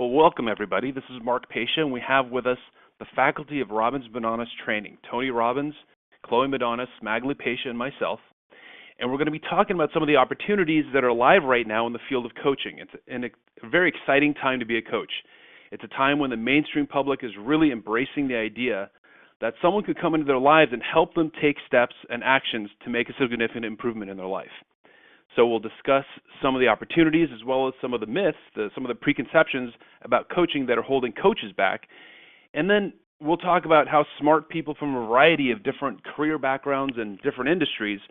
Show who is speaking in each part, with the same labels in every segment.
Speaker 1: Well, welcome everybody. This is Mark Pasha, and we have with us the faculty of Robbins Madonis Training, Tony Robbins, Chloe Madonis, Magali Pasha, and myself. And we're going to be talking about some of the opportunities that are live right now in the field of coaching. It's a very exciting time to be a coach. It's a time when the mainstream public is really embracing the idea that someone could come into their lives and help them take steps and actions to make a significant improvement in their life. So we'll discuss some of the opportunities as well as some of the myths, some of the preconceptions about coaching that are holding coaches back. And then we'll talk about how smart people from a variety of different career backgrounds and different industries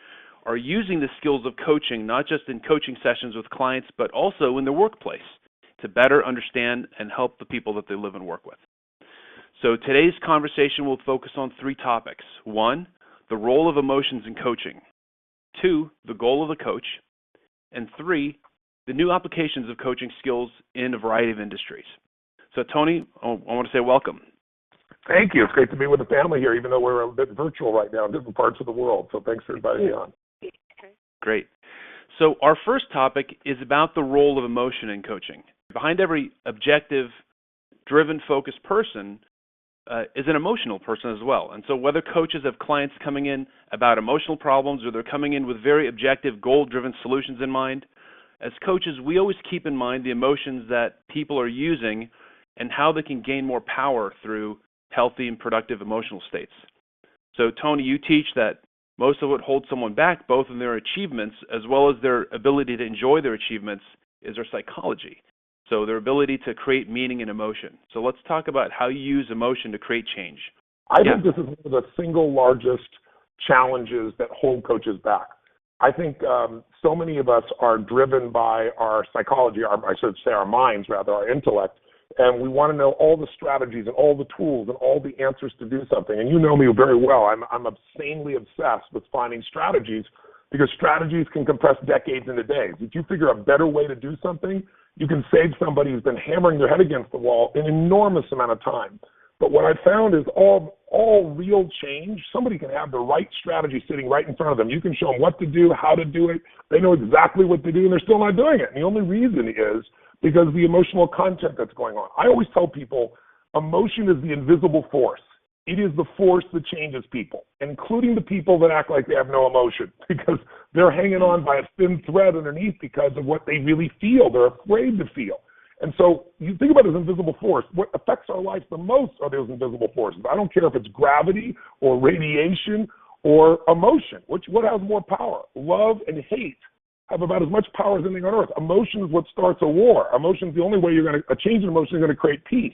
Speaker 1: are using the skills of coaching, not just in coaching sessions with clients, but also in their workplace to better understand and help the people that they live and work with. So today's conversation will focus on three topics. 1, the role of emotions in coaching. 2, the goal of the coach. And 3, the new applications of coaching skills in a variety of industries. So Tony, I want to say welcome.
Speaker 2: Thank you. It's great to be with the family here, even though we're a bit virtual right now in different parts of the world. So thanks for inviting me on.
Speaker 1: Great. So our first topic is about the role of emotion in coaching. Behind every objective, driven, focused person is an emotional person as well. And so whether coaches have clients coming in about emotional problems or they're coming in with very objective, goal-driven solutions in mind, as coaches, we always keep in mind the emotions that people are using and how they can gain more power through healthy and productive emotional states. So Tony, you teach that most of what holds someone back, both in their achievements as well as their ability to enjoy their achievements, is their psychology. So their ability to create meaning and emotion. So let's talk about how you use emotion to create change.
Speaker 2: I think this is one of the single largest challenges that hold coaches back. I think so many of us are driven by our psychology, I should say our minds rather, our intellect, and we want to know all the strategies and all the tools and all the answers to do something. And you know me very well. I'm insanely obsessed with finding strategies because strategies can compress decades into days. If you figure a better way to do something, you can save somebody who's been hammering their head against the wall an enormous amount of time. But what I found is all real change, somebody can have the right strategy sitting right in front of them. You can show them what to do, how to do it. They know exactly what to do, and they're still not doing it. And the only reason is because of the emotional content that's going on. I always tell people emotion is the invisible force. It is the force that changes people, including the people that act like they have no emotion because they're hanging on by a thin thread underneath because of what they really feel. They're afraid to feel. And so you think about it as invisible force. What affects our life the most are those invisible forces. I don't care if it's gravity or radiation or emotion. What has more power? Love and hate have about as much power as anything on earth. Emotion is what starts a war. Emotion is the only way a change in emotion is going to create peace.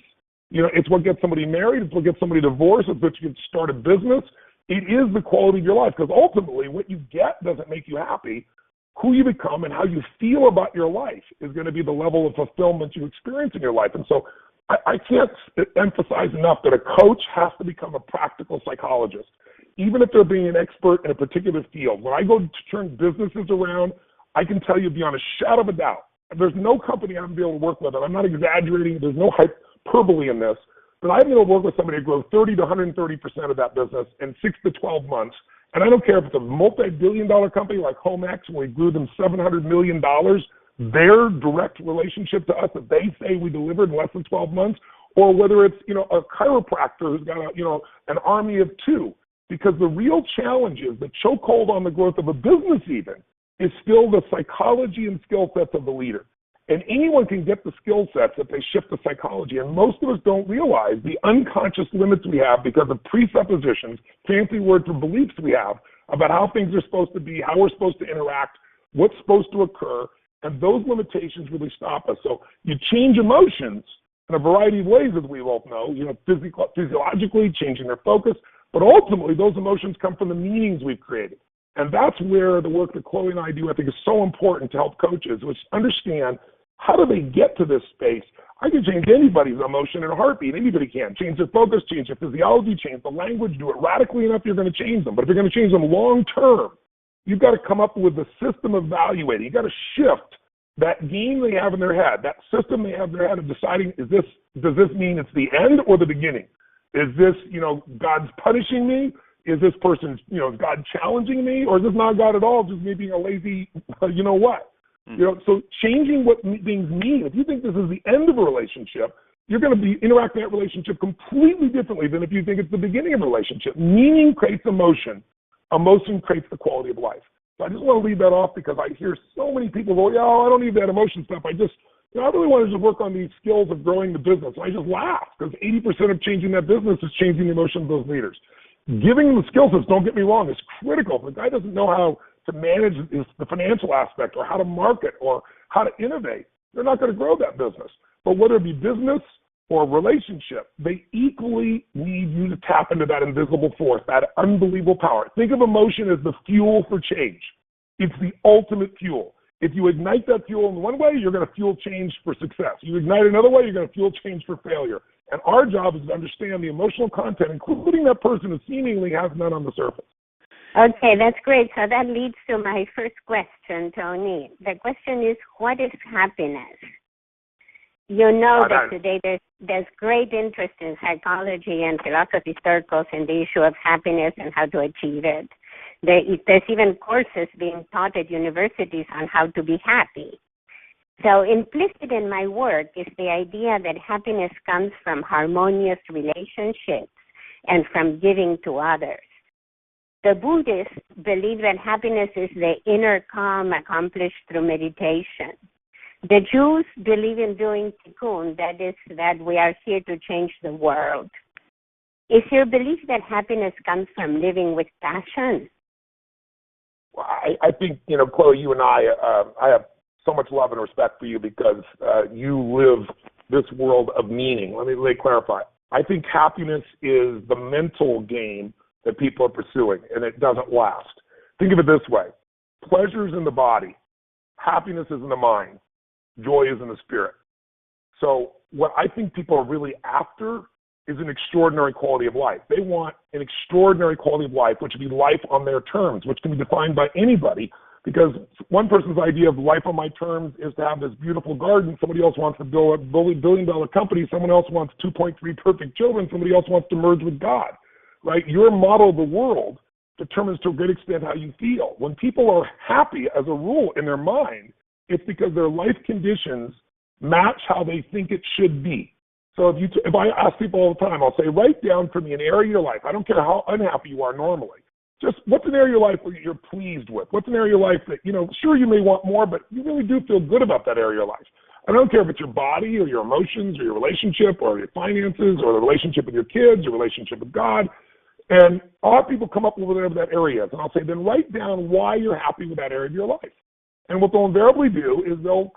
Speaker 2: You know, it's what gets somebody married. It's what gets somebody divorced. It's what you can start a business. It is the quality of your life because ultimately what you get doesn't make you happy. Who you become and how you feel about your life is going to be the level of fulfillment you experience in your life. And so I can't emphasize enough that a coach has to become a practical psychologist, even if they're being an expert in a particular field. When I go to turn businesses around, I can tell you beyond a shadow of a doubt, there's no company I'm going to be able to work with, and I'm not exaggerating, there's no hyperbole in this, but I've been able to work with somebody to grow 30 to 130% of that business in 6 to 12 months. And I don't care if it's a multi-billion-dollar company like HomeX, where we grew them $700 million, their direct relationship to us that they say we delivered in less than 12 months, or whether it's, a chiropractor who's got an army of 2. Because the real challenge is the chokehold on the growth of a business even is still the psychology and skill sets of the leader. And anyone can get the skill sets if they shift the psychology. And most of us don't realize the unconscious limits we have because of presuppositions, fancy word for beliefs we have about how things are supposed to be, how we're supposed to interact, what's supposed to occur. And those limitations really stop us. So you change emotions in a variety of ways, as we both know, physiologically, changing their focus. But ultimately, those emotions come from the meanings we've created. And that's where the work that Chloe and I do, I think, is so important to help coaches, which understand how do they get to this space. I can change anybody's emotion in a heartbeat. Anybody can. Change their focus, change their physiology, change the language, do it radically enough, you're going to change them. But if you're going to change them long term, you've got to come up with a system evaluating. You've got to shift that game they have in their head, that system they have in their head of deciding, does this mean it's the end or the beginning? Is this, God's punishing me? Is this person, God challenging me? Or is this not God at all, just me being a lazy, what? So changing what things mean. If you think this is the end of a relationship, you're going to be interacting in that relationship completely differently than if you think it's the beginning of a relationship. Meaning creates emotion. Emotion creates the quality of life. So I just want to leave that off because I hear so many people go, yeah, I don't need that emotion stuff. I really want to just work on these skills of growing the business. And I just laugh because 80% of changing that business is changing the emotion of those leaders. Giving them the skill sets, don't get me wrong, is critical. If the guy doesn't know how to manage the financial aspect or how to market or how to innovate, they're not going to grow that business. But whether it be business or relationship, they equally need you to tap into that invisible force, that unbelievable power. Think of emotion as the fuel for change. It's the ultimate fuel. If you ignite that fuel in one way, you're going to fuel change for success. You ignite it another way, you're going to fuel change for failure. And our job is to understand the emotional content, including that person who seemingly has none on the surface.
Speaker 3: Okay, that's great. So that leads to my first question, Tony. The question is, what is happiness? You know that today there's great interest in psychology and philosophy circles in the issue of happiness and how to achieve it. There's even courses being taught at universities on how to be happy. So implicit in my work is the idea that happiness comes from harmonious relationships and from giving to others. The Buddhists believe that happiness is the inner calm accomplished through meditation. The Jews believe in doing tikkun, that is, that we are here to change the world. Is your belief that happiness comes from living with passion?
Speaker 2: Well, I think, Chloe, you and I have so much love and respect for you because you live this world of meaning. Let me clarify. I think happiness is the mental game that people are pursuing, and it doesn't last. Think of it this way. Pleasure is in the body. Happiness is in the mind. Joy is in the spirit. So what I think people are really after is an extraordinary quality of life. They want an extraordinary quality of life, which would be life on their terms, which can be defined by anybody, because one person's idea of life on my terms is to have this beautiful garden. Somebody else wants to build a billion-dollar company. Someone else wants 2.3 perfect children. Somebody else wants to merge with God, right? Your model of the world determines to a great extent how you feel. When people are happy as a rule in their mind, it's because their life conditions match how they think it should be. So if I ask people all the time, I'll say, write down for me an area of your life. I don't care how unhappy you are normally. Just what's an area of your life that you're pleased with? What's an area of your life that, sure you may want more, but you really do feel good about that area of your life. I don't care if it's your body or your emotions or your relationship or your finances or the relationship with your kids, your relationship with God. And I'll have people come up with whatever that area is. And I'll say, then write down why you're happy with that area of your life. And what they'll invariably do is they'll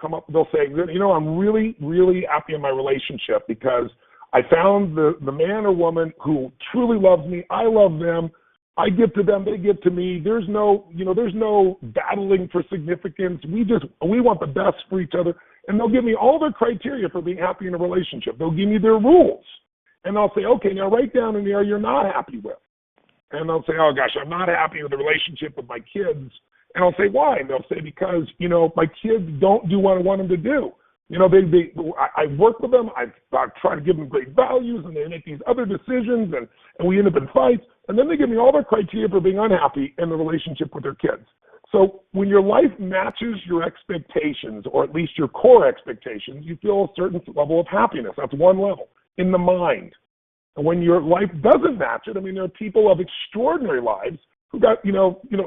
Speaker 2: say, I'm really, really happy in my relationship because I found the man or woman who truly loves me. I love them. I give to them. They give to me. There's no battling for significance. We want the best for each other. And they'll give me all their criteria for being happy in a relationship. They'll give me their rules. And I'll say, okay, now write down an area you're not happy with. And they'll say, oh gosh, I'm not happy with the relationship with my kids. And I'll say, why? And they'll say, because, my kids don't do what I want them to do. I work with them. I try to give them great values, and they make these other decisions, and we end up in fights. And then they give me all their criteria for being unhappy in the relationship with their kids. So when your life matches your expectations, or at least your core expectations, you feel a certain level of happiness. That's one level in the mind. And when your life doesn't match it, there are people of extraordinary lives who got,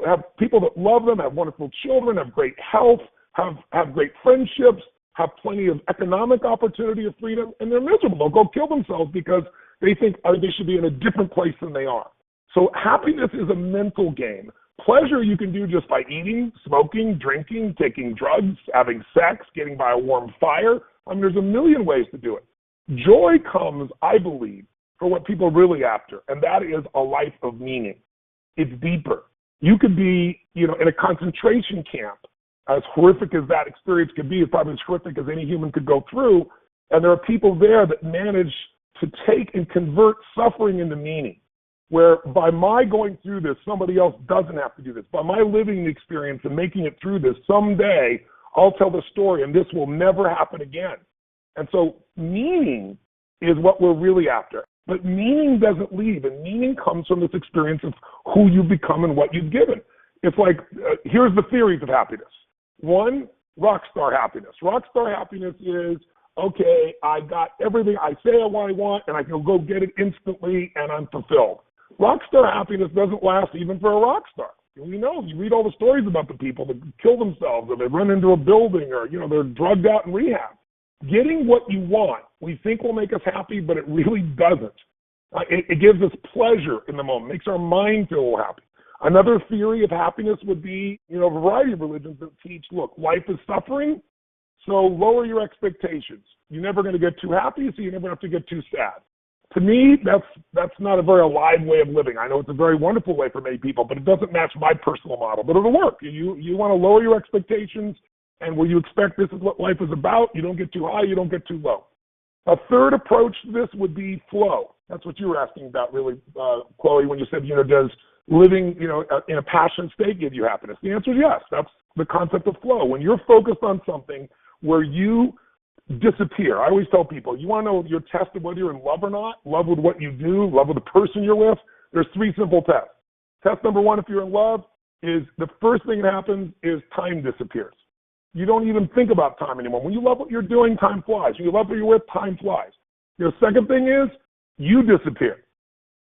Speaker 2: have people that love them, have wonderful children, have great health, have great friendships, have plenty of economic opportunity or freedom, and they're miserable. They'll go kill themselves because they think they should be in a different place than they are. So happiness is a mental game. Pleasure you can do just by eating, smoking, drinking, taking drugs, having sex, getting by a warm fire. There's a million ways to do it. Joy comes, I believe, for what people are really after, and that is a life of meaning. It's deeper. You could be, in a concentration camp, as horrific as that experience could be. It's probably as horrific as any human could go through. And there are people there that manage to take and convert suffering into meaning, where by my going through this, somebody else doesn't have to do this. By my living the experience and making it through this, someday I'll tell the story and this will never happen again. And so meaning is what we're really after. But meaning doesn't leave, and meaning comes from this experience of who you become and what you've given. It's like, here's the theories of happiness. One, rockstar happiness. Rockstar happiness is, okay, I got everything I say what I want, and I can go get it instantly, and I'm fulfilled. Rockstar happiness doesn't last even for a rock star. We know, you read all the stories about the people that kill themselves, or they run into a building, or, they're drugged out in rehab. Getting what you want, we think will make us happy, but it really doesn't. It gives us pleasure in the moment, makes our mind feel happy. Another theory of happiness would be, a variety of religions that teach, look, life is suffering, so lower your expectations. You're never going to get too happy, so you never have to get too sad. To me, that's not a very alive way of living. I know it's a very wonderful way for many people, but it doesn't match my personal model. But it'll work. You want to lower your expectations, and where you expect this is what life is about, you don't get too high, you don't get too low. A third approach to this would be flow. That's what you were asking about, really, Chloe, when you said, does living, in a passion state give you happiness? The answer is yes. That's the concept of flow. When you're focused on something where you disappear. I always tell people, you want to know your test of whether you're in love or not, love with what you do, love with the person you're with, there's 3 simple tests. Test number 1, if you're in love, is the first thing that happens is time disappears. You don't even think about time anymore. When you love what you're doing, time flies. When you love what you're with, time flies. Your second thing is you disappear.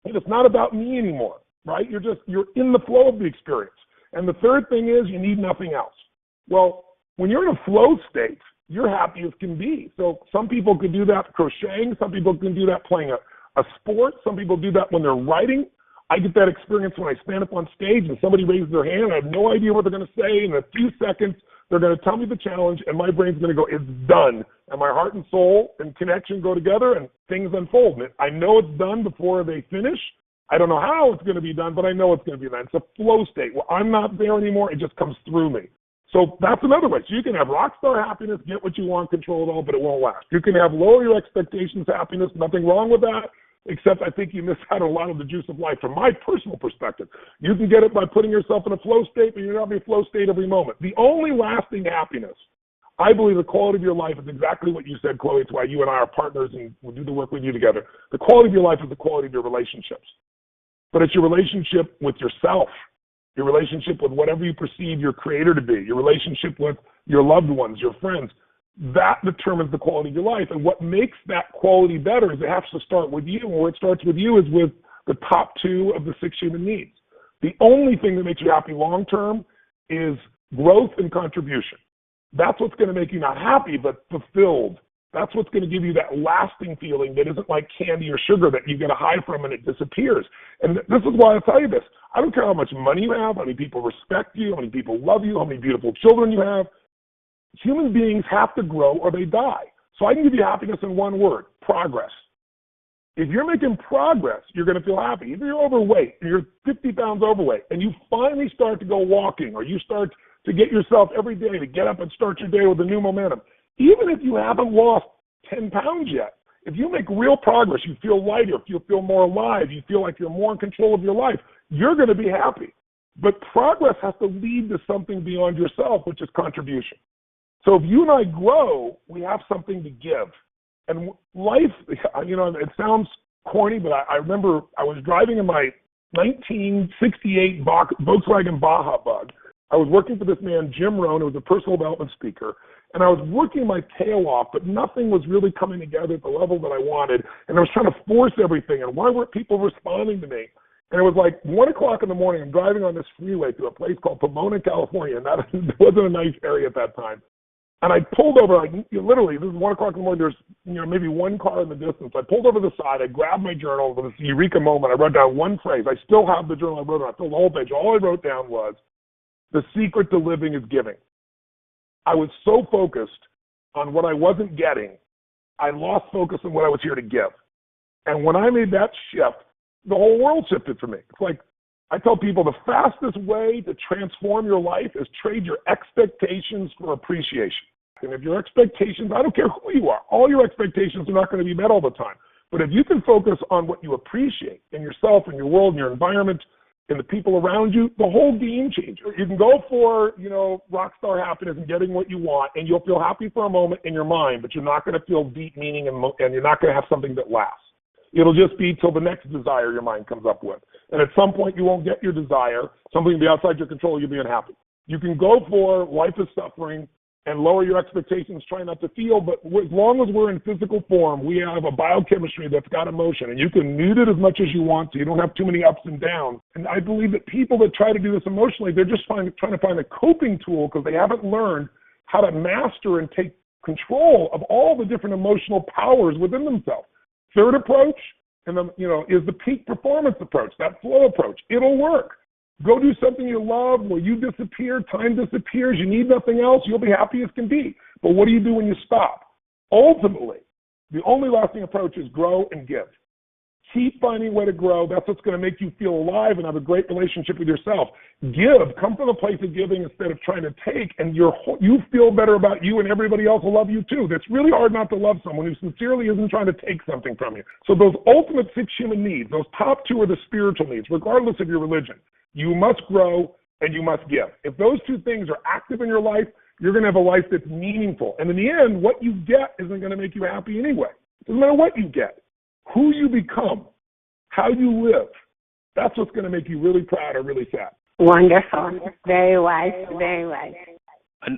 Speaker 2: And it's not about me anymore, right? You're in the flow of the experience. And the third thing is you need nothing else. Well, when you're in a flow state, you're happy as can be. So some people could do that crocheting. Some people can do that playing a sport. Some people do that when they're writing. I get that experience when I stand up on stage and somebody raises their hand. I have no idea what they're going to say. In a few seconds, they're going to tell me the challenge, and my brain's going to go, it's done. And my heart and soul and connection go together, and things unfold. And I know it's done before they finish. I don't know how it's going to be done, but I know it's going to be done. It's a flow state. Well, I'm not there anymore. It just comes through me. So that's another way. So you can have rockstar happiness, get what you want, control it all, but it won't last. You can have lower your expectations happiness, nothing wrong with that, except I think you miss out on a lot of the juice of life from my personal perspective. You can get it by putting yourself in a flow state, but you're not in a flow state every moment. The only lasting happiness, I believe the quality of your life is exactly what you said, Chloe. It's why you and I are partners and we'll do the work we do together. The quality of your life is the quality of your relationships. But it's your relationship with yourself, your relationship with whatever you perceive your creator to be, your relationship with your loved ones, your friends. That determines the quality of your life. And what makes that quality better is it has to start with you. And where it starts with you is with the top 2 of the 6 human needs. The only thing that makes you happy long term is growth and contribution. That's what's going to make you not happy, but fulfilled. That's what's going to give you that lasting feeling that isn't like candy or sugar that you get a high from and it disappears. And this is why I tell you this. I don't care how much money you have, how many people respect you, how many people love you, how many beautiful children you have. Human beings have to grow or they die. So I can give you happiness in one word, progress. If you're making progress, you're going to feel happy. If you're overweight, and you're 50 pounds overweight, and you finally start to go walking, or you start to get yourself every day to get up and start your day with a new momentum, even if you haven't lost 10 pounds yet, if you make real progress, you feel lighter, you feel more alive, you feel like you're more in control of your life, you're going to be happy. But progress has to lead to something beyond yourself, which is contribution. So if you and I grow, we have something to give. And life, it sounds corny, but I remember I was driving in my 1968 Volkswagen Baja Bug. I was working for this man, Jim Rohn, who was a personal development speaker, and I was working my tail off, but nothing was really coming together at the level that I wanted, and I was trying to force everything, and why weren't people responding to me? And it was like 1 o'clock in the morning. I'm driving on this freeway to a place called Pomona, California, and that wasn't a nice area at that time. And I pulled over, literally, this is 1 o'clock in the morning, there's maybe one car in the distance. I pulled over to the side, I grabbed my journal, it was this eureka moment, I wrote down one phrase. I still have the journal I wrote on, I filled the whole page. All I wrote down was, the secret to living is giving. I was so focused on what I wasn't getting, I lost focus on what I was here to give. And when I made that shift, the whole world shifted for me. It's like, I tell people the fastest way to transform your life is trade your expectations for appreciation. And if your expectations, I don't care who you are, all your expectations are not going to be met all the time. But if you can focus on what you appreciate in yourself, in your world, in your environment, in the people around you, the whole game changes. You can go for, rock star happiness and getting what you want, and you'll feel happy for a moment in your mind, but you're not going to feel deep meaning and you're not going to have something that lasts. It'll just be till the next desire your mind comes up with. And at some point you won't get your desire, something will be outside your control, you'll be unhappy. You can go for life is suffering, and lower your expectations, try not to feel. But as long as we're in physical form, we have a biochemistry that's got emotion, and you can mute it as much as you want to. You don't have too many ups and downs. And I believe that people that try to do this emotionally, they're just trying to find a coping tool because they haven't learned how to master and take control of all the different emotional powers within themselves. Third approach, and is the peak performance approach, that flow approach. It'll work. Go do something you love where you disappear, time disappears, you need nothing else, you'll be happy as can be. But what do you do when you stop? Ultimately, the only lasting approach is grow and give. Keep finding a way to grow. That's what's going to make you feel alive and have a great relationship with yourself. Give. Come from a place of giving instead of trying to take, and you feel better about you, and everybody else will love you too. It's really hard not to love someone who sincerely isn't trying to take something from you. So those ultimate 6 human needs, those top 2 are the spiritual needs, regardless of your religion. You must grow and you must give. If those 2 things are active in your life, you're going to have a life that's meaningful. And in the end, what you get isn't going to make you happy anyway. It doesn't matter what you get. Who you become, how you live, that's what's going to make you really proud or really sad.
Speaker 3: Wonderful. Very wise. Very wise.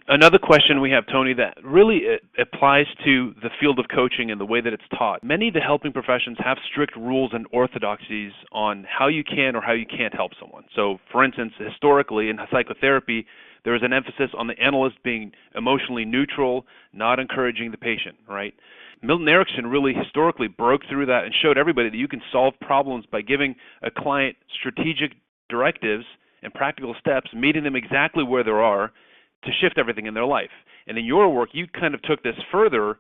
Speaker 1: Another question we have, Tony, that really applies to the field of coaching and the way that it's taught. Many of the helping professions have strict rules and orthodoxies on how you can or how you can't help someone. So, for instance, historically in psychotherapy, there is an emphasis on the analyst being emotionally neutral, not encouraging the patient, right? Milton Erickson really historically broke through that and showed everybody that you can solve problems by giving a client strategic directives and practical steps, meeting them exactly where they are, to shift everything in their life. And in your work, you kind of took this further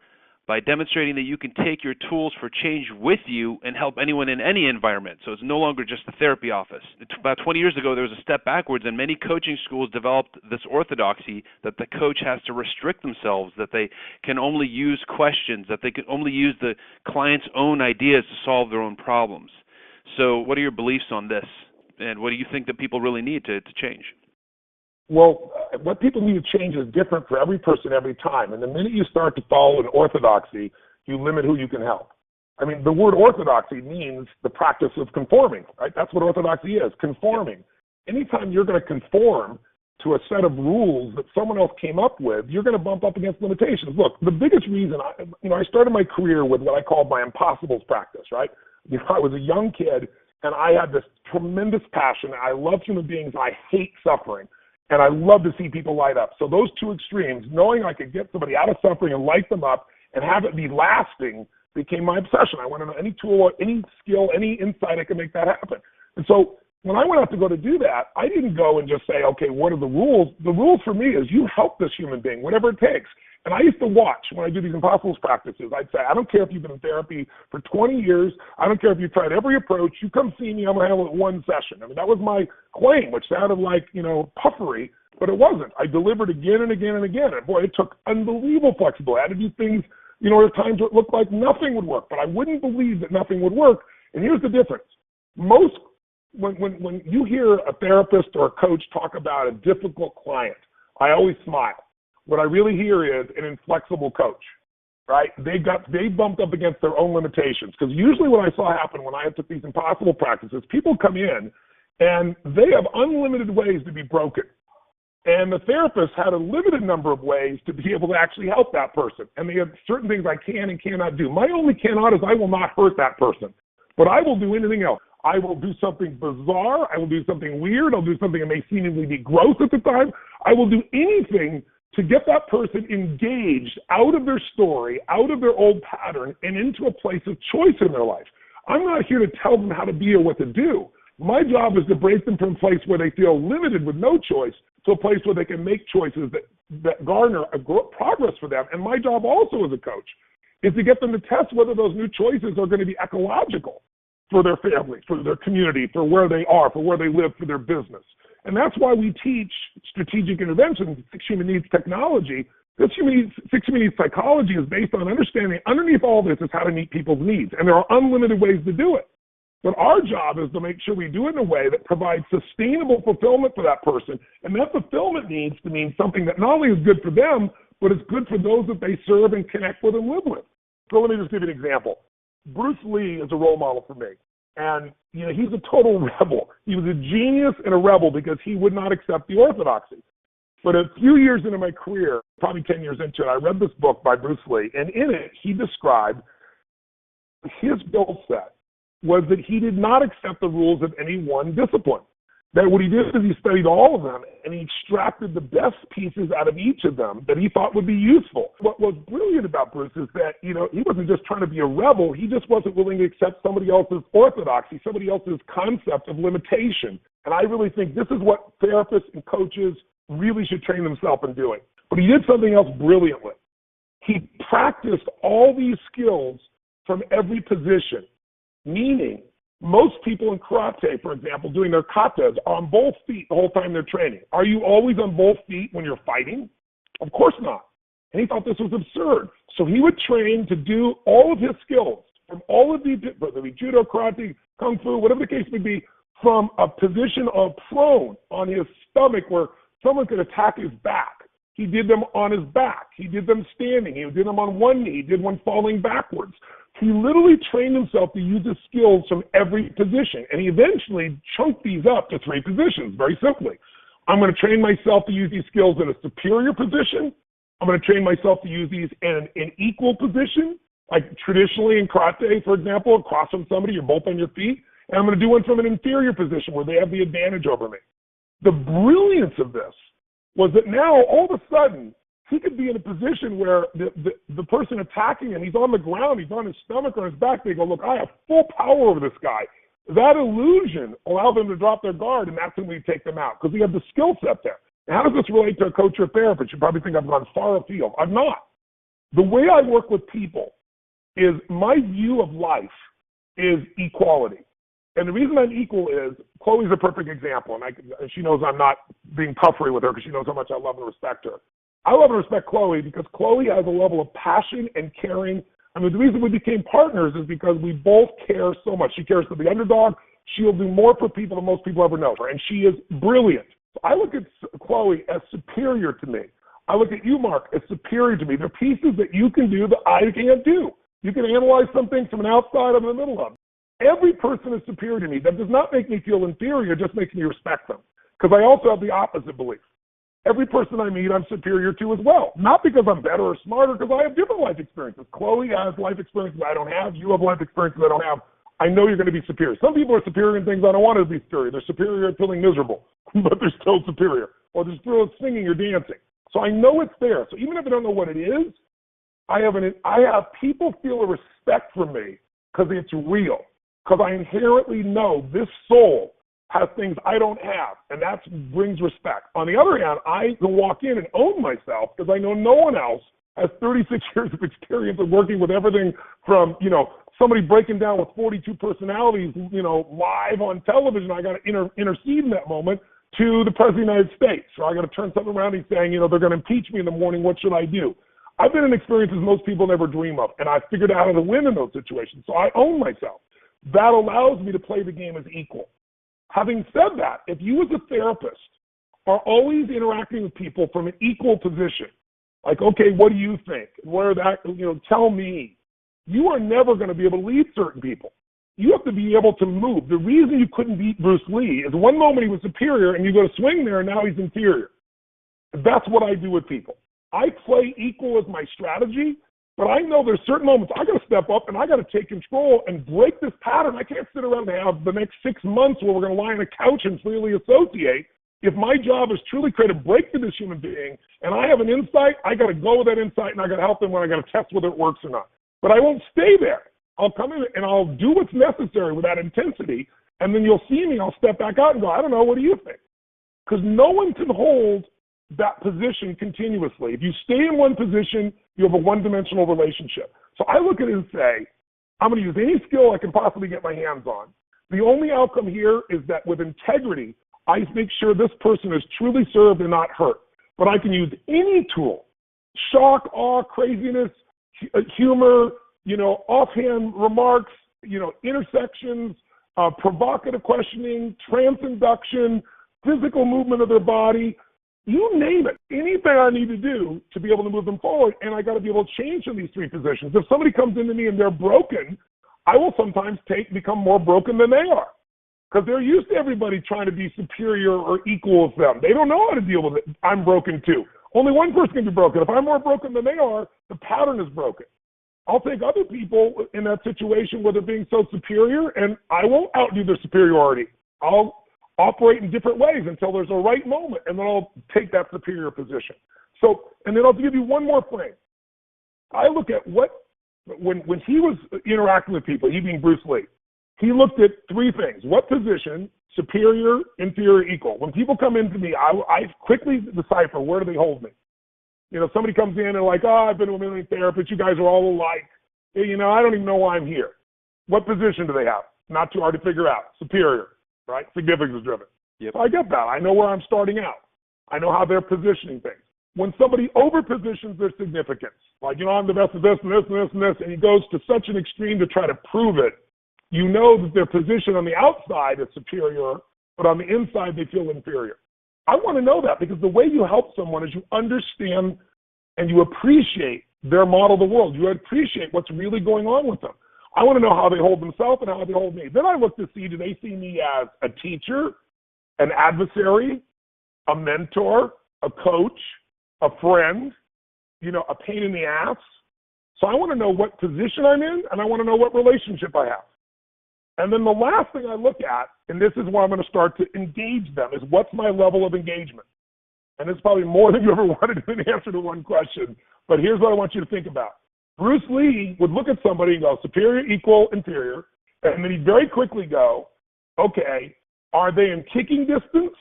Speaker 1: by demonstrating that you can take your tools for change with you and help anyone in any environment. So it's no longer just the therapy office. About 20 years ago, there was a step backwards, and many coaching schools developed this orthodoxy that the coach has to restrict themselves, that they can only use questions, that they can only use the client's own ideas to solve their own problems. So what are your beliefs on this, and what do you think that people really need to change?
Speaker 2: Well, what people need to change is different for every person every time. And the minute you start to follow an orthodoxy, you limit who you can help. I mean, the word orthodoxy means the practice of conforming, right? That's what orthodoxy is, conforming. Anytime you're going to conform to a set of rules that someone else came up with, you're going to bump up against limitations. Look, the biggest reason, I started my career with what I called my impossibles practice, right? I was a young kid, and I had this tremendous passion. I love human beings, and I hate suffering. And I love to see people light up. So those 2 extremes, knowing I could get somebody out of suffering and light them up and have it be lasting, became my obsession. I went on any tool, any skill, any insight I could make that happen. And so when I went out to go to do that, I didn't go and just say, okay, what are the rules? The rules for me is you help this human being, whatever it takes. And I used to watch when I do these impossibles practices. I'd say, I don't care if you've been in therapy for 20 years. I don't care if you've tried every approach. You come see me, I'm going to handle it in 1 session. I mean, that was my claim, which sounded like, puffery, but it wasn't. I delivered again and again and again. And boy, it took unbelievable flexibility. I had to do things, there are times where it looked like nothing would work, but I wouldn't believe that nothing would work. And here's the difference. When you hear a therapist or a coach talk about a difficult client, I always smile. What I really hear is an inflexible coach, right? They bumped up against their own limitations. Because usually what I saw happen when I took these impossible practices, people come in and they have unlimited ways to be broken. And the therapist had a limited number of ways to be able to actually help that person. And they have certain things I can and cannot do. My only cannot is I will not hurt that person. But I will do anything else. I will do something bizarre. I will do something weird. I'll do something that may seemingly be gross at the time. I will do anything to get that person engaged out of their story, out of their old pattern, and into a place of choice in their life. I'm not here to tell them how to be or what to do. My job is to break them from a place where they feel limited with no choice to a place where they can make choices that garner progress for them. And my job also as a coach is to get them to test whether those new choices are going to be ecological for their family, for their community, for where they are, for where they live, for their business. And that's why we teach strategic intervention, 6 human needs technology. This 6 human needs psychology is based on understanding underneath all this is how to meet people's needs. And there are unlimited ways to do it. But our job is to make sure we do it in a way that provides sustainable fulfillment for that person. And that fulfillment needs to mean something that not only is good for them, but is good for those that they serve and connect with and live with. So let me just give you an example. Bruce Lee is a role model for me. And, he's a total rebel. He was a genius and a rebel because he would not accept the orthodoxy. But a few years into my career, probably 10 years into it, I read this book by Bruce Lee, and in it, he described his goal set was that he did not accept the rules of any one discipline. That what he did is he studied all of them, and he extracted the best pieces out of each of them that he thought would be useful. What was brilliant about Bruce is that, he wasn't just trying to be a rebel. He just wasn't willing to accept somebody else's orthodoxy, somebody else's concept of limitation. And I really think this is what therapists and coaches really should train themselves in doing. But he did something else brilliantly. He practiced all these skills from every position, meaning most people in karate, for example, doing their katas are on both feet the whole time they're training. Are you always on both feet when you're fighting? Of course not. And he thought this was absurd. So he would train to do all of his skills from all of these, whether it be judo, karate, kung fu, whatever the case may be, from a position of prone on his stomach where someone could attack his back. He did them on his back. He did them standing. He did them on one knee. He did one falling backwards. He literally trained himself to use his skills from every position, and he eventually chunked these up to 3 positions, very simply. I'm going to train myself to use these skills in a superior position. I'm going to train myself to use these in an equal position, like traditionally in karate, for example, across from somebody, you're both on your feet, and I'm going to do one from an inferior position where they have the advantage over me. The brilliance of this was that now, all of a sudden, he could be in a position where the person attacking him, he's on the ground, he's on his stomach or his back. They go, look, I have full power over this guy. That illusion allowed them to drop their guard, and that's when we take them out because we have the skill set there. Now, how does this relate to a coach or therapist? You probably think I've gone far afield. I'm not. The way I work with people is my view of life is equality. And the reason I'm equal is Chloe's a perfect example, and she knows I'm not being puffery with her because she knows how much I love and respect her. I love and respect Chloe because Chloe has a level of passion and caring. I mean, the reason we became partners is because we both care so much. She cares for the underdog. She'll do more for people than most people ever know her, and she is brilliant. So I look at Chloe as superior to me. I look at you, Mark, as superior to me. There are pieces that you can do that I can't do. You can analyze something from an outside or in the middle of. Every person is superior to me. That does not make me feel inferior, it just makes me respect them. Because I also have the opposite belief. Every person I meet, I'm superior to as well. Not because I'm better or smarter, because I have different life experiences. Chloe has life experiences I don't have. You have life experiences I don't have. I know you're going to be superior. Some people are superior in things I don't want to be superior. They're superior at feeling miserable, but they're still superior. Or they're still singing or dancing. So I know it's there. So even if I don't know what it is, I have people feel a respect for me because it's real. Because I inherently know this soul has things I don't have, and that brings respect. On the other hand, I can walk in and own myself because I know no one else has 36 years of experience of working with everything from, somebody breaking down with 42 personalities, live on television. I got to intercede in that moment to the President of the United States. So I got to turn something around and saying, they're going to impeach me in the morning. What should I do? I've been in experiences most people never dream of, and I figured out how to win in those situations. So I own myself. That allows me to play the game as equal. Having said that, if you as a therapist are always interacting with people from an equal position, like, okay, what do you think? Tell me. You are never going to be able to lead certain people. You have to be able to move. The reason you couldn't beat Bruce Lee is one moment he was superior and you go to swing there and now he's inferior. That's what I do with people. I play equal as my strategy, but I know there's certain moments I got to step up and I got to take control and break this pattern. I can't sit around and have the next 6 months where we're going to lie on a couch and freely associate. If my job is truly create a break for this human being and I have an insight, I got to go with that insight and I got to help them when I got to test whether it works or not. But I won't stay there. I'll come in and I'll do what's necessary with that intensity, and then you'll see me, I'll step back out and go, I don't know, what do you think? Because no one can hold that position continuously. If you stay in one position, you have a one-dimensional relationship. So I look at it and say, I'm going to use any skill I can possibly get my hands on. The only outcome here is that with integrity, I make sure this person is truly served and not hurt. But I can use any tool, shock, awe, craziness, humor, offhand remarks, intersections, provocative questioning, trance induction, physical movement of their body, you name it. Anything I need to do to be able to move them forward, and I got to be able to change in these 3 positions. If somebody comes into me and they're broken, I will sometimes become more broken than they are. because they're used to everybody trying to be superior or equal with them. They don't know how to deal with it. I'm broken too. Only one person can be broken. If I'm more broken than they are, the pattern is broken. I'll take other people in that situation where they're being so superior, and I won't outdo their superiority. I'll operate in different ways until there's a right moment, and then I'll take that superior position. So, and then I'll give you one more frame. I look at when he was interacting with people, he being Bruce Lee, he looked at three things. What position, superior, inferior, equal. When people come into me, I quickly decipher where do they hold me. You know, somebody comes in and like, oh, I've been to a million therapists, you guys are all alike. You know, I don't even know why I'm here. What position do they have? Not too hard to figure out. Superior, right? Significance driven.
Speaker 1: Yep.
Speaker 2: So I get that. I know where I'm starting out. I know how they're positioning things. When somebody over-positions their significance, like, you know, I'm the best of this and this and this and this, and he goes to such an extreme to try to prove it, you know that their position on the outside is superior, but on the inside they feel inferior. I want to know that, because the way you help someone is you understand and you appreciate their model of the world. You appreciate what's really going on with them. I want to know how they hold themselves and how they hold me. Then I look to see, do they see me as a teacher, an adversary, a mentor, a coach, a friend, you know, a pain in the ass? So I want to know what position I'm in, and I want to know what relationship I have. And then the last thing I look at, and this is where I'm going to start to engage them, is what's my level of engagement? And it's probably more than you ever wanted in an answer to one question, but here's what I want you to think about. Bruce Lee would look at somebody and go, superior, equal, inferior, and then he'd very quickly go, okay, are they in kicking distance?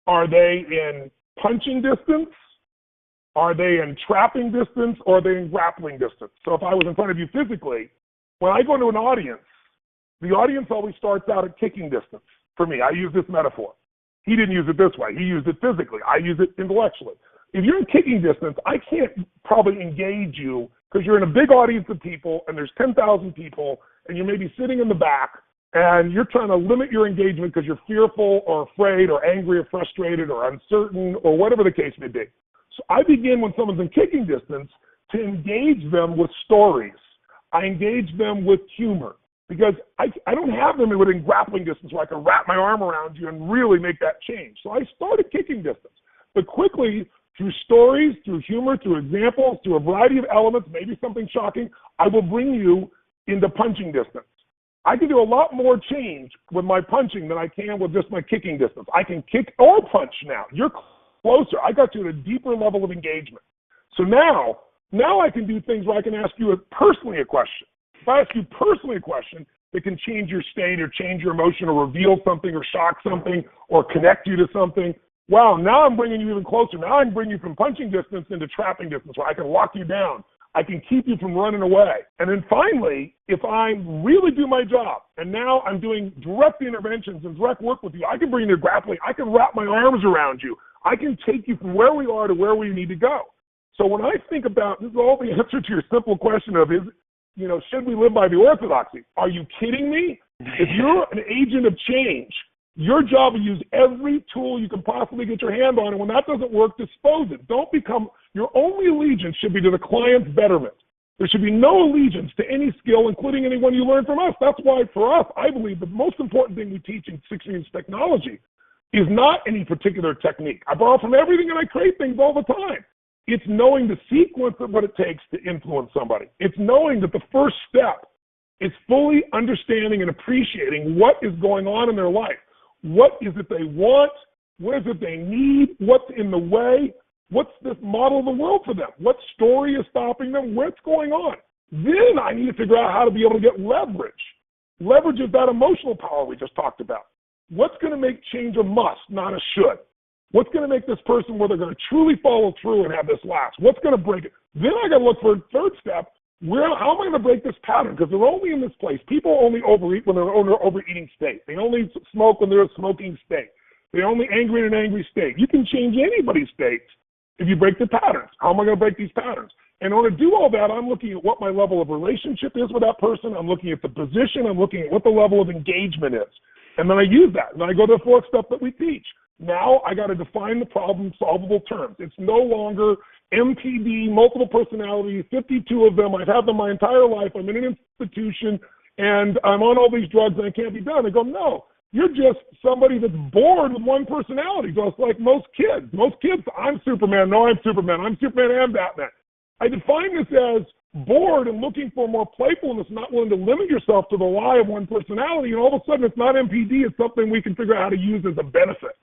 Speaker 2: Are they in punching distance? Are they in trapping distance, or are they in grappling distance? So if I was in front of you physically, when I go into an audience, the audience always starts out at kicking distance. For me, I use this metaphor. He didn't use it this way. He used it physically. I use it intellectually. If you're in kicking distance, I can't probably engage you because you're in a big audience of people and there's 10,000 people and you may be sitting in the back and you're trying to limit your engagement because you're fearful or afraid or angry or frustrated or uncertain or whatever the case may be. So I begin when someone's in kicking distance to engage them with stories. I engage them with humor. Because I don't have them within grappling distance where I can wrap my arm around you and really make that change. So I start at kicking distance. But quickly, through stories, through humor, through examples, through a variety of elements, maybe something shocking, I will bring you into punching distance. I can do a lot more change with my punching than I can with just my kicking distance. I can kick or punch now. You're closer. I got you at a deeper level of engagement. So now I can do things where I can ask you personally a question. If I ask you personally a question that can change your state or change your emotion or reveal something or shock something or connect you to something, wow, now I'm bringing you even closer. Now I can bring you from punching distance into trapping distance where I can lock you down. I can keep you from running away. And then finally, if I really do my job and now I'm doing direct interventions and direct work with you, I can bring you to grappling. I can wrap my arms around you. I can take you from where we are to where we need to go. So when I think about, this is all the answer to your simple question of you know, should we live by the orthodoxy? Are you kidding me? If you're an agent of change, your job is to use every tool you can possibly get your hand on, and when that doesn't work, dispose it. Don't become, your only allegiance should be to the client's betterment. There should be no allegiance to any skill, including anyone you learn from us. That's why, for us, I believe the most important thing we teach in 6 Units Technology is not any particular technique. I borrow from everything and I create things all the time. It's knowing the sequence of what it takes to influence somebody. It's knowing that the first step is fully understanding and appreciating what is going on in their life. What is it they want? What is it they need? What's in the way? What's this model of the world for them? What story is stopping them? What's going on? Then I need to figure out how to be able to get leverage. Leverage is that emotional power we just talked about. What's going to make change a must, not a should? What's going to make this person where they're going to truly follow through and have this last? What's going to break it? Then I got to look for a third step. How am I going to break this pattern? Because they're only in this place. People only overeat when they're in an overeating state. They only smoke when they're in a smoking state. They're only angry in an angry state. You can change anybody's state if you break the patterns. How am I going to break these patterns? And in order to do all that, I'm looking at what my level of relationship is with that person. I'm looking at the position. I'm looking at what the level of engagement is. And then I use that. And then I go to the fourth step that we teach. Now I got to define the problem solvable terms. It's no longer MPD, multiple personality, 52 of them. I've had them my entire life. I'm in an institution and I'm on all these drugs and I can't be done. I go, no, You're just somebody that's bored with one personality, just like most kids. Most kids, I'm Superman. No, I'm Superman. I'm Superman and Batman. I define this as bored and looking for more playfulness, not willing to limit yourself to the lie of one personality, and all of a sudden it's not MPD, it's something we can figure out how to use as a benefit.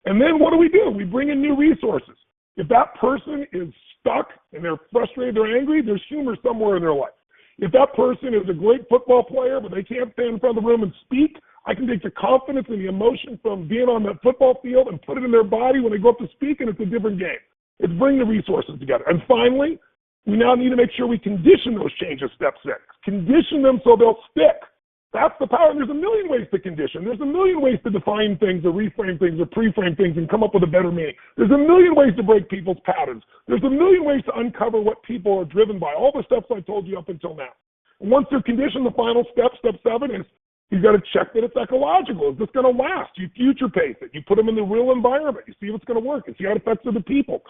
Speaker 2: And then what do? We bring in new resources. If that person is stuck and they're frustrated, they're angry, there's humor somewhere in their life. If that person is a great football player, but they can't stand in front of the room and speak, I can take the confidence and the emotion from being on that football field and put it in their body when they go up to speak, and it's a different game. It's bringing the resources together. And finally, we now need to make sure we condition those changes, step 6. Condition them so they'll stick. That's the power. And there's a million ways to condition. There's a million ways to define things or reframe things or pre-frame things and come up with a better meaning. There's a million ways to break people's patterns. There's a million ways to uncover what people are driven by, all the steps I told you up until now. And once they're conditioned, the final step, step 7, is you've got to check that it's ecological. Is this going to last? You future pace it. You put them in the real environment. You see if it's going to work. You see how it affects other people.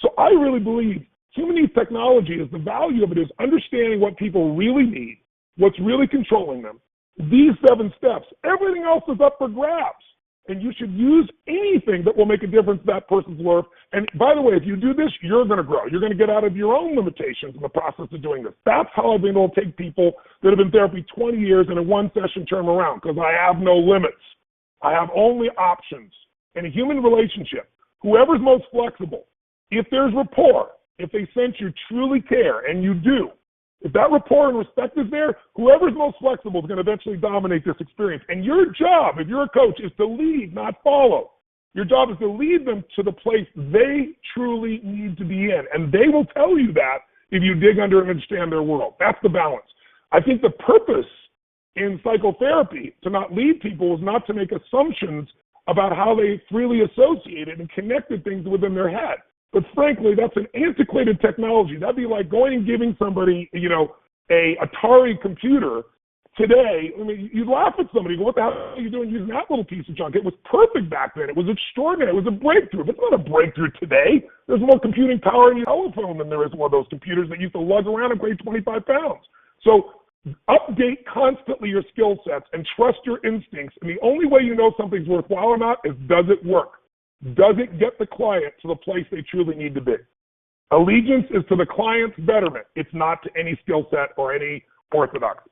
Speaker 2: So I really believe human needs technology is the value of it is understanding what people really need, what's really controlling them. These 7 steps, everything else is up for grabs. And you should use anything that will make a difference in that person's life. And by the way, if you do this, you're going to grow. You're going to get out of your own limitations in the process of doing this. That's how I've been able to take people that have been in therapy 20 years and in one session turn them around, because I have no limits. I have only options. In a human relationship, whoever's most flexible, if there's rapport, if they sense you truly care, and you do, if that rapport and respect is there, whoever's most flexible is going to eventually dominate this experience. And your job, if you're a coach, is to lead, not follow. Your job is to lead them to the place they truly need to be in. And they will tell you that if you dig under and understand their world. That's the balance. I think the purpose in psychotherapy to not lead people is not to make assumptions about how they freely associated and connected things within their head. But frankly, that's an antiquated technology. That'd be like going and giving somebody, a Atari computer today. I mean, you'd laugh at somebody. You go, what the hell are you doing using that little piece of junk? It was perfect back then. It was extraordinary. It was a breakthrough. But it's not a breakthrough today. There's more computing power in your telephone than there is one of those computers that used to lug around and weigh 25 pounds. So update constantly your skill sets and trust your instincts. And the only way you know something's worthwhile or not is, does it work? Does it get the client to the place they truly need to be? Allegiance is to the client's betterment. It's not to any skill set or any orthodoxy.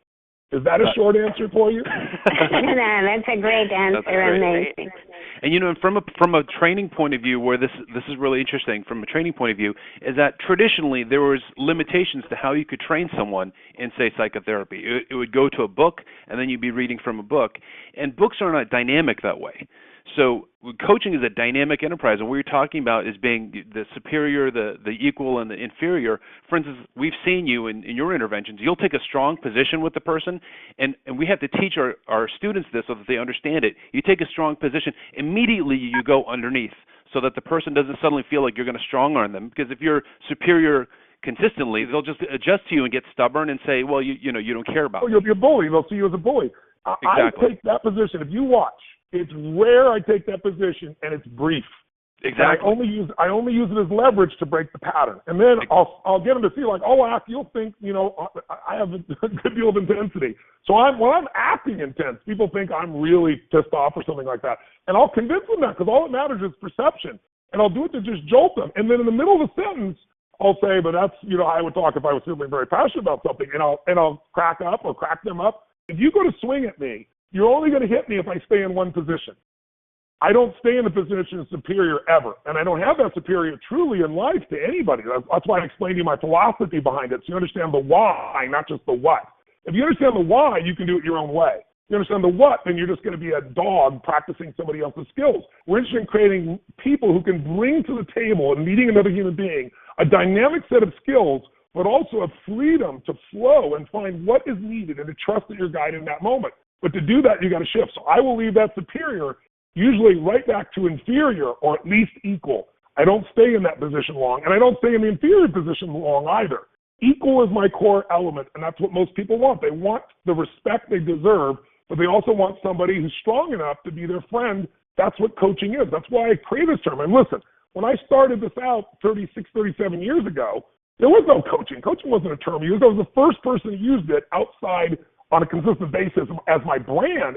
Speaker 2: Is that a short answer for you?
Speaker 3: No, that's a great answer. Amazing.
Speaker 1: And from a training point of view, where this is really interesting, from a training point of view, is that traditionally there was limitations to how you could train someone in, say, psychotherapy. It would go to a book, and then you'd be reading from a book. And books are not dynamic that way. So coaching is a dynamic enterprise, and what you're talking about is being the superior, the equal, and the inferior. For instance, we've seen you in your interventions. You'll take a strong position with the person, and we have to teach our students this so that they understand it. You take a strong position, immediately you go underneath so that the person doesn't suddenly feel like you're going to strong-arm them, because if you're superior consistently, they'll just adjust to you and get stubborn and say, well, you don't care about me.
Speaker 2: You'll be a bully. They'll see you as a bully.
Speaker 1: Exactly.
Speaker 2: I take that position. If you watch, it's rare I take that position, and it's brief.
Speaker 1: Exactly.
Speaker 2: And I only use it as leverage to break the pattern, and then I'll get them to see, like, oh, you'll think I have a good deal of intensity. So when I'm acting intense, people think I'm really pissed off or something like that, and I'll convince them that, because all that matters is perception, and I'll do it to just jolt them, and then in the middle of the sentence, I'll say, but that's I would talk if I was feeling very passionate about something, and I'll crack up or crack them up. If you go to swing at me, you're only going to hit me if I stay in one position. I don't stay in the position of superior ever, and I don't have that superior truly in life to anybody. That's why I explained to you my philosophy behind it, so you understand the why, not just the what. If you understand the why, you can do it your own way. If you understand the what, then you're just going to be a dog practicing somebody else's skills. We're interested in creating people who can bring to the table and meeting another human being a dynamic set of skills, but also a freedom to flow and find what is needed and to trust that you're guided in that moment. But to do that, you got to shift. So I will leave that superior usually right back to inferior or at least equal. I don't stay in that position long, and I don't stay in the inferior position long either. Equal is my core element, and that's what most people want. They want the respect they deserve, but they also want somebody who's strong enough to be their friend. That's what coaching is. That's why I created this term. And listen, when I started this out 36, 37 years ago, there was no coaching. Coaching wasn't a term used. I was the first person who used it outside on a consistent basis as my brand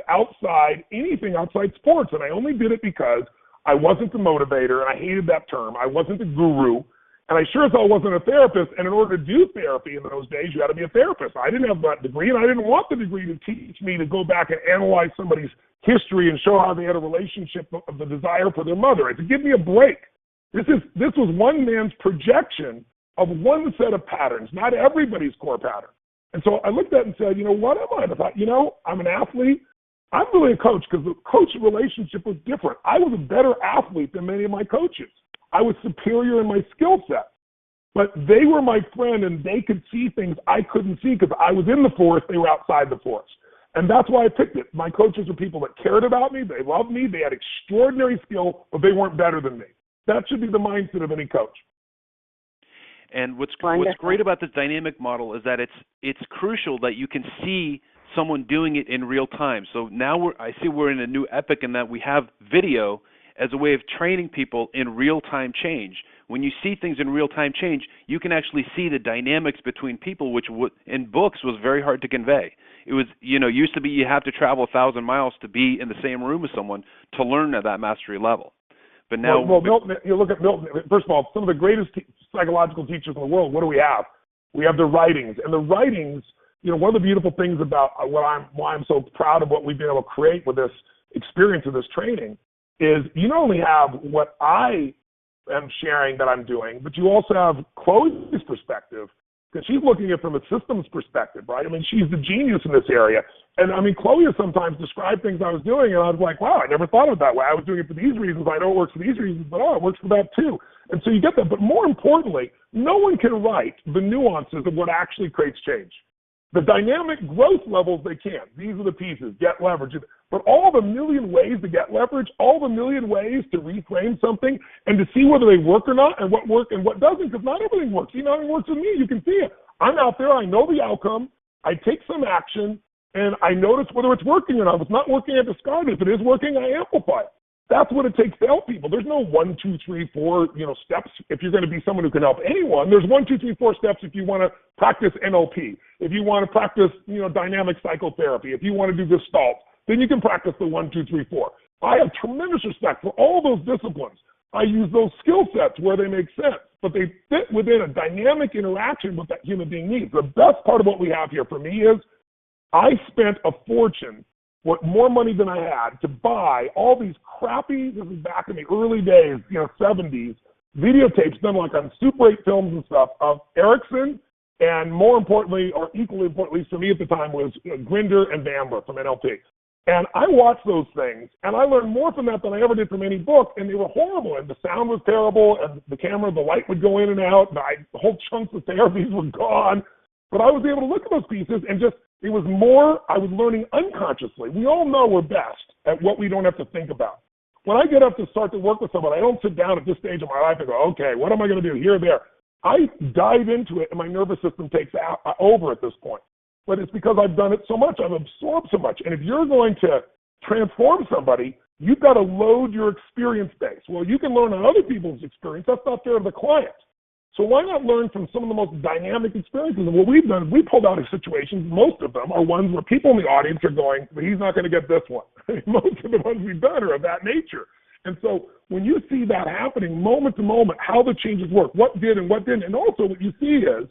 Speaker 2: anything outside sports. And I only did it because I wasn't the motivator, and I hated that term. I wasn't the guru, and I sure as hell wasn't a therapist. And in order to do therapy in those days, you had to be a therapist. I didn't have that degree, and I didn't want the degree to teach me to go back and analyze somebody's history and show how they had a relationship of the desire for their mother. I said, give me a break. This was one man's projection of one set of patterns, not everybody's core pattern. And so I looked at it and said, what am I? And I thought, I'm an athlete. I'm really a coach, because the coach relationship was different. I was a better athlete than many of my coaches. I was superior in my skill set. But they were my friend, and they could see things I couldn't see because I was in the forest, they were outside the forest. And that's why I picked it. My coaches were people that cared about me, they loved me, they had extraordinary skill, but they weren't better than me. That should be the mindset of any coach.
Speaker 1: And what's great about this dynamic model is that it's crucial that you can see someone doing it in real time. So now I see we're in a new epoch in that we have video as a way of training people in real-time change. When you see things in real-time change, you can actually see the dynamics between people, which in books was very hard to convey. It was, used to be you have to travel 1,000 miles to be in the same room as someone to learn at that mastery level. But now,
Speaker 2: well, Milton, you look at Milton. First of all, some of the greatest psychological teachers in the world. What do we have? We have the writings, and the writings. One of the beautiful things about why I'm so proud of what we've been able to create with this experience of this training is you not only have what I am sharing that I'm doing, but you also have Chloe's perspective, because she's looking at it from a systems perspective, right? I mean, she's the genius in this area. And I mean, Chloe has sometimes described things I was doing, and I was like, wow, I never thought of it that way. I was doing it for these reasons. I know it works for these reasons, but it works for that too. And so you get that. But more importantly, no one can write the nuances of what actually creates change. The dynamic growth levels, they can. These are the pieces, get leverage. But all the million ways to get leverage, all the million ways to reframe something and to see whether they work or not, and what works and what doesn't, because not everything works. Not everything works with me. You can see it. I'm out there. I know the outcome. I take some action, and I notice whether it's working or not. If it's not working, I discard it. If it is working, I amplify it. That's what it takes to help people. There's no 1, 2, 3, 4, steps. If you're going to be someone who can help anyone, there's 1, 2, 3, 4 steps if you want to practice NLP. If you want to practice, dynamic psychotherapy. If you want to do Gestalt, then you can practice the 1, 2, 3, 4. I have tremendous respect for all those disciplines. I use those skill sets where they make sense, but they fit within a dynamic interaction with that human being needs. The best part of what we have here for me is I spent a fortune, more money than I had, to buy all these crappy, this is back in the early days, 70s, videotapes done like on Super 8 films and stuff of Erickson, and more importantly, or equally importantly for me at the time, was Grinder and Bamber from NLP. And I watched those things, and I learned more from that than I ever did from any book, and they were horrible, and the sound was terrible, and the light would go in and out, and whole chunks of therapies were gone. But I was able to look at those pieces and it was more, I was learning unconsciously. We all know we're best at what we don't have to think about. When I get up to start to work with someone, I don't sit down at this stage of my life and go, okay, what am I going to do here or there? I dive into it, and my nervous system takes over at this point. But it's because I've done it so much. I've absorbed so much. And if you're going to transform somebody, you've got to load your experience base. Well, you can learn on other people's experience. That's not fair to the client. So why not learn from some of the most dynamic experiences? And what we've done is we pulled out of situations, most of them are ones where people in the audience are going, but he's not going to get this one. Most of the ones we've done are of that nature. And so when you see that happening moment to moment, how the changes work, what did and what didn't, and also what you see is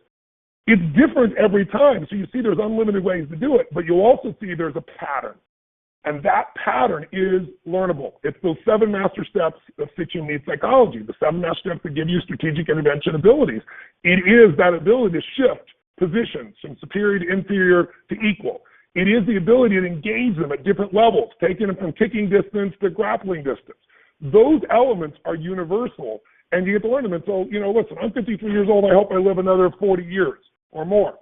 Speaker 2: it's different every time. So you see there's unlimited ways to do it, but you'll also see there's a pattern. And that pattern is learnable. It's those 7 master steps of Situ Meets Psychology, the 7 master steps that give you strategic intervention abilities. It is that ability to shift positions from superior to inferior to equal. It is the ability to engage them at different levels, taking them from kicking distance to grappling distance. Those elements are universal, and you get to learn them. And so, listen, I'm 53 years old. I hope I live another 40 years or more.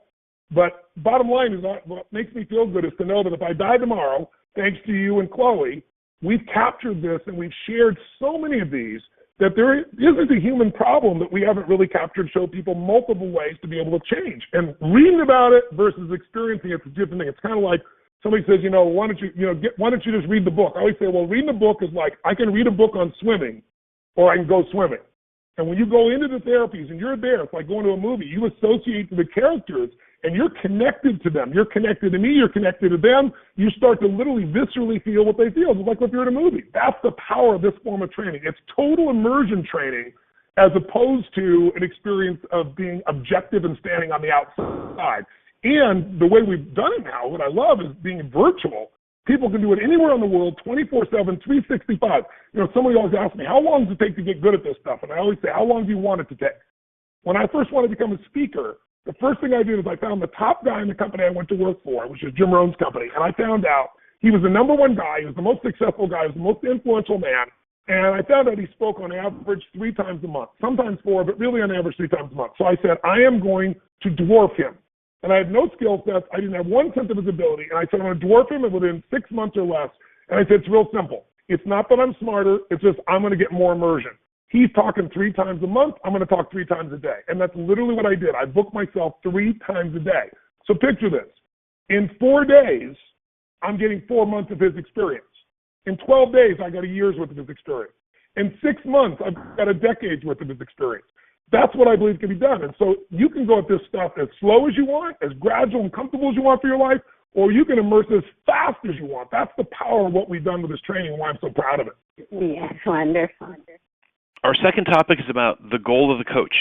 Speaker 2: But bottom line is what makes me feel good is to know that if I die tomorrow, thanks to you and Chloe, we've captured this and we've shared so many of these that there isn't a human problem that we haven't really captured, show people multiple ways to be able to change. And reading about it versus experiencing it's a different thing. It's kind of like somebody says, why don't you just read the book? I always say, well, reading the book is like I can read a book on swimming or I can go swimming. And when you go into the therapies and you're there, it's like going to a movie. You associate the characters and you're connected to them. You're connected to me. You're connected to them. You start to literally viscerally feel what they feel. It's like if you're in a movie. That's the power of this form of training. It's total immersion training as opposed to an experience of being objective and standing on the outside. And the way we've done it now, what I love is being virtual. People can do it anywhere in the world, 24/7, 365. You know, somebody always asks me, how long does it take to get good at this stuff? And I always say, how long do you want it to take? When I first wanted to become a speaker, the first thing I did is I found the top guy in the company I went to work for, which is Jim Rohn's company. And I found out he was the number one guy. He was the most successful guy. He was the most influential man. And I found out he spoke on average 3 times a month, sometimes 4, but really on average 3 times a month. So I said, I am going to dwarf him. And I had no skill sets. I didn't have 1 tenth of his ability. And I said, I'm going to dwarf him within 6 months or less. And I said, it's real simple. It's not that I'm smarter. It's just I'm going to get more immersion. He's talking 3 times a month. I'm going to talk 3 times a day. And that's literally what I did. I booked myself 3 times a day. So picture this. In 4 days, I'm getting 4 months of his experience. In 12 days, I got a year's worth of his experience. In 6 months, I've got a decade's worth of his experience. That's what I believe can be done. And so you can go at this stuff as slow as you want, as gradual and comfortable as you want for your life, or you can immerse as fast as you want. That's the power of what we've done with this training and why I'm so proud of it.
Speaker 3: Yes, wonderful.
Speaker 1: Our second topic is about the goal of the coach.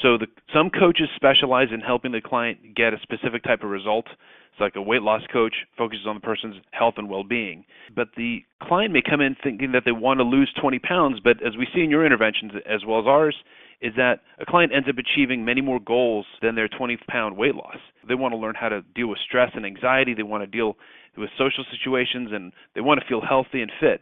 Speaker 1: So some coaches specialize in helping the client get a specific type of result. It's like a weight loss coach focuses on the person's health and well-being. But the client may come in thinking that they want to lose 20 pounds, but as we see in your interventions as well as ours, is that a client ends up achieving many more goals than their 20-pound weight loss. They want to learn how to deal with stress and anxiety. They want to deal with social situations, and they want to feel healthy and fit.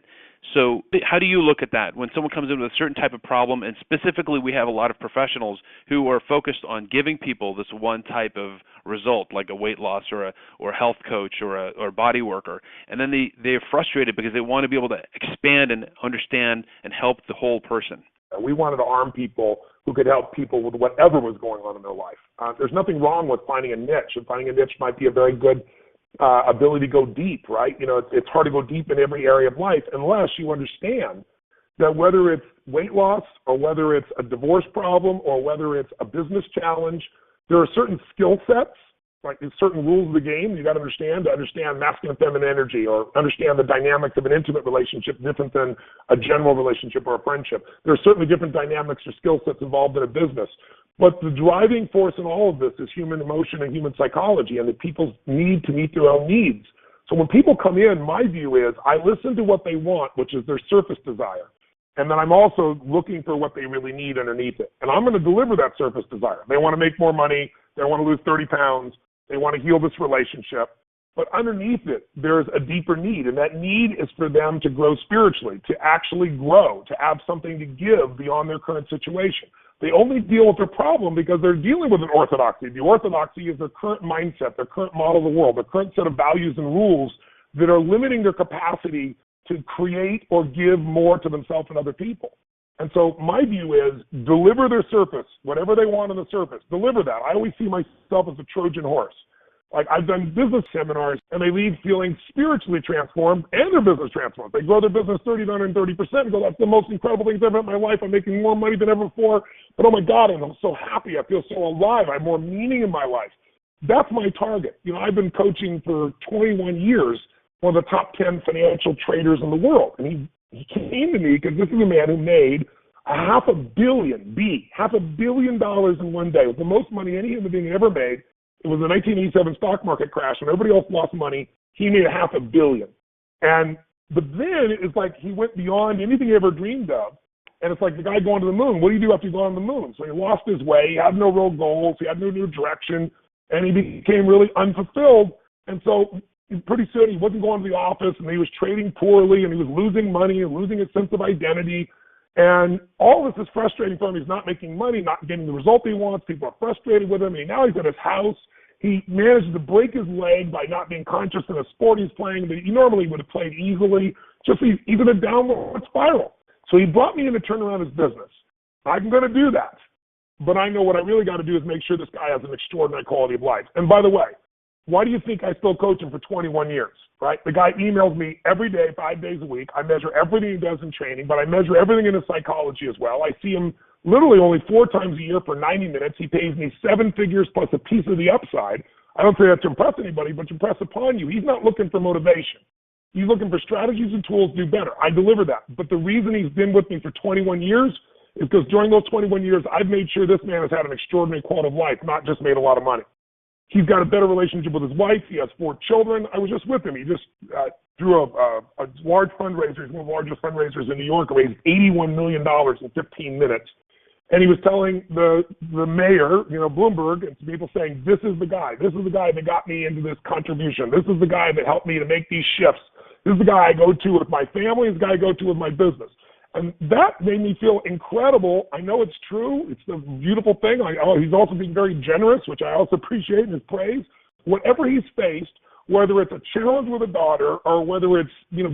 Speaker 1: So how do you look at that when someone comes in with a certain type of problem? And specifically, we have a lot of professionals who are focused on giving people this one type of result, like a weight loss or a health coach or a body worker. And then they're frustrated because they want to be able to expand and understand and help the whole person.
Speaker 2: We wanted to arm people who could help people with whatever was going on in their life. There's nothing wrong with finding a niche, and finding a niche might be a very good ability to go deep, right? You know, it's hard to go deep in every area of life unless you understand that whether it's weight loss or whether it's a divorce problem or whether it's a business challenge, there are certain skill sets, like there's certain rules of the game you got to understand masculine and feminine energy, or understand the dynamics of an intimate relationship different than a general relationship or a friendship. There are certainly different dynamics or skill sets involved in a business. But the driving force in all of this is human emotion and human psychology, and that people need to meet their own needs. So when people come in, my view is I listen to what they want, which is their surface desire. And then I'm also looking for what they really need underneath it. And I'm going to deliver that surface desire. They want to make more money. They want to lose 30 pounds. They want to heal this relationship. But underneath it, there's a deeper need. And that need is for them to grow spiritually, to actually grow, to have something to give beyond their current situation. They only deal with their problem because they're dealing with an orthodoxy. The orthodoxy is their current mindset, their current model of the world, their current set of values and rules that are limiting their capacity to create or give more to themselves and other people. And so my view is deliver their surface, whatever they want on the surface, deliver that. I always see myself as a Trojan horse. Like I've done business seminars and they leave feeling spiritually transformed and their business transformed. They grow their business 30 to 130% and go, that's the most incredible thing I've ever had in my life. I'm making more money than ever before. But oh my God, I'm so happy. I feel so alive. I have more meaning in my life. That's my target. You know, I've been coaching for 21 years, one of the top 10 financial traders in the world. And he came to me because this is a man who made $500 million in one day. It was the most money any human being ever made. It was the 1987 stock market crash when everybody else lost money. He made $500 million. But then it's like he went beyond anything he ever dreamed of. And it's like the guy going to the moon. What do you do after you go on the moon? So he lost his way. He had no real goals. He had no new direction. And he became really unfulfilled. And so pretty soon he wasn't going to the office, and he was trading poorly, and he was losing money and losing his sense of identity. And all this is frustrating for him. He's not making money, not getting the result he wants. People are frustrated with him. And now he's at his house. He managed to break his leg by not being conscious in a sport he's playing that he normally would have played easily. Just he's in a downward spiral. So he brought me in to turn around his business. I'm going to do that. But I know what I really got to do is make sure this guy has an extraordinary quality of life. And by the way, why do you think I still coach him for 21 years, right? The guy emails me every day, 5 days a week. I measure everything he does in training, but I measure everything in his psychology as well. I see him literally only 4 times a year for 90 minutes. He pays me 7 figures plus a piece of the upside. I don't say that to impress anybody, but to impress upon you. He's not looking for motivation. He's looking for strategies and tools to do better. I deliver that. But the reason he's been with me for 21 years is because during those 21 years, I've made sure this man has had an extraordinary quality of life, not just made a lot of money. He's got a better relationship with his wife. He has 4 children. I was just with him. He just threw a large fundraiser. He's one of the largest fundraisers in New York, raised $81 million in 15 minutes. And he was telling the mayor, Bloomberg, and some people saying, this is the guy. This is the guy that got me into this contribution. This is the guy that helped me to make these shifts. This is the guy I go to with my family. This is the guy I go to with my business. And that made me feel incredible. I know it's true. It's the beautiful thing. He's also being very generous, which I also appreciate in his praise. Whatever he's faced, whether it's a challenge with a daughter or whether it's,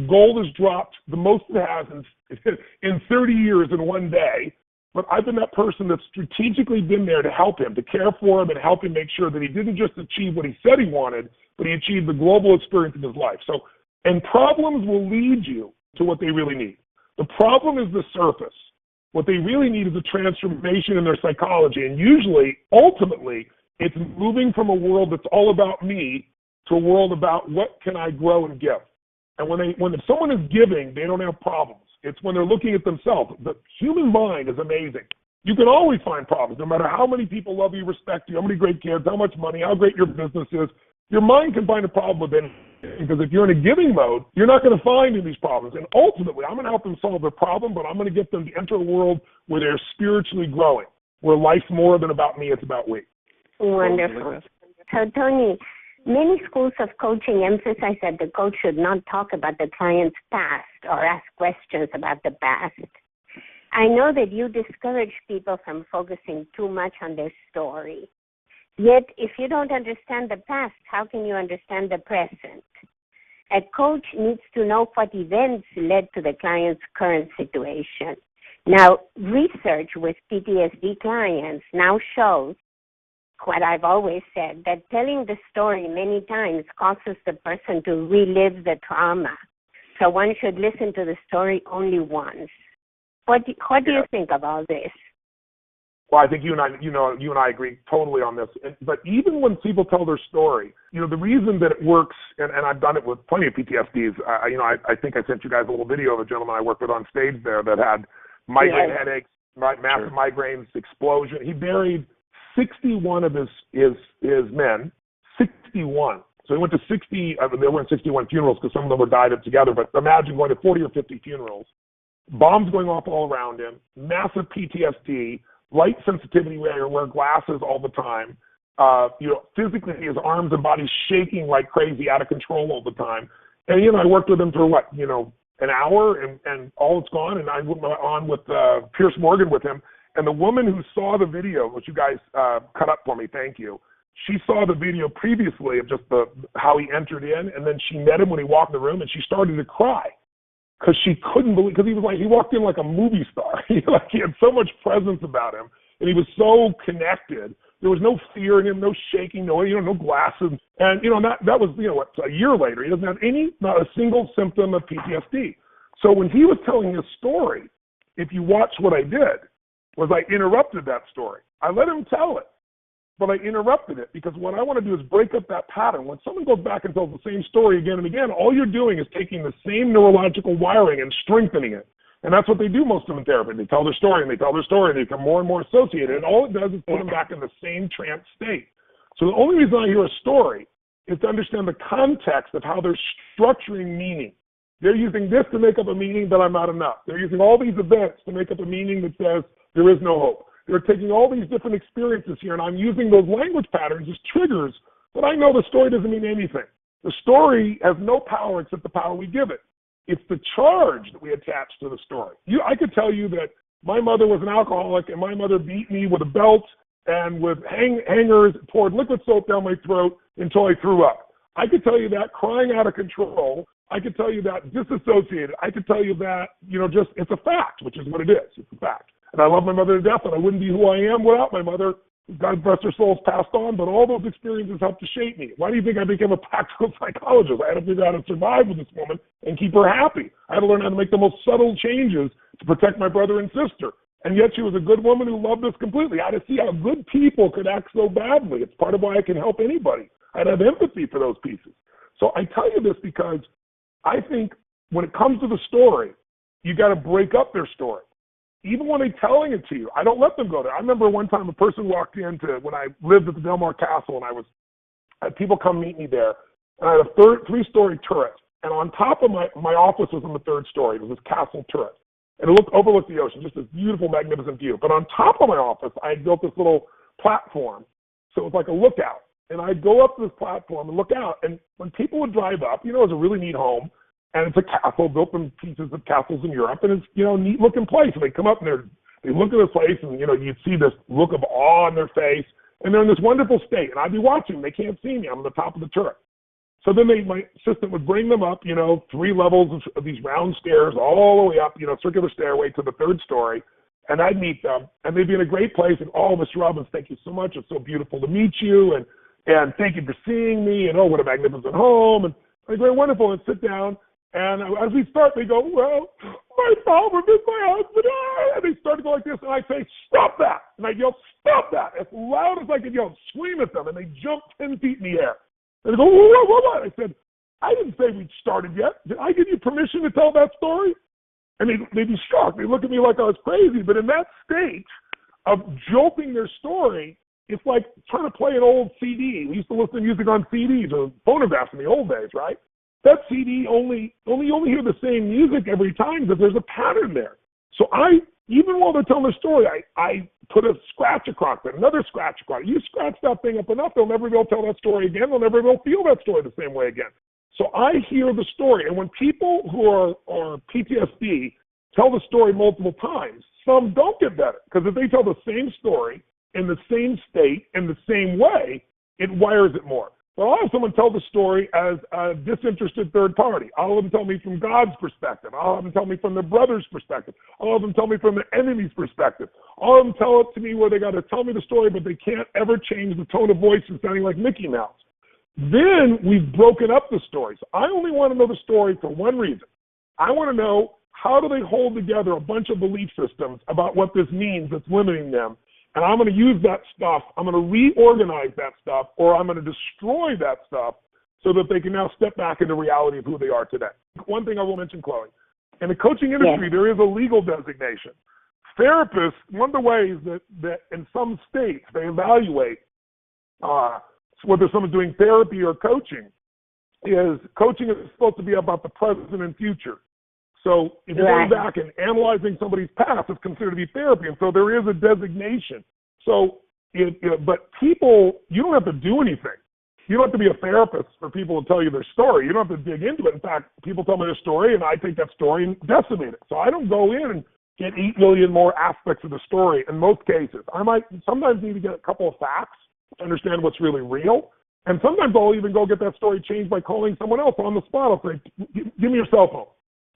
Speaker 2: gold has dropped the most it has in 30 years in one day. But I've been that person that's strategically been there to help him, to care for him and help him make sure that he didn't just achieve what he said he wanted, but he achieved the global experience of his life. And problems will lead you to what they really need. The problem is the surface. What they really need is a transformation in their psychology. And usually, ultimately, it's moving from a world that's all about me to a world about what can I grow and give. And when someone is giving, they don't have problems. It's when they're looking at themselves. The human mind is amazing. You can always find problems, no matter how many people love you, respect you, how many great kids, how much money, how great your business is. Your mind can find a problem with anything, because if you're in a giving mode, you're not going to find any of these problems. And ultimately, I'm going to help them solve their problem, but I'm going to get them to enter a world where they're spiritually growing, where life's more than about me, it's about we.
Speaker 3: Wonderful. So, Tony, many schools of coaching emphasize that the coach should not talk about the client's past or ask questions about the past. I know that you discourage people from focusing too much on their story. Yet, if you don't understand the past, how can you understand the present? A coach needs to know what events led to the client's current situation. Now, research with PTSD clients now shows what I've always said, that telling the story many times causes the person to relive the trauma. So one should listen to the story only once. What do you think about this?
Speaker 2: Well, I think you and I agree totally on this. But even when people tell their story, the reason that it works, and I've done it with plenty of PTSDs. I think I sent you guys a little video of a gentleman I worked with on stage there that had migraine headaches, massive migraines, explosion. He buried 61 of his men, 61. So he went to 60. There weren't 61 funerals because some of them were died up together. But imagine going to 40 or 50 funerals. Bombs going off all around him, massive PTSD. Light sensitivity where you wear glasses all the time. Physically his arms and body shaking like crazy, out of control all the time. And, I worked with him for an hour and all it's gone. And I went on with Pierce Morgan with him. And the woman who saw the video, which you guys cut up for me, thank you. She saw the video previously of just how he entered in. And then she met him when he walked in the room and she started to cry. Because she couldn't believe, because he walked in like a movie star. He had so much presence about him, and he was so connected. There was no fear in him, no shaking, no glasses, and that was a year later. He doesn't have not a single symptom of PTSD. So when he was telling his story, if you watch what I did, was I interrupted that story. I let him tell it, but I interrupted it because what I want to do is break up that pattern. When someone goes back and tells the same story again and again, all you're doing is taking the same neurological wiring and strengthening it. And that's what they do most of them in therapy. They tell their story and they tell their story and they become more and more associated. And all it does is put them back in the same trance state. So the only reason I hear a story is to understand the context of how they're structuring meaning. They're using this to make up a meaning that I'm not enough. They're using all these events to make up a meaning that says there is no hope. They're taking all these different experiences here, and I'm using those language patterns as triggers, but I know the story doesn't mean anything. The story has no power except the power we give it. It's the charge that we attach to the story. I could tell you that my mother was an alcoholic, and my mother beat me with a belt and with hangers, poured liquid soap down my throat until I threw up. I could tell you that crying out of control. I could tell you that disassociated. I could tell you that, it's a fact, which is what it is. It's a fact. And I love my mother to death, and I wouldn't be who I am without my mother. God bless her soul, passed on, but all those experiences helped to shape me. Why do you think I became a practical psychologist? I had to figure out how to survive with this woman and keep her happy. I had to learn how to make the most subtle changes to protect my brother and sister. And yet she was a good woman who loved us completely. I had to see how good people could act so badly. It's part of why I can help anybody. I'd have empathy for those pieces. So I tell you this because I think when it comes to the story, you got to break up their story. Even when they're telling it to you, I don't let them go there. I remember one time a person walked into, when I lived at the Del Mar Castle, and I had people come meet me there, and I had a three-story turret. And on top of my office was on the third story. It was this castle turret. And it overlooked the ocean, just this beautiful, magnificent view. But on top of my office, I had built this little platform. So it was like a lookout. And I'd go up to this platform and look out. And when people would drive up, it was a really neat home. And it's a castle built from pieces of castles in Europe. And it's, neat looking place. And they come up and they look at this place and, you'd see this look of awe on their face. And they're in this wonderful state. And I'd be watching. They can't see me. I'm on the top of the turret. So then my assistant would bring them up, 3 levels of these round stairs all the way up, circular stairway to the third story. And I'd meet them, and they'd be in a great place. And, oh, Mr. Robbins, thank you so much. It's so beautiful to meet you. And thank you for seeing me. And, oh, what a magnificent home. And I'd go, wonderful, and sit down. And as we start, they go, well, my father is my husband. And they start to go like this. And I say, stop that. And I yell, stop that, as loud as I could yell, scream at them. And they jump 10 feet in the air. And they go, what? I said, I didn't say we'd started yet. Did I give you permission to tell that story? And they'd be shocked. They look at me like I was crazy. But in that state of jolting their story, it's like trying to play an old CD. We used to listen to music on CDs or phonographs in the old days, right? That CD only hear the same music every time because there's a pattern there. So even while they're telling the story, I put a scratch across it, another scratch across it. You scratch that thing up enough, they'll never be able to tell that story again. They'll never be able to feel that story the same way again. So I hear the story. And when people who are PTSD tell the story multiple times, some don't get better. Because if they tell the same story in the same state, in the same way, it wires it more. But I'll have someone tell the story as a disinterested third party. I'll have them tell me from God's perspective. I'll have them tell me from their brother's perspective. I'll have them tell me from the enemy's perspective. I'll have them tell it to me where they got to tell me the story, but they can't ever change the tone of voice from sounding like Mickey Mouse. Then we've broken up the story. So I only want to know the story for one reason. I want to know, how do they hold together a bunch of belief systems about what this means that's limiting them? And I'm going to use that stuff, I'm going to reorganize that stuff, or I'm going to destroy that stuff so that they can now step back into reality of who they are today. One thing I will mention, Chloe, in the coaching industry, There is a legal designation. Therapists, one of the ways that in some states they evaluate whether someone's doing therapy or coaching is supposed to be about the present and future. So if you're going back and analyzing somebody's past, it's considered to be therapy. And so there is a designation. So, but people, you don't have to do anything. You don't have to be a therapist for people to tell you their story. You don't have to dig into it. In fact, people tell me their story, and I take that story and decimate it. So I don't go in and get 8 million more aspects of the story in most cases. I might sometimes need to get a couple of facts to understand what's really real. And sometimes I'll even go get that story changed by calling someone else on the spot. I'll say, give me your cell phone.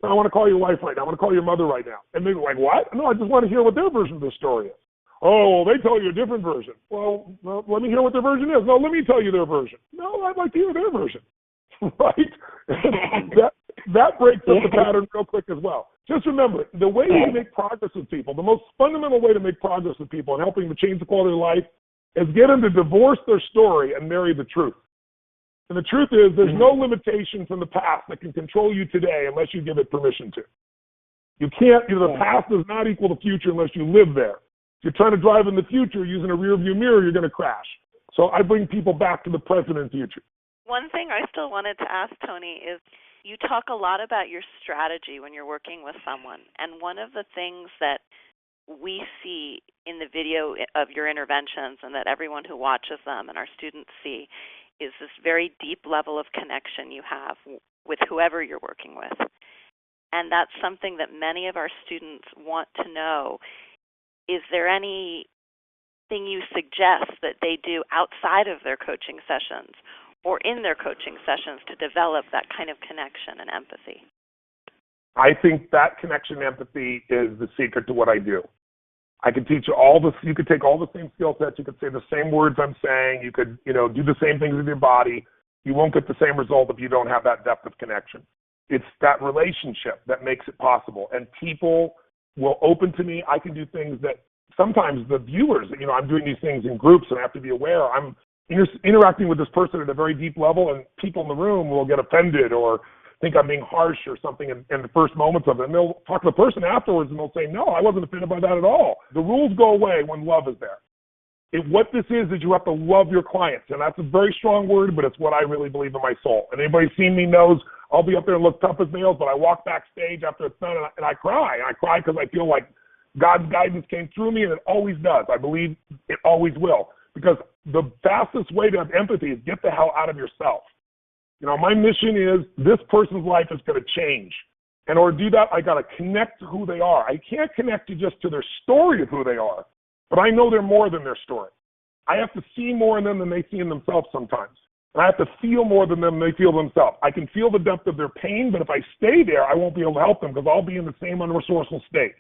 Speaker 2: I want to call your wife right now. I want to call your mother right now. And they're like, what? No, I just want to hear what their version of the story is. Oh, well, they tell you a different version. Well, let me hear what their version is. No, let me tell you their version. No, I'd like to hear their version. Right? that breaks up the pattern real quick as well. Just remember, the way you make progress with people, the most fundamental way to make progress with people and helping them change the quality of life is get them to divorce their story and marry the truth. And the truth is, there's no limitation from the past that can control you today unless you give it permission to. You can't, the past does not equal the future unless you live there. If you're trying to drive in the future using a rear view mirror, you're going to crash. So I bring people back to the present and future.
Speaker 4: One thing I still wanted to ask, Tony, is you talk a lot about your strategy when you're working with someone. And one of the things that we see in the video of your interventions and that everyone who watches them and our students see is this very deep level of connection you have with whoever you're working with. And that's something that many of our students want to know. Is there anything you suggest that they do outside of their coaching sessions or in their coaching sessions to develop that kind of connection and empathy?
Speaker 2: I think that connection and empathy is the secret to what I do. I could teach you you could take all the same skill sets, you could say the same words I'm saying, you could, do the same things with your body. You won't get the same result if you don't have that depth of connection. It's that relationship that makes it possible. And people will open to me. I can do things that sometimes the viewers, I'm doing these things in groups and I have to be aware. I'm interacting with this person at a very deep level, and people in the room will get offended or think I'm being harsh or something in the first moments of it. And they'll talk to the person afterwards and they'll say, no, I wasn't offended by that at all. The rules go away when love is there. What this is you have to love your clients. And that's a very strong word, but it's what I really believe in my soul. And anybody seen me knows I'll be up there and look tough as nails, but I walk backstage after it's done and I cry. And I cry because I feel like God's guidance came through me, and it always does. I believe it always will. Because the fastest way to have empathy is get the hell out of yourself. My mission is this person's life is going to change. In order to do that, I got to connect to who they are. I can't connect just to their story of who they are, but I know they're more than their story. I have to see more in them than they see in themselves sometimes. And I have to feel more than them they feel themselves. I can feel the depth of their pain, but if I stay there, I won't be able to help them because I'll be in the same unresourceful state.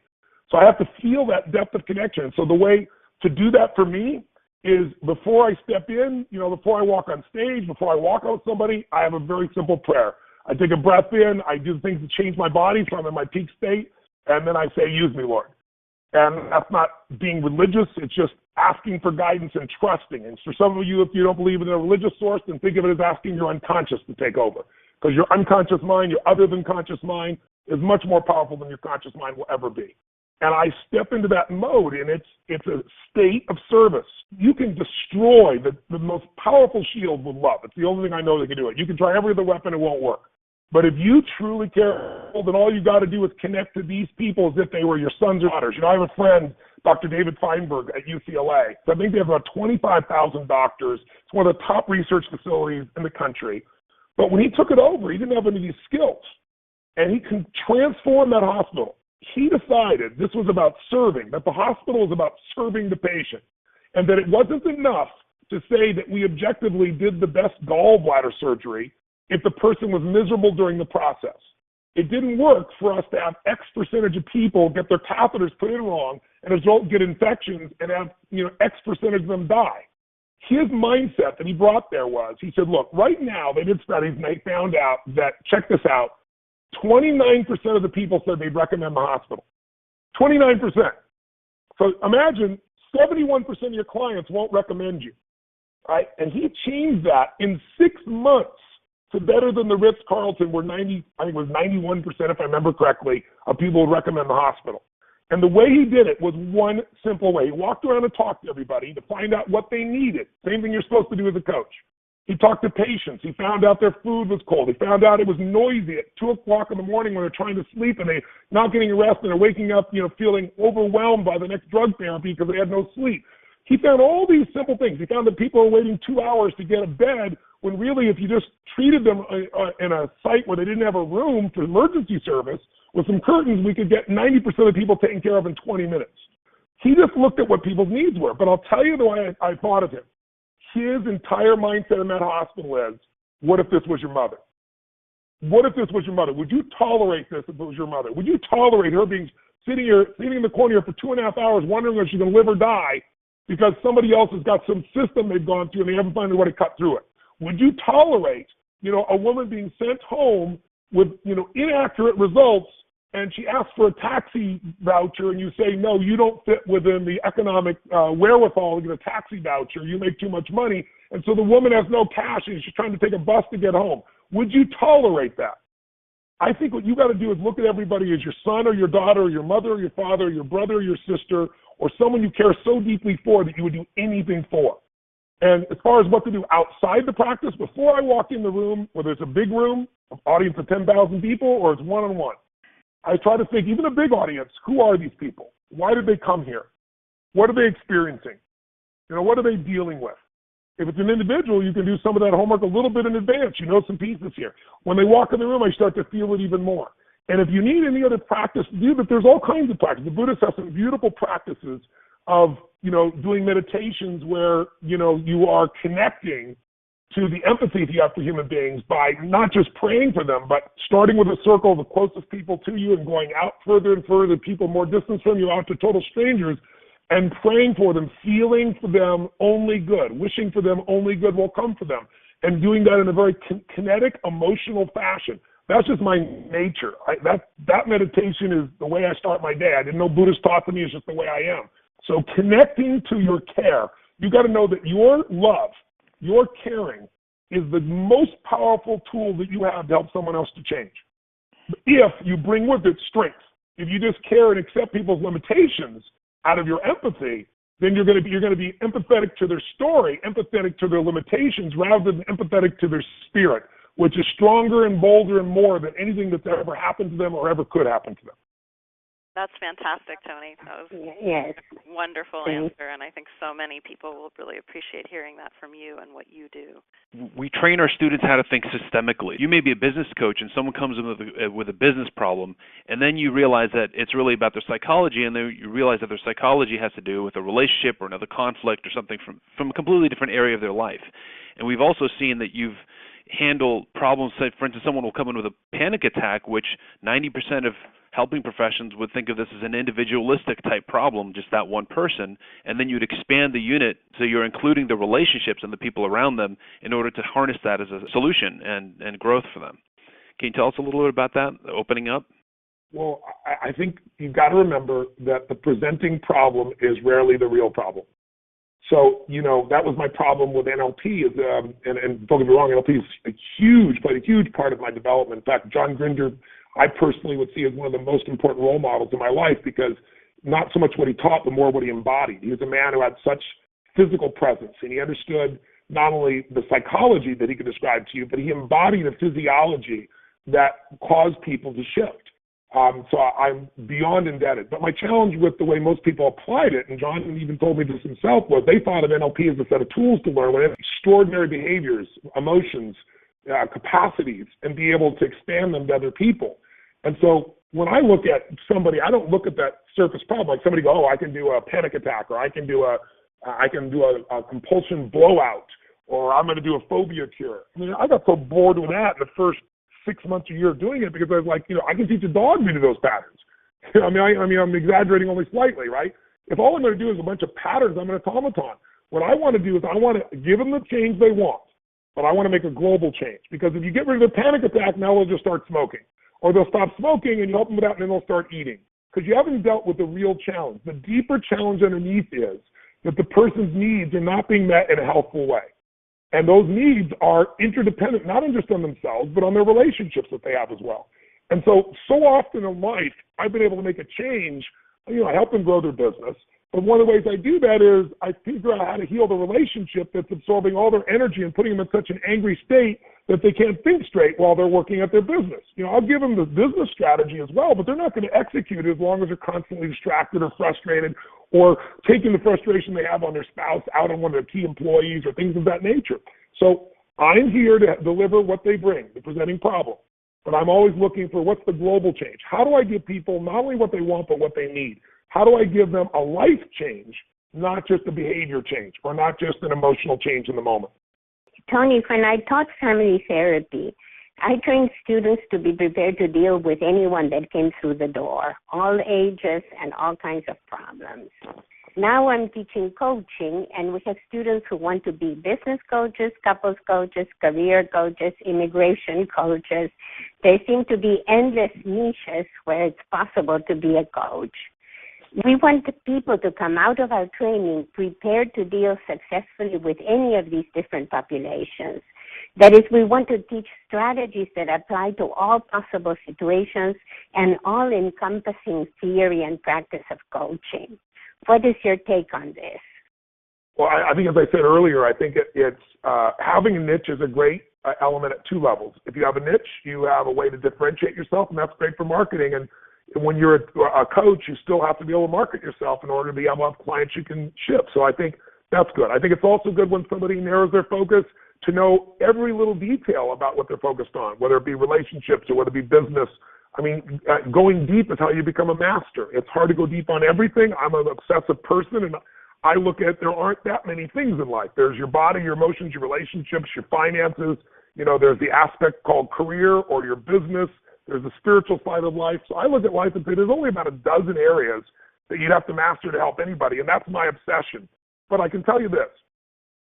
Speaker 2: So I have to feel that depth of connection. So the way to do that for me is before I step in, before I walk on stage, before I walk out with somebody, I have a very simple prayer. I take a breath in, I do things to change my body so I'm in my peak state, and then I say, use me, Lord. And that's not being religious, it's just asking for guidance and trusting. And for some of you, if you don't believe in a religious source, then think of it as asking your unconscious to take over. Because your unconscious mind, your other than conscious mind, is much more powerful than your conscious mind will ever be. And I step into that mode, and it's a state of service. You can destroy the most powerful shield with love. It's the only thing I know that can do it. You can try every other weapon, it won't work. But if you truly care, then all you got to do is connect to these people as if they were your sons or daughters. I have a friend, Dr. David Feinberg at UCLA. So I think they have about 25,000 doctors. It's one of the top research facilities in the country. But when he took it over, he didn't have any of these skills. And he can transform that hospital. He decided this was about serving, that the hospital was about serving the patient, and that it wasn't enough to say that we objectively did the best gallbladder surgery if the person was miserable during the process. It didn't work for us to have X percentage of people get their catheters put in wrong and as a result get infections and have X percentage of them die. His mindset that he brought there was, he said, look, right now they did studies and they found out that, check this out, 29% of the people said they'd recommend the hospital. 29%. So imagine 71% of your clients won't recommend you. Right? And he changed that in 6 months to better than the Ritz-Carlton, where 91%, if I remember correctly, of people would recommend the hospital. And the way he did it was one simple way. He walked around and talked to everybody to find out what they needed. Same thing you're supposed to do as a coach. He talked to patients. He found out their food was cold. He found out it was noisy at 2 o'clock in the morning when they're trying to sleep and they're not getting rest and they're waking up, feeling overwhelmed by the next drug therapy because they had no sleep. He found all these simple things. He found that people are waiting 2 hours to get a bed when really if you just treated them in a site where they didn't have a room for emergency service with some curtains, we could get 90% of the people taken care of in 20 minutes. He just looked at what people's needs were. But I'll tell you the way I thought of him. His entire mindset in that hospital is, what if this was your mother? What if this was your mother? Would you tolerate this if it was your mother? Would you tolerate her being sitting in the corner here for 2.5 hours wondering if she's going to live or die because somebody else has got some system they've gone through and they haven't found a way to cut through it? Would you tolerate, a woman being sent home with, inaccurate results and she asks for a taxi voucher and you say, no, you don't fit within the economic wherewithal to get a taxi voucher, you make too much money, and so the woman has no cash and she's trying to take a bus to get home. Would you tolerate that? I think what you got to do is look at everybody as your son or your daughter or your mother or your father or your brother or your sister or someone you care so deeply for that you would do anything for. And as far as what to do outside the practice, before I walk in the room, whether it's a big room, an audience of 10,000 people, or it's one-on-one, I try to think, even a big audience, who are these people? Why did they come here? What are they experiencing? What are they dealing with? If it's an individual, you can do some of that homework a little bit in advance. Some pieces here. When they walk in the room, I start to feel it even more. And if you need any other practice to do that, there's all kinds of practice. The Buddhists have some beautiful practices of, doing meditations where, you are connecting to the empathy you have for human beings by not just praying for them, but starting with a circle of the closest people to you and going out further and further, people more distant from you, out to total strangers, and praying for them, feeling for them only good, wishing for them only good will come for them, and doing that in a very kinetic, emotional fashion. That's just my nature. That meditation is the way I start my day. I didn't know Buddhists taught to me. It's just the way I am. So connecting to your care, you got to know that your love, your caring, is the most powerful tool that you have to help someone else to change. If you bring with it strength, if you just care and accept people's limitations out of your empathy, then you're going to be empathetic to their story, empathetic to their limitations, rather than empathetic to their spirit, which is stronger and bolder and more than anything that's ever happened to them or ever could happen to them.
Speaker 4: That's fantastic, Tony. That was
Speaker 3: Yes.
Speaker 4: a wonderful answer, and I think so many people will really appreciate hearing that from you and what you do.
Speaker 1: We train our students how to think systemically. You may be a business coach and someone comes in with a business problem, and then you realize that it's really about their psychology, and then you realize that their psychology has to do with a relationship or another conflict or something from a completely different area of their life. And we've also seen that you've handled problems, say, for instance, someone will come in with a panic attack, which 90% of helping professions would think of this as an individualistic type problem, just that one person, and then you'd expand the unit so you're including the relationships and the people around them in order to harness that as a solution and growth for them. Can you tell us a little bit about that, opening up?
Speaker 2: Well, I think you've got to remember that the presenting problem is rarely the real problem. So, that was my problem with NLP, and don't get me wrong, NLP is played a huge part of my development. In fact, John Grinder, I personally would see as one of the most important role models in my life, because not so much what he taught, but more what he embodied. He was a man who had such physical presence, and he understood not only the psychology that he could describe to you, but he embodied a physiology that caused people to shift. So I'm beyond indebted. But my challenge with the way most people applied it, and John even told me this himself, was they thought of NLP as a set of tools to learn extraordinary behaviors, emotions, capacities, and be able to expand them to other people. And so when I look at somebody, I don't look at that surface problem like somebody go, I can do a panic attack, or I can do a compulsion blowout, or I'm going to do a phobia cure. I mean, I got so bored with that in the first 6 months, a year of doing it, because I was like, I can teach a dog to do those patterns. I mean, I'm exaggerating only slightly, right? If all I'm going to do is a bunch of patterns, I'm an automaton. What I want to do is I want to give them the change they want, but I want to make a global change. Because if you get rid of their panic attack, now they'll just start smoking. Or they'll stop smoking and you help them with that, and then they'll start eating. Because you haven't dealt with the real challenge. The deeper challenge underneath is that the person's needs are not being met in a healthful way. And those needs are interdependent, not just on themselves, but on their relationships that they have as well. And so often in life, I've been able to make a change. I help them grow their business. But one of the ways I do that is I figure out how to heal the relationship that's absorbing all their energy and putting them in such an angry state that they can't think straight while they're working at their business. I'll give them the business strategy as well, but they're not going to execute it as long as they're constantly distracted or frustrated, or taking the frustration they have on their spouse out on one of their key employees or things of that nature. So I'm here to deliver what they bring, the presenting problem. But I'm always looking for what's the global change. How do I give people not only what they want, but what they need? How do I give them a life change, not just a behavior change, or not just an emotional change in the moment?
Speaker 3: Tony, when I taught family therapy, I trained students to be prepared to deal with anyone that came through the door, all ages and all kinds of problems. Now I'm teaching coaching, and we have students who want to be business coaches, couples coaches, career coaches, immigration coaches. There seem to be endless niches where it's possible to be a coach. We want the people to come out of our training prepared to deal successfully with any of these different populations. That is, we want to teach strategies that apply to all possible situations and all-encompassing theory and practice of coaching. What is your take on this?
Speaker 2: Well, I think, as I said earlier, I think it's having a niche is a great element at two levels. If you have a niche, you have a way to differentiate yourself, and that's great for marketing. And when you're a coach, you still have to be able to market yourself in order to be able to have clients you can ship. So I think that's good. I think it's also good when somebody narrows their focus to know every little detail about what they're focused on, whether it be relationships or whether it be business. I mean, going deep is how you become a master. It's hard to go deep on everything. I'm an obsessive person, and I look at there aren't that many things in life. There's your body, your emotions, your relationships, your finances. There's the aspect called career or your business. There's the spiritual side of life. So I look at life and say there's only about a dozen areas that you'd have to master to help anybody, and that's my obsession. But I can tell you this.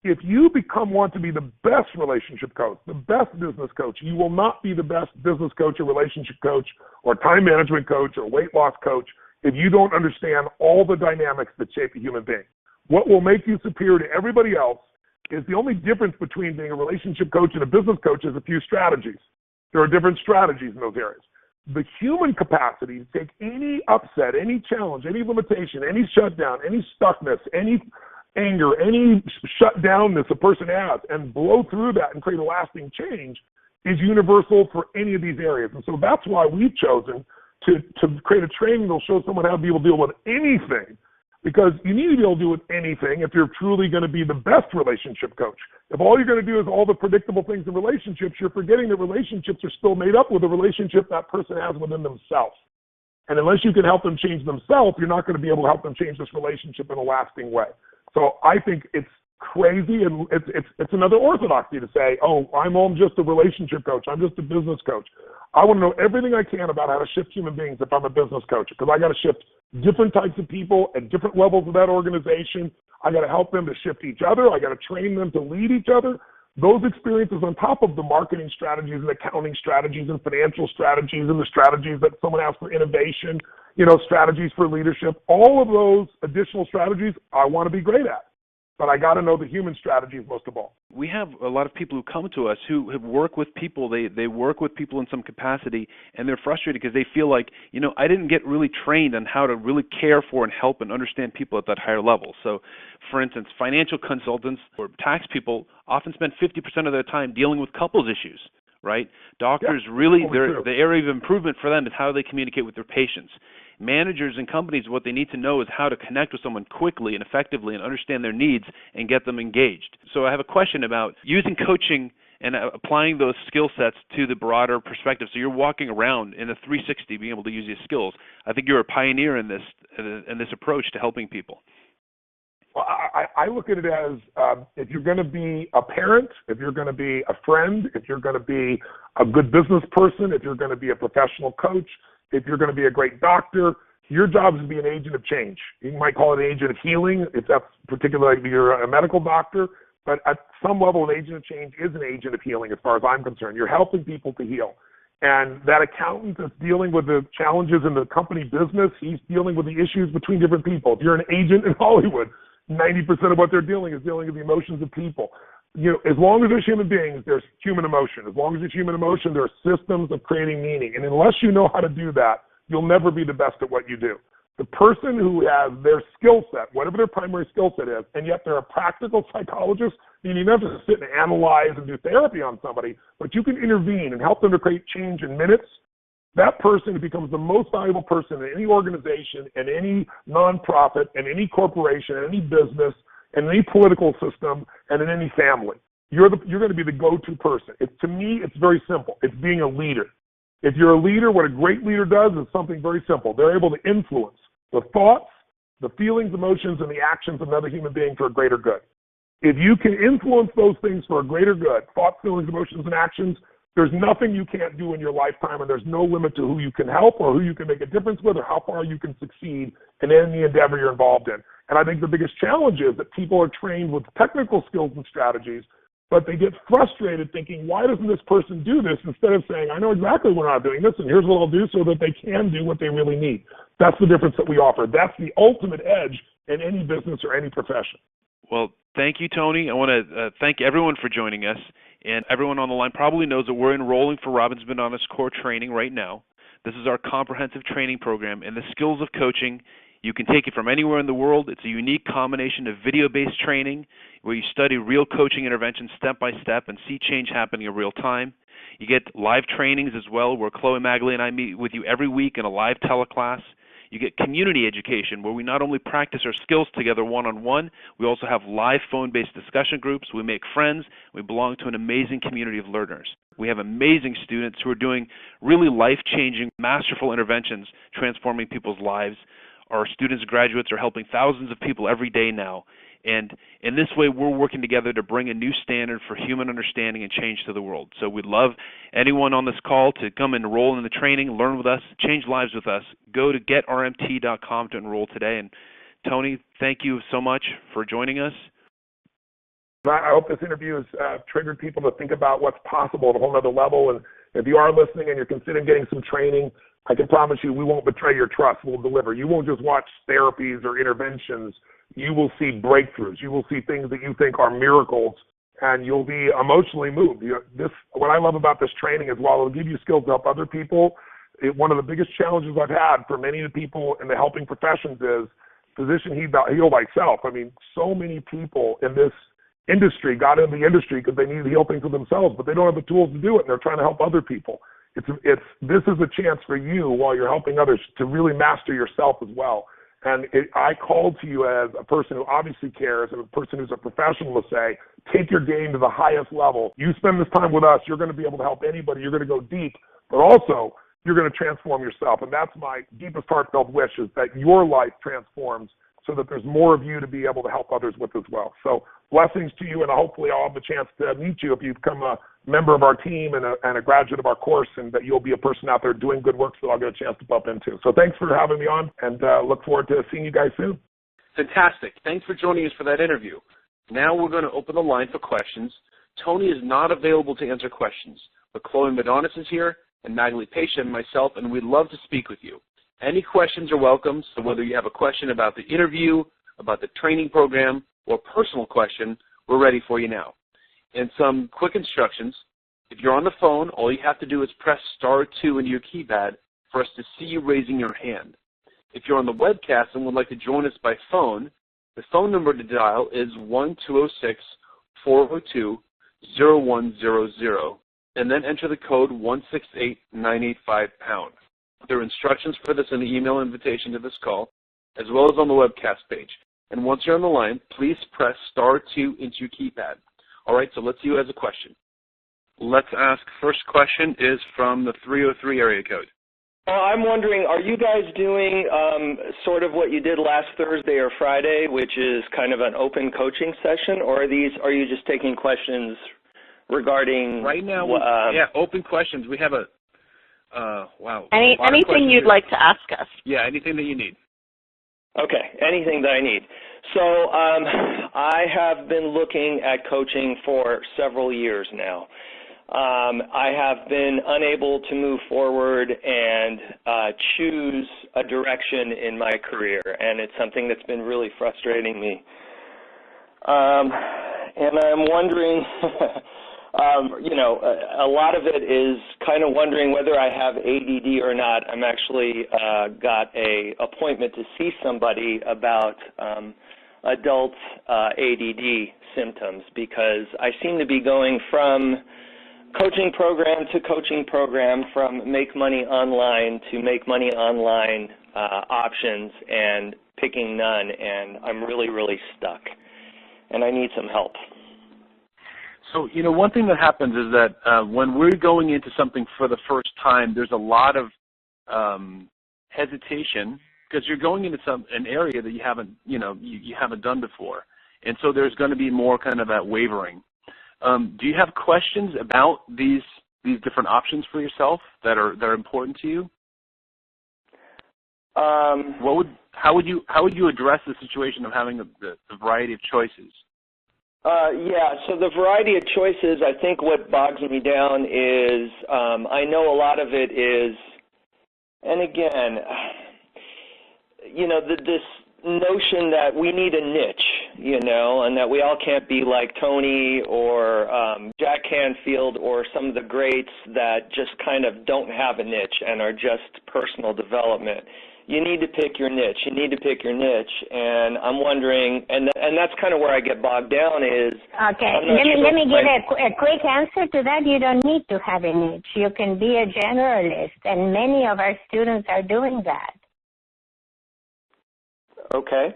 Speaker 2: If you want to be the best relationship coach, the best business coach, you will not be the best business coach or relationship coach or time management coach or weight loss coach if you don't understand all the dynamics that shape a human being. What will make you superior to everybody else is the only difference between being a relationship coach and a business coach is a few strategies. There are different strategies in those areas. The human capacity to take any upset, any challenge, any limitation, any shutdown, any stuckness, any anger, any shutdownness a person has, and blow through that and create a lasting change is universal for any of these areas. And so that's why we've chosen to create a training that will show someone how to be able to deal with anything, because you need to be able to deal with anything if you're truly going to be the best relationship coach. If all you're going to do is all the predictable things in relationships, you're forgetting that relationships are still made up with the relationship that person has within themselves. And unless you can help them change themselves, you're not going to be able to help them change this relationship in a lasting way. So I think it's crazy, and it's another orthodoxy to say, oh, I'm just a relationship coach, I'm just a business coach. I want to know everything I can about how to shift human beings if I'm a business coach, because I got to shift different types of people at different levels of that organization. I got to help them to shift each other. I got to train them to lead each other. Those experiences on top of the marketing strategies and accounting strategies and financial strategies and the strategies that someone has for innovation, strategies for leadership, all of those additional strategies I want to be great at. But I got to know the human strategies most of all.
Speaker 1: We have a lot of people who come to us who have worked with people. They work with people in some capacity, and they're frustrated because they feel like, I didn't get really trained on how to really care for and help and understand people at that higher level. So, for instance, financial consultants or tax people often spend 50% of their time dealing with couples issues, right? Doctors the area of improvement for them is how they communicate with their patients. Managers and companies, what they need to know is how to connect with someone quickly and effectively and understand their needs and get them engaged. So I have a question about using coaching and applying those skill sets to the broader perspective. So you're walking around in a 360 being able to use these skills. I think you're a pioneer in this approach to helping people.
Speaker 2: Well, I look at it as if you're going to be a parent, if you're going to be a friend, if you're going to be a good business person, if you're going to be a professional coach, if you're going to be a great doctor, your job is to be an agent of change. You might call it an agent of healing if that's particularly if you're a medical doctor, but at some level, an agent of change is an agent of healing as far as I'm concerned. You're helping people to heal. And that accountant that's dealing with the challenges in the company business, he's dealing with the issues between different people. If you're an agent in Hollywood, 90% of what they're dealing with the emotions of people. As long as there's human beings, there's human emotion. As long as there's human emotion, there are systems of creating meaning. And unless you know how to do that, you'll never be the best at what you do. The person who has their skill set, whatever their primary skill set is, and yet they're a practical psychologist, meaning you don't have to sit and analyze and do therapy on somebody, but you can intervene and help them to create change in minutes. That person becomes the most valuable person in any organization, in any nonprofit, in any corporation, in any business, in any political system, and in any family. You're going to be the go-to person. To me, it's very simple. It's being a leader. If you're a leader, what a great leader does is something very simple. They're able to influence the thoughts, the feelings, emotions, and the actions of another human being for a greater good. If you can influence those things for a greater good, thoughts, feelings, emotions, and actions, there's nothing you can't do in your lifetime, and there's no limit to who you can help or who you can make a difference with or how far you can succeed in any endeavor you're involved in. And I think the biggest challenge is that people are trained with technical skills and strategies, but they get frustrated thinking, why doesn't this person do this, instead of saying, I know exactly when I'm doing this, and here's what I'll do so that they can do what they really need. That's the difference that we offer. That's the ultimate edge in any business or any profession.
Speaker 1: Well, thank you, Tony. I want to thank everyone for joining us. And everyone on the line probably knows that we're enrolling for Robbins Bananas core training right now. This is our comprehensive training program. And the skills of coaching, you can take it from anywhere in the world. It's a unique combination of video-based training where you study real coaching interventions step by step and see change happening in real time. You get live trainings as well where Chloe Magley and I meet with you every week in a live teleclass. You get community education where we not only practice our skills together one-on-one, we also have live phone-based discussion groups. We make friends. We belong to an amazing community of learners. We have amazing students who are doing really life-changing, masterful interventions, transforming people's lives. Our students and graduates are helping thousands of people every day now. And in this way, we're working together to bring a new standard for human understanding and change to the world. So we'd love anyone on this call to come and enroll in the training, learn with us, change lives with us. Go to getrmt.com to enroll today. And Tony, thank you so much for joining us.
Speaker 2: I hope this interview has triggered people to think about what's possible at a whole other level. And if you are listening and you're considering getting some training, I can promise you we won't betray your trust. We'll deliver. You won't just watch therapies or interventions. You will see breakthroughs. You will see things that you think are miracles, and you'll be emotionally moved. What I love about this training is while it'll give you skills to help other people, one of the biggest challenges I've had for many of the people in the helping professions is physician heal thyself. I mean, so many people in this industry got into the industry because they need to heal things for themselves, but they don't have the tools to do it, and they're trying to help other people. This is a chance for you while you're helping others to really master yourself as well. And I called to you as a person who obviously cares and a person who's a professional to say, take your game to the highest level. You spend this time with us, you're going to be able to help anybody. You're going to go deep, but also you're going to transform yourself. And that's my deepest heartfelt wish, is that your life transforms so that there's more of you to be able to help others with as well. So blessings to you, and hopefully I'll have the chance to meet you if you become a member of our team and a graduate of our course, and that you'll be a person out there doing good work that I'll get a chance to bump into. So thanks for having me on, and look forward to seeing you guys soon.
Speaker 5: Fantastic. Thanks for joining us for that interview. Now we're going to open the line for questions. Tony is not available to answer questions, but Chloe Madonis is here, and Magali Pasha and myself, and we'd love to speak with you. Any questions are welcome, so whether you have a question about the interview, about the training program, or a personal question, we're ready for you now. And some quick instructions. If you're on the phone, all you have to do is press *2 into your keypad for us to see you raising your hand. If you're on the webcast and would like to join us by phone, the phone number to dial is 1-206-402-0100, and then enter the code 168985#. There are instructions for this in the email invitation to this call, as well as on the webcast page. And once you're on the line, please press *2 into your keypad. All right, so let's see who has a question. Let's ask, first question is from the 303 area code.
Speaker 6: I'm wondering, are you guys doing sort of what you did last Thursday or Friday, which is kind of an open coaching session, or are you just taking questions regarding...
Speaker 5: Right now, open questions. We have
Speaker 4: anything you'd like to ask us.
Speaker 5: Yeah, anything that you need.
Speaker 6: Okay, anything that I need. So I have been looking at coaching for several years now. I have been unable to move forward and choose a direction in my career, and it's something that's been really frustrating me. And I'm wondering, a lot of it is kind of wondering whether I have ADD or not. I'm actually got an appointment to see somebody about adult ADD symptoms, because I seem to be going from coaching program to coaching program, from make money online to make money online options, and picking none, and I'm really, really stuck, and I need some help.
Speaker 5: So, one thing that happens is that when we're going into something for the first time, there's a lot of hesitation, because you're going into an area that you haven't, you haven't done before, and so there's going to be more kind of that wavering. Do you have questions about these different options for yourself that are important to you? How would you address the situation of having the variety of choices?
Speaker 6: So the variety of choices, I think what bogs me down is I know a lot of it is, and again, this notion that we need a niche, and that we all can't be like Tony or Jack Canfield or some of the greats that just kind of don't have a niche and are just personal development. You need to pick your niche. You need to pick your niche, and I'm wondering, and that's kind of where I get bogged down is.
Speaker 3: Okay, let me give a quick answer to that. You don't need to have a niche. You can be a generalist, and many of our students are doing that.
Speaker 6: Okay.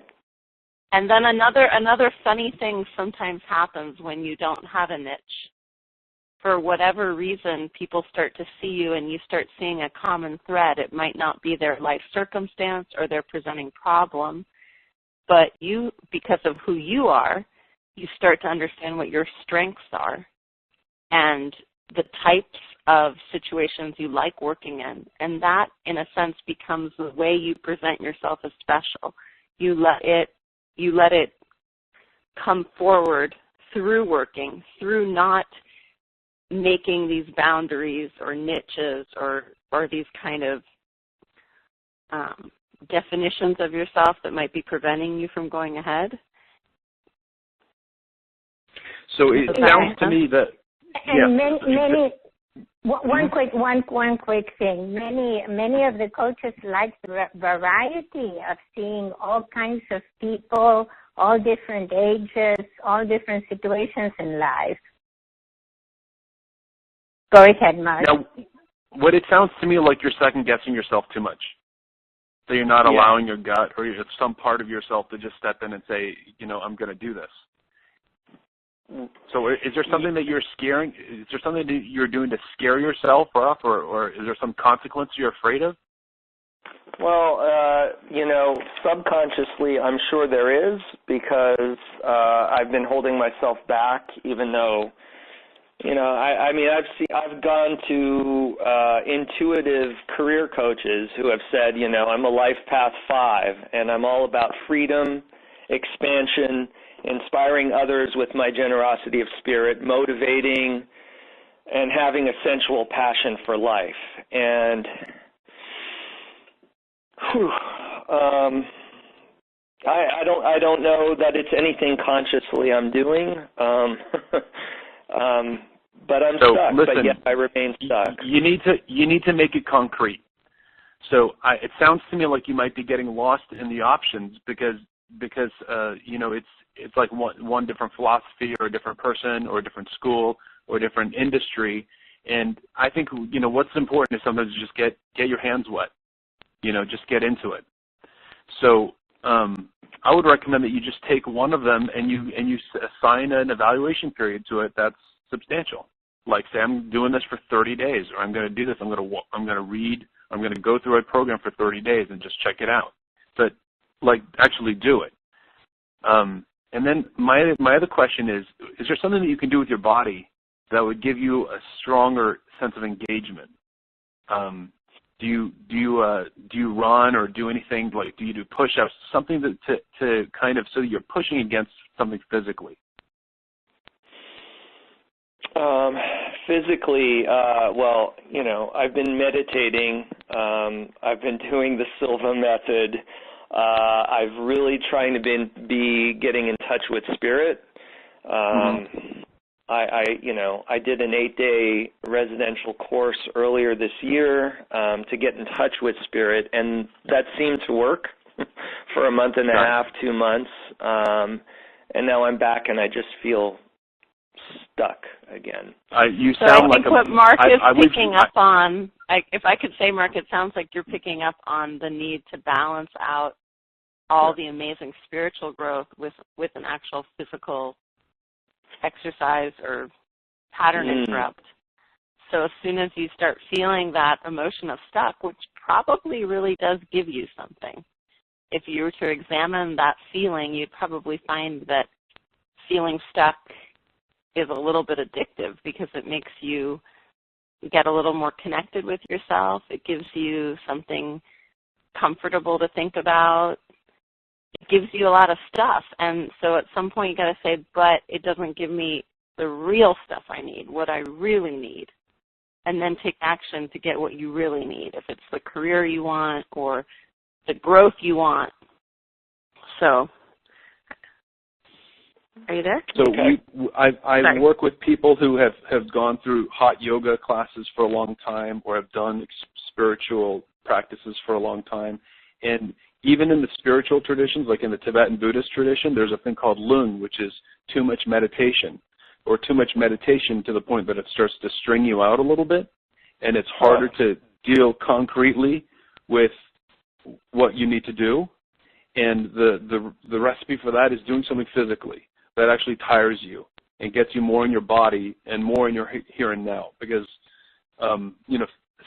Speaker 4: And then another funny thing sometimes happens when you don't have a niche. For whatever reason, people start to see you and you start seeing a common thread. It might not be their life circumstance or their presenting problem, but you, because of who you are, you start to understand what your strengths are and the types of situations you like working in. And that, in a sense, becomes the way you present yourself as special. You let it come forward
Speaker 7: through working, through not making these boundaries or niches or these kind of definitions of yourself that might be preventing you from going ahead?
Speaker 5: So it sounds to me that
Speaker 3: one quick thing. Many of the coaches like the variety of seeing all kinds of people, all different ages, all different situations in life. Go ahead, Mark.
Speaker 5: Now, what it sounds to me like you're second guessing yourself too much. That you're not allowing your gut or some part of yourself to just step in and say, I'm going to do this. So is there something that you're scaring? Is there something that you're doing to scare yourself off, or is there some consequence you're afraid of?
Speaker 6: Well, subconsciously, I'm sure there is, because I've been holding myself back, even though, I've gone to intuitive career coaches who have said, I'm a life path 5, and I'm all about freedom, expansion, inspiring others with my generosity of spirit, motivating, and having a sensual passion for life. And I don't know that it's anything consciously I'm doing, but I'm stuck.
Speaker 5: Listen,
Speaker 6: but yet I remain stuck.
Speaker 5: You need to make it concrete. So it sounds to me like you might be getting lost in the options because it's like one different philosophy or a different person or a different school or a different industry. And I think, what's important is sometimes just get your hands wet, just get into it. So I would recommend that you just take one of them and you assign an evaluation period to it that's substantial. Like, say, I'm doing this for 30 days, or I'm going to do this. I'm going to read. I'm going to go through a program for 30 days and just check it out. But actually do it. And then my other question is there something that you can do with your body that would give you a stronger sense of engagement? Do you run or do anything, like do you do push-ups, something to kind of so that you're pushing against something physically?
Speaker 6: Physically, I've been meditating. I've been doing the Silva method. I've really trying to be getting in touch with spirit. I did an 8-day residential course earlier this year to get in touch with spirit, and that seemed to work for a month and a half, 2 months, and now I'm back and I just feel stuck again.
Speaker 5: You
Speaker 7: so
Speaker 5: sound
Speaker 7: I think
Speaker 5: like
Speaker 7: what Mark is picking up on, if I could say, Mark, it sounds like you're picking up on the need to balance out all the amazing spiritual growth with an actual physical exercise or pattern interrupt. So as soon as you start feeling that emotion of stuck, which probably really does give you something, if you were to examine that feeling, you'd probably find that feeling stuck is a little bit addictive because it makes you get a little more connected with yourself. It gives you something comfortable to think about. It gives you a lot of stuff. And so at some point you got to say, but it doesn't give me the real stuff I need, what I really need. And then take action to get what you really need, if it's the career you want or the growth you want. So, are you there?
Speaker 5: So I work with people who have gone through hot yoga classes for a long time or have done spiritual practices for a long time. And even in the spiritual traditions, like in the Tibetan Buddhist tradition, there's a thing called lung, which is too much meditation, or too much meditation to the point that it starts to string you out a little bit, and it's harder to deal concretely with what you need to do. And the recipe for that is doing something physically that actually tires you and gets you more in your body and more in your here and now, because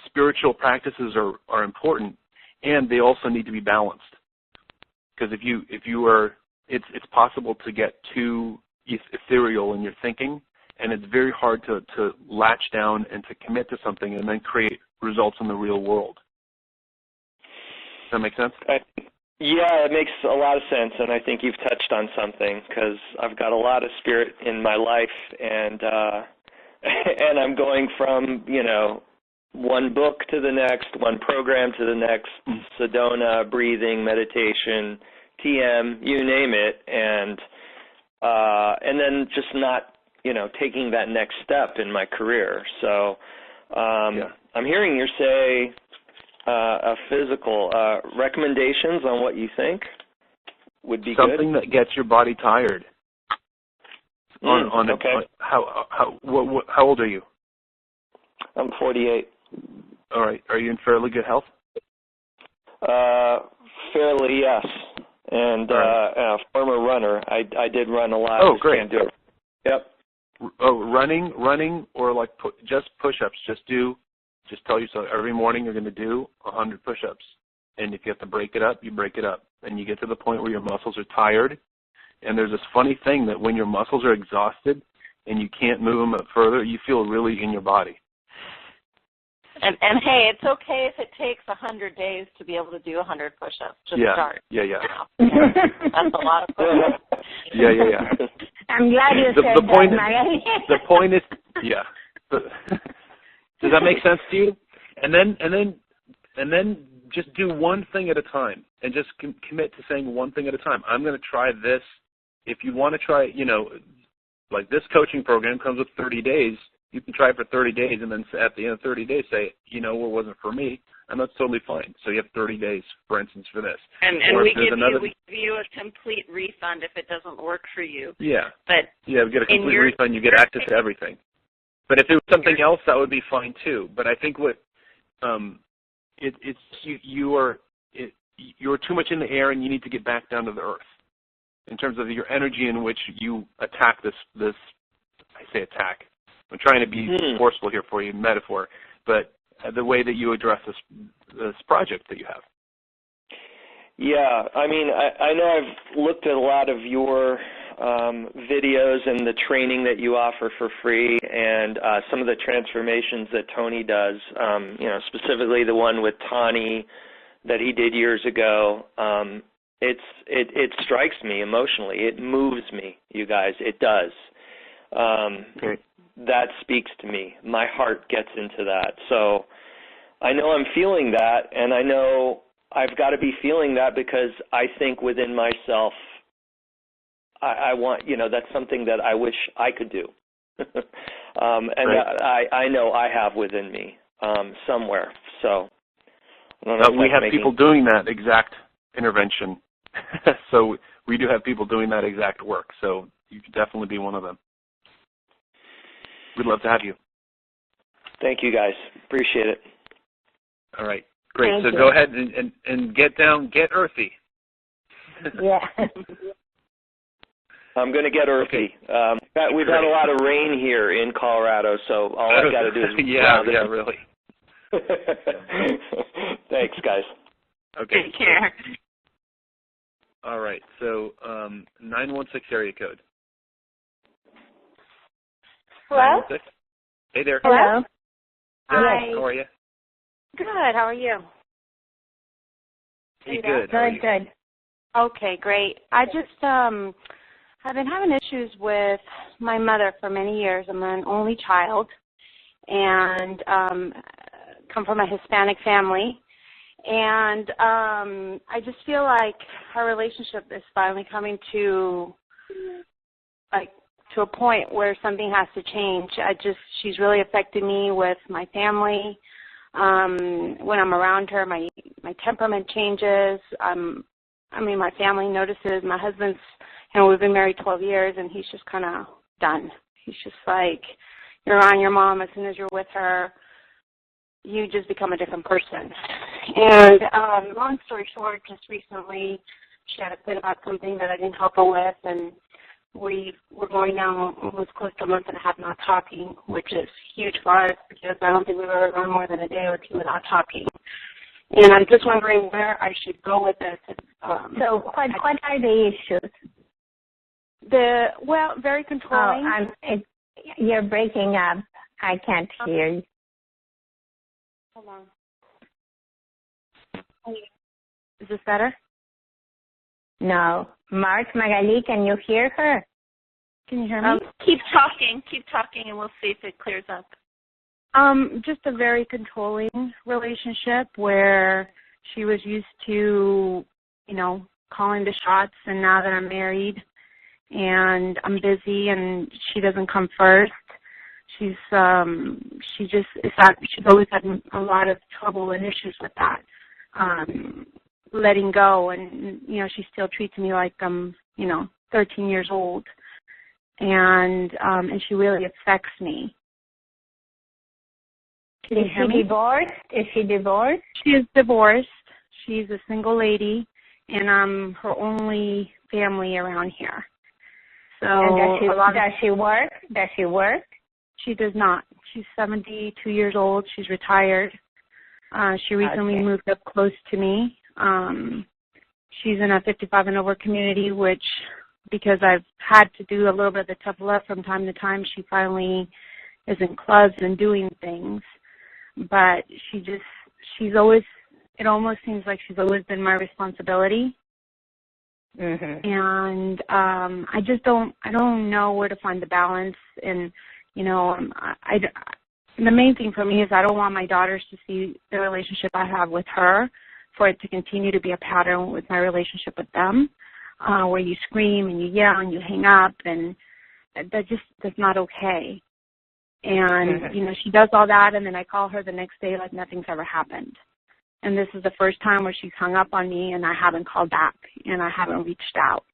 Speaker 5: spiritual practices are important, and they also need to be balanced. Because it's possible to get too ethereal in your thinking, and it's very hard to latch down and to commit to something and then create results in the real world. Does that make sense?
Speaker 6: Yeah, it makes a lot of sense, and I think you've touched on something because I've got a lot of spirit in my life, and and I'm going from, one book to the next, one program to the next, Sedona, breathing, meditation, TM, you name it, and then just not, taking that next step in my career. So I'm hearing you say a physical recommendations on what you think would be
Speaker 5: something
Speaker 6: good?
Speaker 5: that gets your body tired.
Speaker 6: Okay.
Speaker 5: How old are you?
Speaker 6: I'm 48.
Speaker 5: All right. Are you in fairly good health?
Speaker 6: Fairly, yes. And a former runner. I did run a lot.
Speaker 5: Oh, great.
Speaker 6: Can't do it. Yep.
Speaker 5: Oh, running, or like just push-ups. Just tell yourself every morning you're going to do 100 push-ups. And if you have to break it up, you break it up. And you get to the point where your muscles are tired. And there's this funny thing that when your muscles are exhausted and you can't move them up further, you feel really in your body.
Speaker 7: And hey, it's okay if it takes 100 days to be able to do 100 push-ups. Just start.
Speaker 5: Yeah.
Speaker 7: That's a lot of push-ups.
Speaker 5: Yeah.
Speaker 3: I'm glad you said
Speaker 5: the point
Speaker 3: that,
Speaker 5: is, the point is, yeah. Does that make sense to you? And then just do one thing at a time, and just commit to saying one thing at a time. I'm going to try this. If you want to try, like this coaching program comes with 30 days. You can try it for 30 days, and then at the end of 30 days say, it wasn't for me, and that's totally fine. So you have 30 days, for instance, for this.
Speaker 7: And we give you a complete refund if it doesn't work for you.
Speaker 5: Yeah.
Speaker 7: But
Speaker 5: we get a complete refund. You get access to everything. But if it was something else, that would be fine too. But I think you're too much in the air, and you need to get back down to the earth in terms of your energy in which you attack this. I say attack. I'm trying to be forceful here for you, metaphor, but the way that you address this project that you have.
Speaker 6: Yeah, I mean, I know I've looked at a lot of your videos and the training that you offer for free, and some of the transformations that Tony does, specifically the one with Tani that he did years ago. It strikes me emotionally. It moves me, you guys. It does.
Speaker 5: Okay.
Speaker 6: That speaks to me. My heart gets into that. So I know I'm feeling that, and I know I've got to be feeling that because I think within myself, I want, that's something that I wish I could do.
Speaker 5: Right.
Speaker 6: I know I have within me somewhere. So I don't know if
Speaker 5: we have people doing that exact intervention. So we do have people doing that exact work. So you could definitely be one of them. We'd love to have you.
Speaker 6: Thank you, guys. Appreciate it.
Speaker 5: All right. Great.
Speaker 3: Thank
Speaker 5: so
Speaker 3: you.
Speaker 5: go ahead and get earthy.
Speaker 3: Yeah.
Speaker 6: I'm going to get earthy. Okay. We've had a lot of rain here in Colorado, so all I've got to do is
Speaker 5: yeah, really.
Speaker 6: Thanks, guys.
Speaker 5: Okay.
Speaker 7: Take care.
Speaker 5: All right. So 916 area code.
Speaker 3: Hello?
Speaker 5: 916? Hey there.
Speaker 3: Hello?
Speaker 7: Hi.
Speaker 5: How are you?
Speaker 7: Good. How are you?
Speaker 5: Hey, good. How are you?
Speaker 3: Good.
Speaker 7: Okay, great. I just have been having issues with my mother for many years. I'm an only child and come from a Hispanic family. And I just feel like our relationship is finally coming to a point where something has to change. She's really affected me with my family. When I'm around her, my temperament changes. My family notices. My husband's, we've been married 12 years, and he's just kind of done. He's just like, you're on your mom. As soon as you're with her, you just become a different person. And long story short, just recently, she had a fit about something that I didn't help her with, and we're going now almost close to a month and a half not talking, which is huge for us because I don't think we've ever gone more than a day or two without talking. And I'm just wondering where I should go with this.
Speaker 3: So what are the issues?
Speaker 7: Very controlling.
Speaker 3: You're breaking up. I can't hear you.
Speaker 7: Hold on. Is this better?
Speaker 3: No. Mark, Magali, can you hear her?
Speaker 7: Can you hear me?
Speaker 8: Keep talking, and we'll see if it clears up.
Speaker 7: Just a very controlling relationship where she was used to, calling the shots, and now that I'm married and I'm busy and she doesn't come first, she's always had a lot of trouble and issues with that. Letting go, and she still treats me like I'm 13 years old, and she really affects me.
Speaker 3: Is she divorced? Is she divorced?
Speaker 7: She is divorced. She's a single lady, and I'm her only family around here. So
Speaker 3: and does she work? Does she work?
Speaker 7: She does not. She's 72 years old. She's retired. She recently moved up close to me. She's in a 55 and over community, which, because I've had to do a little bit of the tough love from time to time, she finally is in clubs and doing things. But she's always, it almost seems like she's always been my responsibility.
Speaker 3: Mm-hmm.
Speaker 7: And I don't know where to find the balance. And, the main thing for me is I don't want my daughters to see the relationship I have with her, for it to continue to be a pattern with my relationship with them, where you scream and you yell and you hang up, and that's not okay. And, she does all that, and then I call her the next day like nothing's ever happened. And this is the first time where she's hung up on me, and I haven't called back, and I haven't reached out.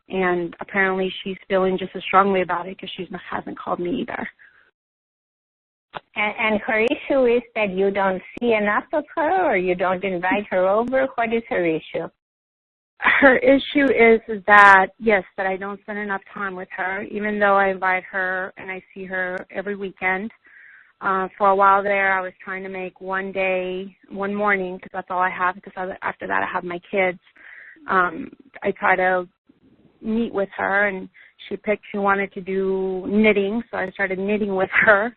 Speaker 7: And apparently she's feeling just as strongly about it because she hasn't called me either.
Speaker 3: And her issue is that you don't see enough of her, or you don't invite her over? What is her issue?
Speaker 7: Her issue is that, yes, that I don't spend enough time with her, even though I invite her and I see her every weekend. For a while there, I was trying to make one morning, because that's all I have, because after that I have my kids. I try to meet with her, and she wanted to do knitting, so I started knitting with her.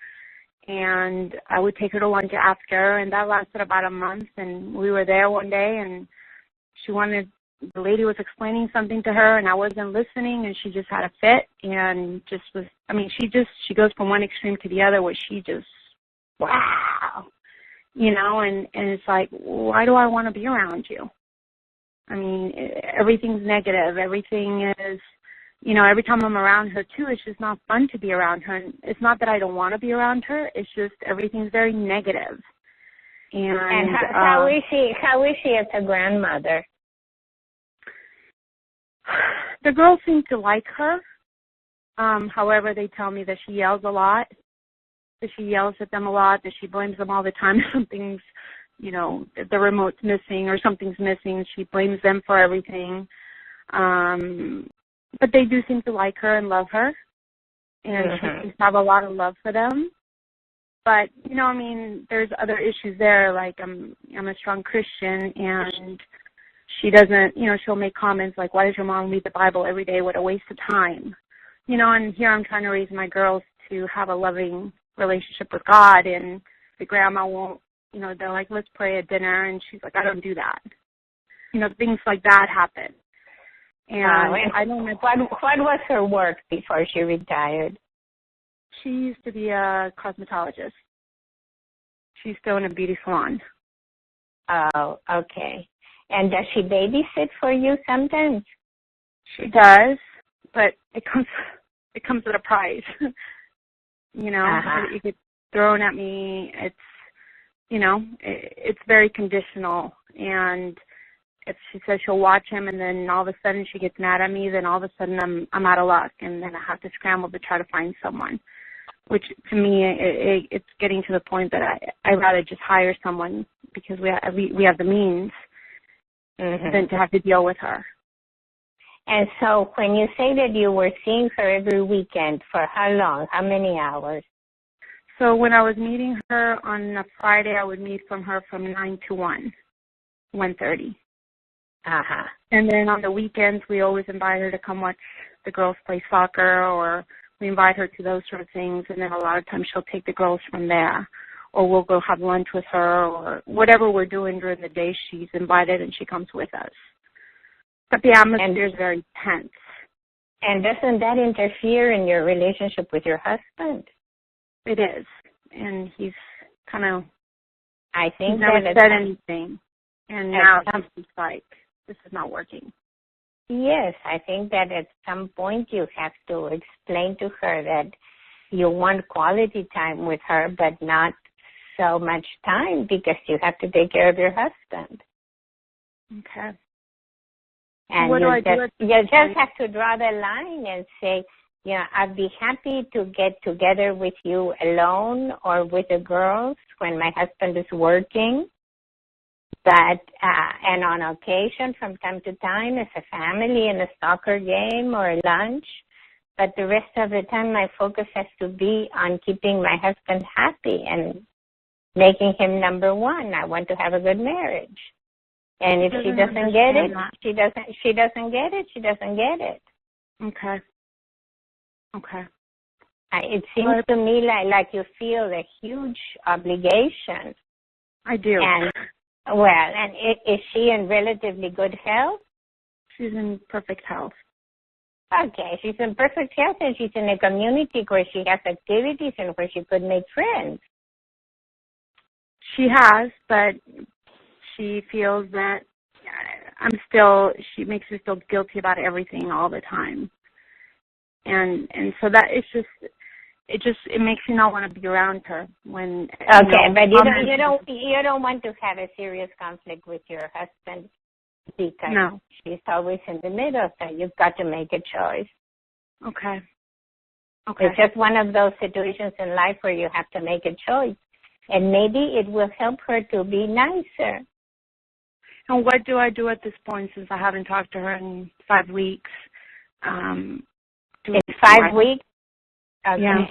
Speaker 7: And I would take her to lunch after, and that lasted about a month. And we were there one day, and the lady was explaining something to her, and I wasn't listening, and she just had a fit, and she goes from one extreme to the other, where she just, wow, and it's like, why do I want to be around you? I mean, everything's negative. Everything is, every time I'm around her, too, it's just not fun to be around her. And it's not that I don't want to be around her. It's just everything's very negative. And
Speaker 3: how is she as a grandmother?
Speaker 7: The girls seem to like her. However, they tell me that she yells a lot, that she yells at them a lot, that she blames them all the time if something's, the remote's missing or something's missing. She blames them for everything. But they do seem to like her and love her, and she seems to have a lot of love for them. But, there's other issues there, like I'm a strong Christian, and she doesn't, she'll make comments like, why does your mom read the Bible every day? What a waste of time. And here I'm trying to raise my girls to have a loving relationship with God, and the grandma won't, they're like, let's pray at dinner, and she's like, I don't do that. Things like that happen. And I don't know.
Speaker 3: What was her work before she retired?
Speaker 7: She used to be a cosmetologist. She's still in a beauty salon.
Speaker 3: Oh, okay. And does she babysit for you sometimes?
Speaker 7: She does, but it comes at a price. It gets thrown at me. It's, it's very conditional. And if she says she'll watch him, and then all of a sudden she gets mad at me, then all of a sudden I'm out of luck, and then I have to scramble to try to find someone. Which to me, it's getting to the point that I'd rather just hire someone, because we have the means, than to have to deal with her.
Speaker 3: And so when you say that you were seeing her every weekend, for how long? How many hours?
Speaker 7: So when I was meeting her on a Friday, I would meet her from 9 to 1:30. And then on the weekends, we always invite her to come watch the girls play soccer, or we invite her to those sort of things. And then a lot of times she'll take the girls from there, or we'll go have lunch with her, or whatever we're doing during the day, she's invited and she comes with us.
Speaker 9: But the atmosphere is very tense.
Speaker 3: And doesn't that interfere in your relationship with your husband?
Speaker 9: It is. And he's kind of,
Speaker 3: I think
Speaker 9: he's never said anything. And now it's like, this is not working.
Speaker 3: Yes, I think that at some point you have to explain to her that you want quality time with her, but not so much time because you have to take care of your husband.
Speaker 9: Okay.
Speaker 3: And
Speaker 9: what do I do?
Speaker 3: You just have to draw the line and say, I'd be happy to get together with you alone or with the girls when my husband is working. But, and on occasion, from time to time, as a family in a soccer game or a lunch. But the rest of the time, my focus has to be on keeping my husband happy and making him number one. I want to have a good marriage. And if she doesn't get it, she doesn't get it. She doesn't get it.
Speaker 9: Okay. Okay.
Speaker 3: It seems to me like you feel a huge obligation.
Speaker 9: I do.
Speaker 3: And is she in relatively good health?
Speaker 9: She's in perfect health.
Speaker 3: Okay, she's in perfect health and she's in a community where she has activities and where she could make friends.
Speaker 9: She has, but she feels that she makes me feel guilty about everything all the time. And so that it makes me not want to be around her when.
Speaker 3: Okay, but you don't want to have a serious conflict with your husband because she's always in the middle, so you've got to make a choice.
Speaker 9: Okay.
Speaker 3: It's just one of those situations in life where you have to make a choice, and maybe it will help her to be nicer.
Speaker 9: And what do I do at this point since I haven't talked to her in 5 weeks?
Speaker 3: In 5 weeks? Okay.
Speaker 9: Yeah.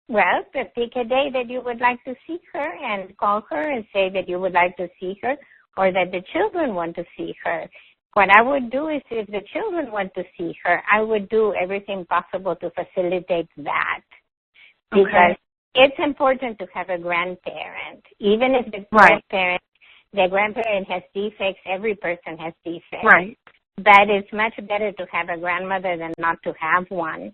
Speaker 3: Well, pick a day that you would like to see her and call her and say that you would like to see her or that the children want to see her. What I would do is if the children want to see her, I would do everything possible to facilitate that. Because it's important to have a grandparent. Even if the grandparent has defects, every person has defects.
Speaker 9: Right.
Speaker 3: But it's much better to have a grandmother than not to have one.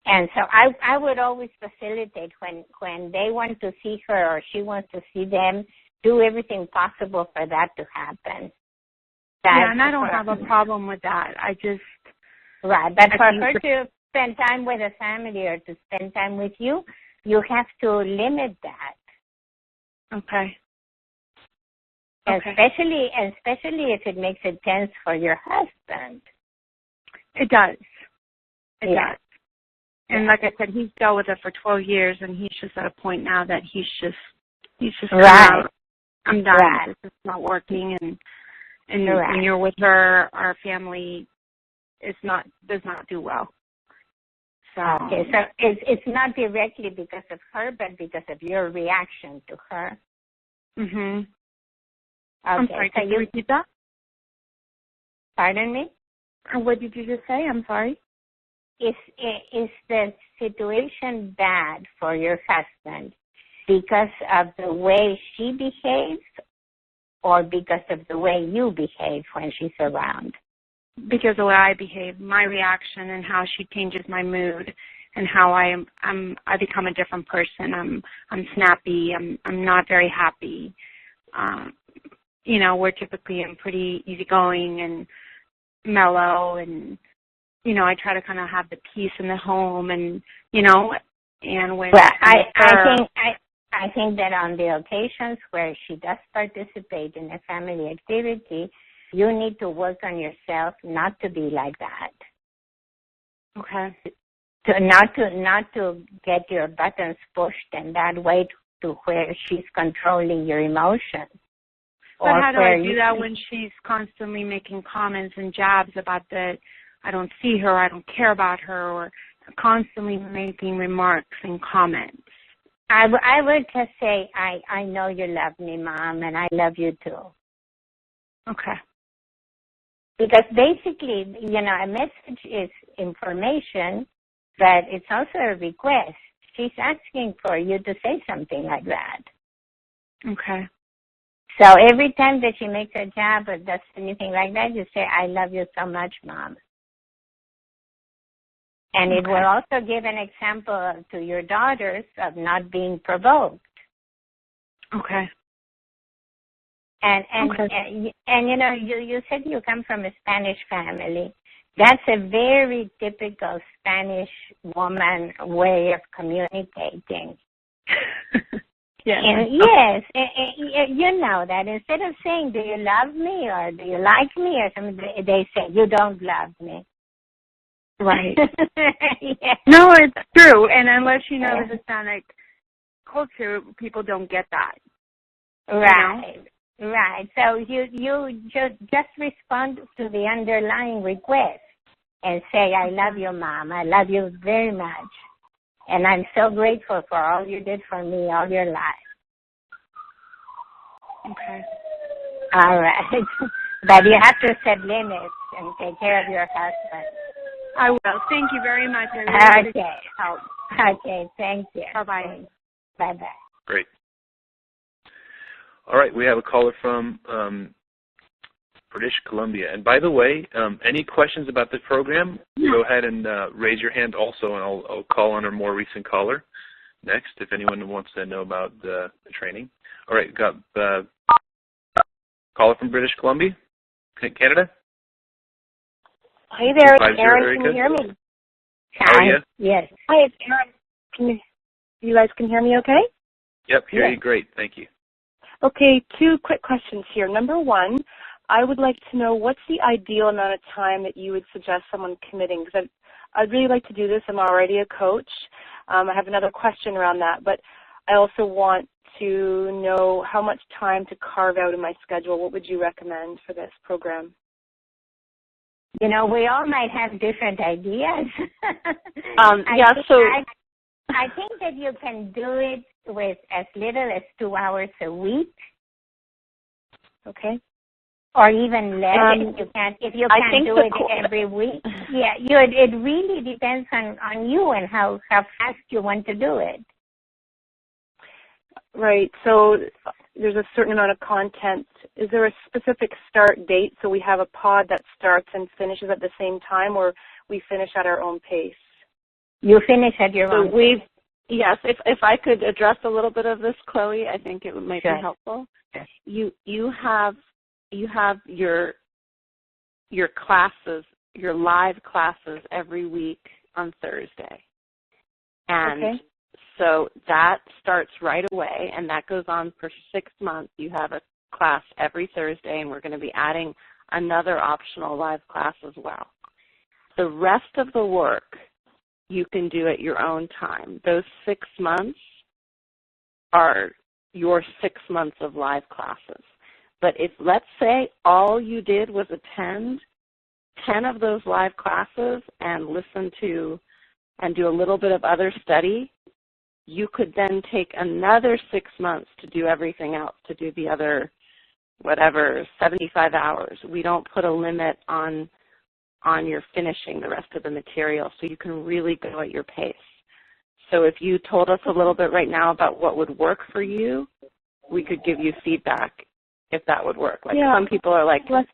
Speaker 3: And so I would always facilitate when they want to see her or she wants to see them, do everything possible for that to happen.
Speaker 9: And I don't have a problem with that. I just...
Speaker 3: Right, but for her to spend time with a family or to spend time with you, you have to limit that.
Speaker 9: Okay.
Speaker 3: Especially if it makes it tense for your husband.
Speaker 9: It does. It does. And like I said, he's dealt with it for 12 years, and he's just at a point now that he's just
Speaker 3: right.
Speaker 9: I'm done.
Speaker 3: Right.
Speaker 9: This is not working, and when you're with her, our family does not do well. So
Speaker 3: it's not directly because of her, but because of your reaction to her.
Speaker 9: Mhm.
Speaker 3: Okay.
Speaker 9: I'm sorry. Can you repeat that?
Speaker 3: Pardon me?
Speaker 9: What did you just say? I'm sorry.
Speaker 3: Is the situation bad for your husband because of the way she behaves or because of the way you behave when she's around?
Speaker 9: Because of the way I behave, my reaction and how she changes my mood and how I become a different person. I'm snappy. I'm not very happy. We're typically pretty easygoing and mellow, and I try to kind of have the peace in the home, and when I think that on the occasions where she does participate in a family activity, you need to work on yourself not to be like that. Okay.
Speaker 3: Not to get your buttons pushed in that way to where she's controlling your emotions.
Speaker 9: But how do I do that when she's constantly making comments and jabs about that I don't see her, I don't care about her, or constantly making remarks and comments?
Speaker 3: I would just say, I know you love me, Mom, and I love you too.
Speaker 9: Okay.
Speaker 3: Because basically, a message is information, but it's also a request. She's asking for you to say something like that.
Speaker 9: Okay.
Speaker 3: So every time that she makes a job or does anything like that, you say, I love you so much, Mom. And it will also give an example to your daughters of not being provoked.
Speaker 9: Okay.
Speaker 3: And you know, you said you come from a Spanish family. That's a very typical Spanish woman way of communicating.
Speaker 9: Yeah.
Speaker 3: And yes, you know that. Instead of saying, do you love me or do you like me or something, they say, you don't love me.
Speaker 9: Right.
Speaker 3: Yes.
Speaker 9: No, it's true. And unless you know the Hispanic culture, people don't get that.
Speaker 3: Right. You know? Right. So you just respond to the underlying request and say, I love you, Mom. I love you very much. And I'm so grateful for all you did for me all your life.
Speaker 9: Okay.
Speaker 3: All right. But you have to set limits and take care of your husband.
Speaker 9: I will. Thank you very much. I really appreciate help.
Speaker 3: Okay. Thank you.
Speaker 9: Bye-bye.
Speaker 3: Bye-bye.
Speaker 5: Great. All right, we have a caller from British Columbia. And by the way, any questions about the program, go ahead and raise your hand also, and I'll call on our more recent caller next if anyone wants to know about the training. All right, got the caller from British Columbia, Canada.
Speaker 10: Hi there, it's Erin. Can you hear me?
Speaker 5: How are you?
Speaker 3: Yes.
Speaker 10: Hi, it's Erin. You guys can hear me okay?
Speaker 5: Yep, hear you great. Thank you.
Speaker 10: Okay, 2 quick questions here. Number 1, I would like to know what's the ideal amount of time that you would suggest someone committing? Because I'd really like to do this. I'm already a coach. I have another question around that, but I also want to know how much time to carve out in my schedule. What would you recommend for this program?
Speaker 3: You know, we all might have different ideas. I think that you can do it with as little as 2 hours a week.
Speaker 10: Okay.
Speaker 3: Or even less if you can't do it every week. Yeah, it really depends on you and how fast you want to do it.
Speaker 10: Right. So there's a certain amount of content. Is there a specific start date so we have a pod that starts and finishes at the same time, or we finish at our own pace?
Speaker 3: You finish at your own pace.
Speaker 7: Yes, if I could address a little bit of this, Chloe, I think it might be helpful. Sure. You have your classes, your live classes every week on Thursday. And so that starts right away, and that goes on for 6 months. You have a class every Thursday, and we're going to be adding another optional live class as well. The rest of the work you can do at your own time. Those 6 months are your 6 months of live classes. But if, let's say, all you did was attend 10 of those live classes and listen to and do a little bit of other study, you could then take another 6 months to do everything else, to do the other, 75 hours. We don't put a limit on your finishing the rest of the material, so you can really go at your pace. So if you told us a little bit right now about what would work for you, we could give you feedback if that would work. Some people are like, go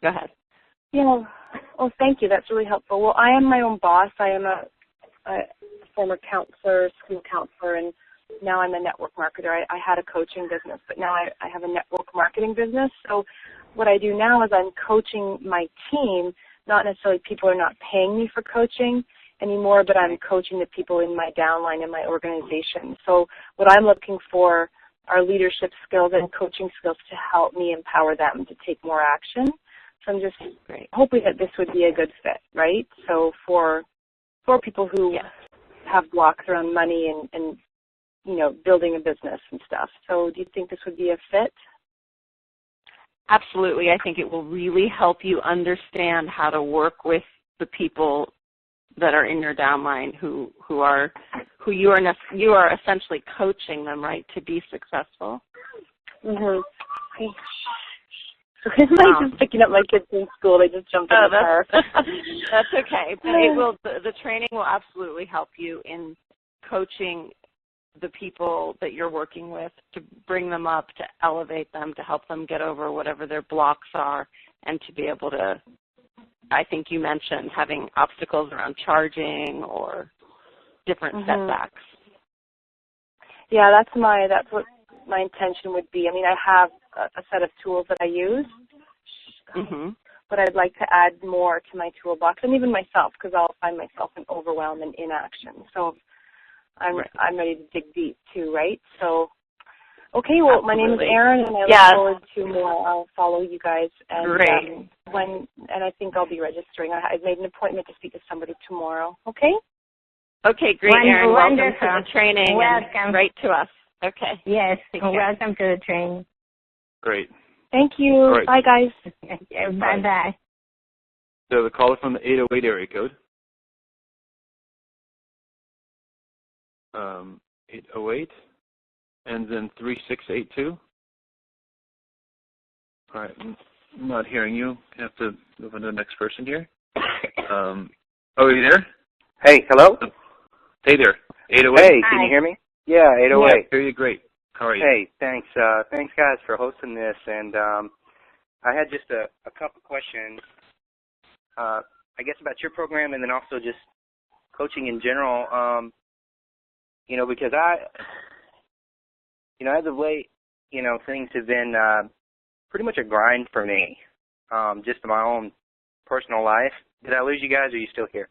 Speaker 7: ahead.
Speaker 10: Yeah. Oh, thank you. That's really helpful. Well, I am my own boss. I am a former counselor, school counselor, and now I'm a network marketer. I had a coaching business, but now I have a network marketing business. So what I do now is I'm coaching my team. Not necessarily people are not paying me for coaching anymore, but I'm coaching the people in my downline in my organization. So what I'm looking for are leadership skills and coaching skills to help me empower them to take more action. So I'm just hoping that this would be a good fit, right? So for people who have blocks around money and building a business and stuff. So do you think this would be a fit?
Speaker 7: Absolutely. I think it will really help you understand how to work with the people that are in your downline who you are essentially coaching them, right, to be successful.
Speaker 10: Mhm. I'm just picking up my kids in school. They just jumped in the car.
Speaker 7: That's okay. But the training will absolutely help you in coaching the people that you're working with, to bring them up, to elevate them, to help them get over whatever their blocks are, and to be able to, I think you mentioned having obstacles around charging or different setbacks.
Speaker 10: Yeah, that's what my intention would be. I mean, I have a set of tools that I use, but I'd like to add more to my toolbox, and even myself, because I'll find myself in overwhelm and inaction. So I'm ready to dig deep too, right? So, okay, well, my name is Erin, and I look forward to more. I'll follow you guys, and and I think I'll be registering. I've made an appointment to speak to somebody tomorrow. Okay.
Speaker 7: Okay, great, Erin. Welcome to
Speaker 3: Wonderful.
Speaker 7: the training.
Speaker 3: Welcome.
Speaker 7: And right to us. Okay.
Speaker 3: Yes, welcome to the training.
Speaker 5: Great.
Speaker 10: Thank you.
Speaker 5: Right.
Speaker 10: Bye, guys.
Speaker 3: Bye-bye.
Speaker 5: So the caller from the 808 area code. 808 ends in 3682. All right, I'm not hearing you. I have to move on to the next person here. Are you there?
Speaker 11: Hey, hello?
Speaker 5: Hey there, 808.
Speaker 11: Hey, can you hear me? Yeah, 808.
Speaker 5: Yeah, I hear you great. How are you?
Speaker 11: Hey, thanks. Thanks, guys, for hosting this. And I had just a couple questions, I guess, about your program, and then also just coaching in general. Because as of late, things have been pretty much a grind for me, just in my own personal life. Did I lose you guys, or are you still here?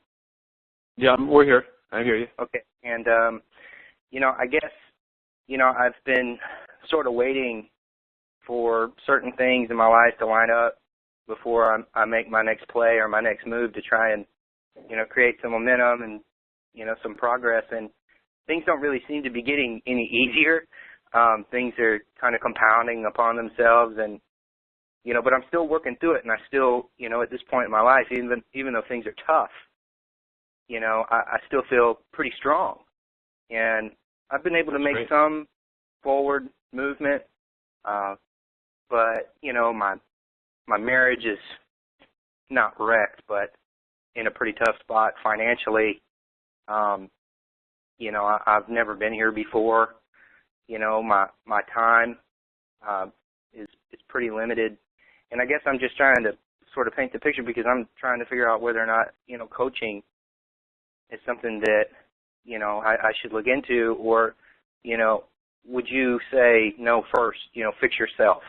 Speaker 5: Yeah, we're here. I hear you.
Speaker 11: Okay. And, I guess, I've been sort of waiting for certain things in my life to line up before I make my next play or my next move to try and, create some momentum and, some progress. And things don't really seem to be getting any easier. Things are kind of compounding upon themselves, and, but I'm still working through it, and I still, at this point in my life, even though things are tough, I still feel pretty strong. And I've been able to make some forward movement, but, my marriage is not wrecked, but in a pretty tough spot financially. I've never been here before. My time is pretty limited. And I guess I'm just trying to sort of paint the picture, because I'm trying to figure out whether or not, coaching is something that, I should look into, or, would you say, no, first, fix yourself,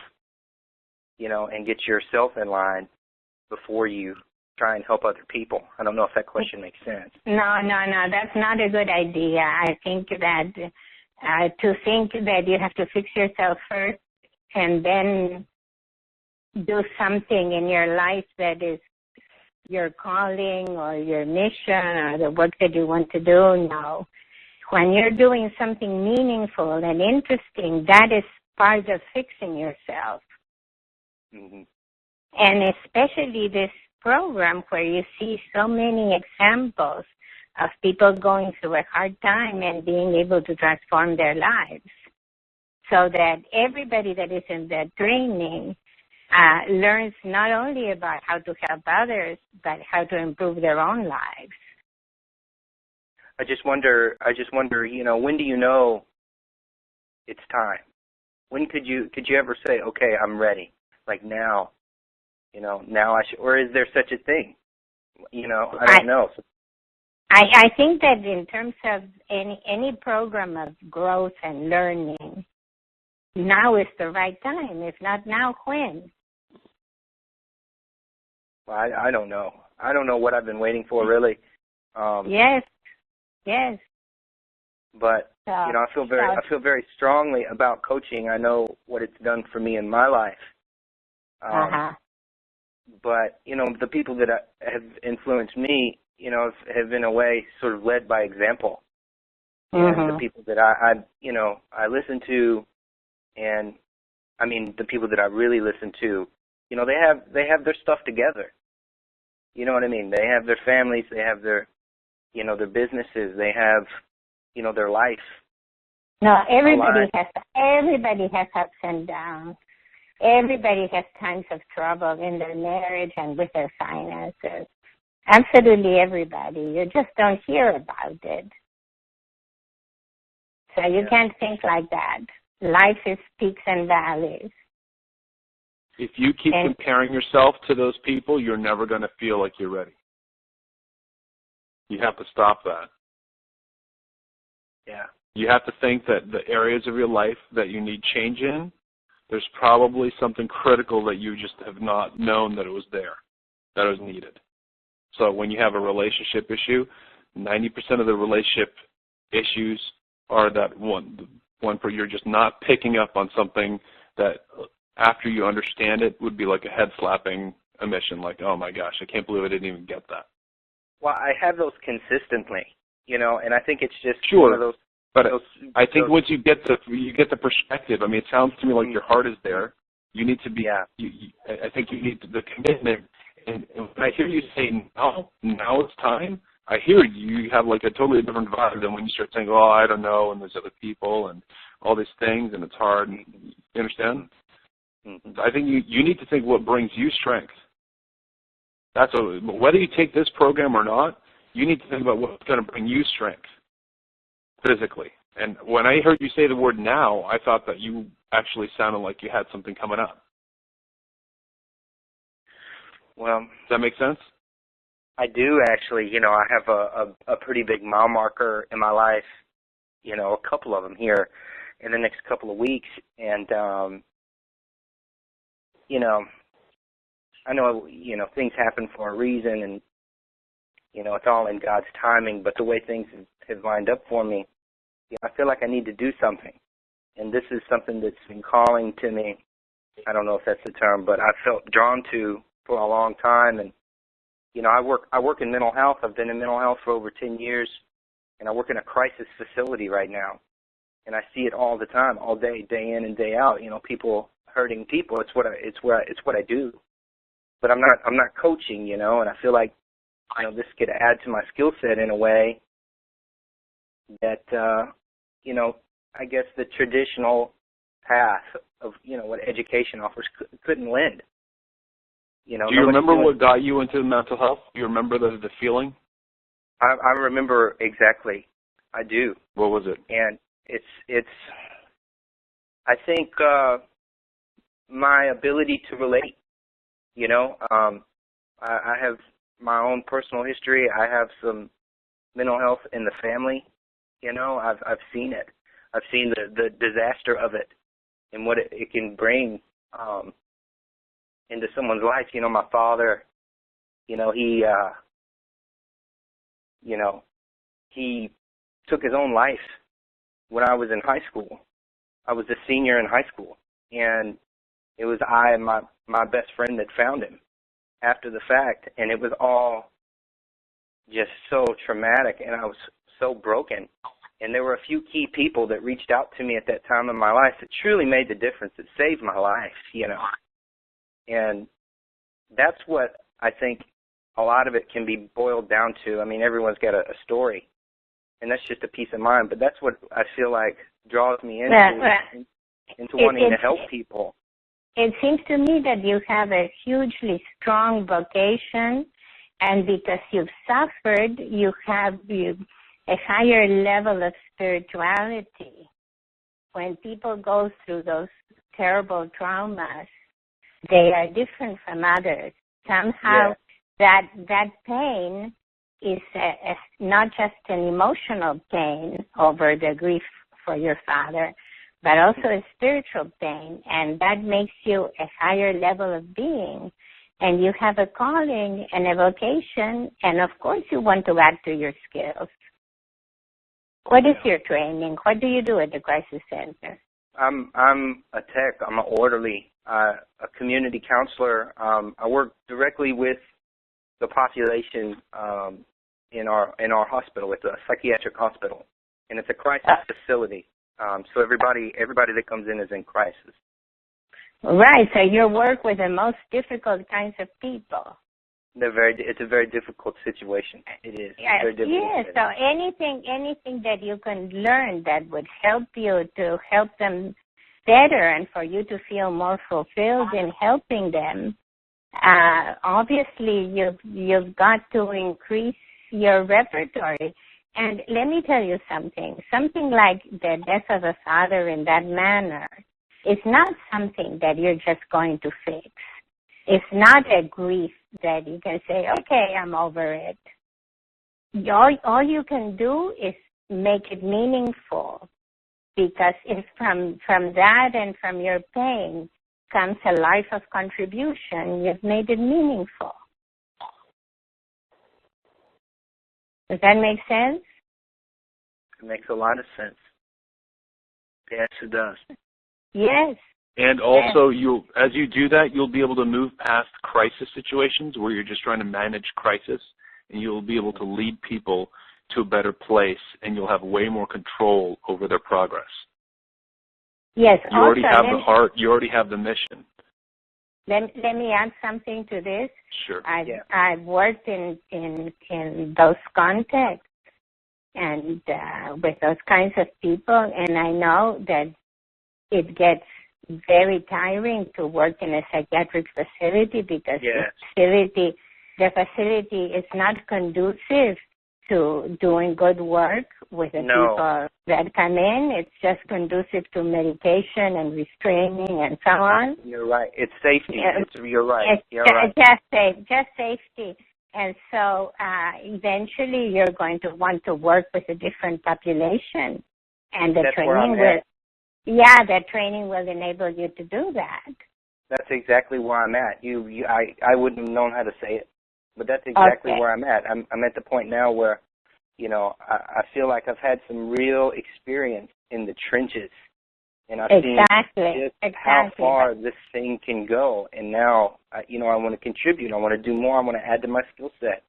Speaker 11: and get yourself in line before you try and help other people? I don't know if that question makes sense.
Speaker 3: No, that's not a good idea. I think that to think that you have to fix yourself first and then do something in your life that is your calling or your mission or the work that you want to do, no. When you're doing something meaningful and interesting, that is part of fixing yourself.
Speaker 11: Mm-hmm.
Speaker 3: And especially this program where you see so many examples of people going through a hard time and being able to transform their lives, so that everybody that is in that training learns not only about how to help others, but how to improve their own lives.
Speaker 11: I just wonder, when do you know it's time? When could you ever say, okay, I'm ready? Like now, now I should, or is there such a thing? I don't know.
Speaker 3: I think that in terms of any program of growth and learning, now is the right time. If not now, when?
Speaker 11: Well, I don't know. I don't know what I've been waiting for, really.
Speaker 3: Yes.
Speaker 11: But I feel very strongly about coaching. I know what it's done for me in my life. But the people that have influenced me, have in a way sort of led by example. And the people that I listen to, and I mean the people that I really listen to, they have their stuff together. You know what I mean? They have their families, they have their their businesses, they have their life.
Speaker 3: No, everybody has ups and downs. Everybody has times of trouble in their marriage and with their finances. Absolutely everybody. You just don't hear about it. So you can't think like that. Life is peaks and valleys.
Speaker 5: If you keep comparing yourself to those people, you're never going to feel like you're ready. You have to stop that.
Speaker 11: Yeah.
Speaker 5: You have to think that the areas of your life that you need change in, there's probably something critical that you just have not known that it was there, that it was needed. So when you have a relationship issue, 90% of the relationship issues are that one where you're just not picking up on something that after you understand it would be like a head-slapping emission, like, oh my gosh, I can't believe I didn't even get that.
Speaker 11: Well, I have those consistently, and I think it's just
Speaker 5: one
Speaker 11: of those.
Speaker 5: But I think once you get the perspective, I mean, it sounds to me like your heart is there. You need to be.
Speaker 11: Yeah.
Speaker 5: I think you need the commitment. And when I hear you say now it's time, I hear you have like a totally different vibe than when you start saying, oh, I don't know, and there's other people and all these things, and it's hard. And, you understand?
Speaker 11: Mm-hmm.
Speaker 5: I think you need to think what brings you strength. Whether you take this program or not, you need to think about what's going to bring you strength physically. And when I heard you say the word now, I thought that you actually sounded like you had something coming up.
Speaker 11: Well,
Speaker 5: does that make sense?
Speaker 11: I do actually. I have a pretty big mile marker in my life, a couple of them here in the next couple of weeks. And, I know, things happen for a reason, and, it's all in God's timing, but the way things have lined up for me, I feel like I need to do something. And this is something that's been calling to me. I don't know if that's the term, but I felt drawn to for a long time. And, I work in mental health. I've been in mental health for over 10 years, and I work in a crisis facility right now. And I see it all the time, all day, day in and day out. People hurting people. It's what I do. But I'm not coaching, and I feel like, this could add to my skill set in a way that, I guess the traditional path of, what education offers couldn't lend. Do
Speaker 5: you remember what got you into mental health? Do you remember the feeling?
Speaker 11: I remember exactly. I do.
Speaker 5: What was it?
Speaker 11: And it's I think my ability to relate. I have my own personal history. I have some mental health in the family. I've seen it. I've seen the disaster of it and what it can bring into someone's life. My father, he took his own life when I was in high school. I was a senior in high school, and it was I and my best friend that found him after the fact, and it was all just so traumatic, and I was so broken. And there were a few key people that reached out to me at that time in my life that truly made the difference, that saved my life, And that's what I think a lot of it can be boiled down to. I mean, everyone's got a story, and that's just a peace of mind, but that's what I feel like draws me into wanting to help people.
Speaker 3: It seems to me that you have a hugely strong vocation, and because you've suffered, you have a higher level of spirituality. When people go through those terrible traumas, they are different from others. Somehow that pain is not just an emotional pain over the grief for your father, but also a spiritual pain, and that makes you a higher level of being. And you have a calling and a vocation, and of course you want to add to your skills. What is your training? What do you do at the Crisis Center?
Speaker 11: I'm a tech. I'm an orderly, a community counselor. I work directly with the population in our hospital. It's a psychiatric hospital, and it's a crisis facility. So everybody that comes in is in crisis.
Speaker 3: Right. So you work with the most difficult kinds of people.
Speaker 11: It's a very difficult situation. It is.
Speaker 3: Yes.
Speaker 11: Very difficult.
Speaker 3: Yes. So anything that you can learn that would help you to help them better and for you to feel more fulfilled in helping them. Obviously, you've got to increase your repertory. And let me tell you something. Something like the death of a father in that manner is not something that you're just going to fix. It's not a grief that you can say, okay, I'm over it. All you can do is make it meaningful, because if from that and from your pain comes a life of contribution, you've made it meaningful. Does that make sense?
Speaker 11: It makes a lot of sense. Yes, it does.
Speaker 3: Yes.
Speaker 5: And also, as you do that, you'll be able to move past crisis situations where you're just trying to manage crisis, and you'll be able to lead people to a better place, and you'll have way more control over their progress.
Speaker 3: Yes.
Speaker 5: You already have the heart. You already have the mission.
Speaker 3: Let me add something to this.
Speaker 5: Sure.
Speaker 3: I've worked in those contexts and with those kinds of people, and I know that it gets very tiring to work in a psychiatric facility, because the facility is not conducive to doing good work with the people that come in. It's just conducive to medication and restraining and so on.
Speaker 11: You're right. It's safety. You're right.
Speaker 3: Just safety. And so eventually you're going to want to work with a different population, and the training will enable you to do that.
Speaker 11: That's exactly where I'm at. I wouldn't have known how to say it, but that's exactly where I'm at. I'm at the point now where, I feel like I've had some real experience in the trenches, and I've seen just how far this thing can go. And now, I want to contribute. I want to do more. I want to add to my skill set.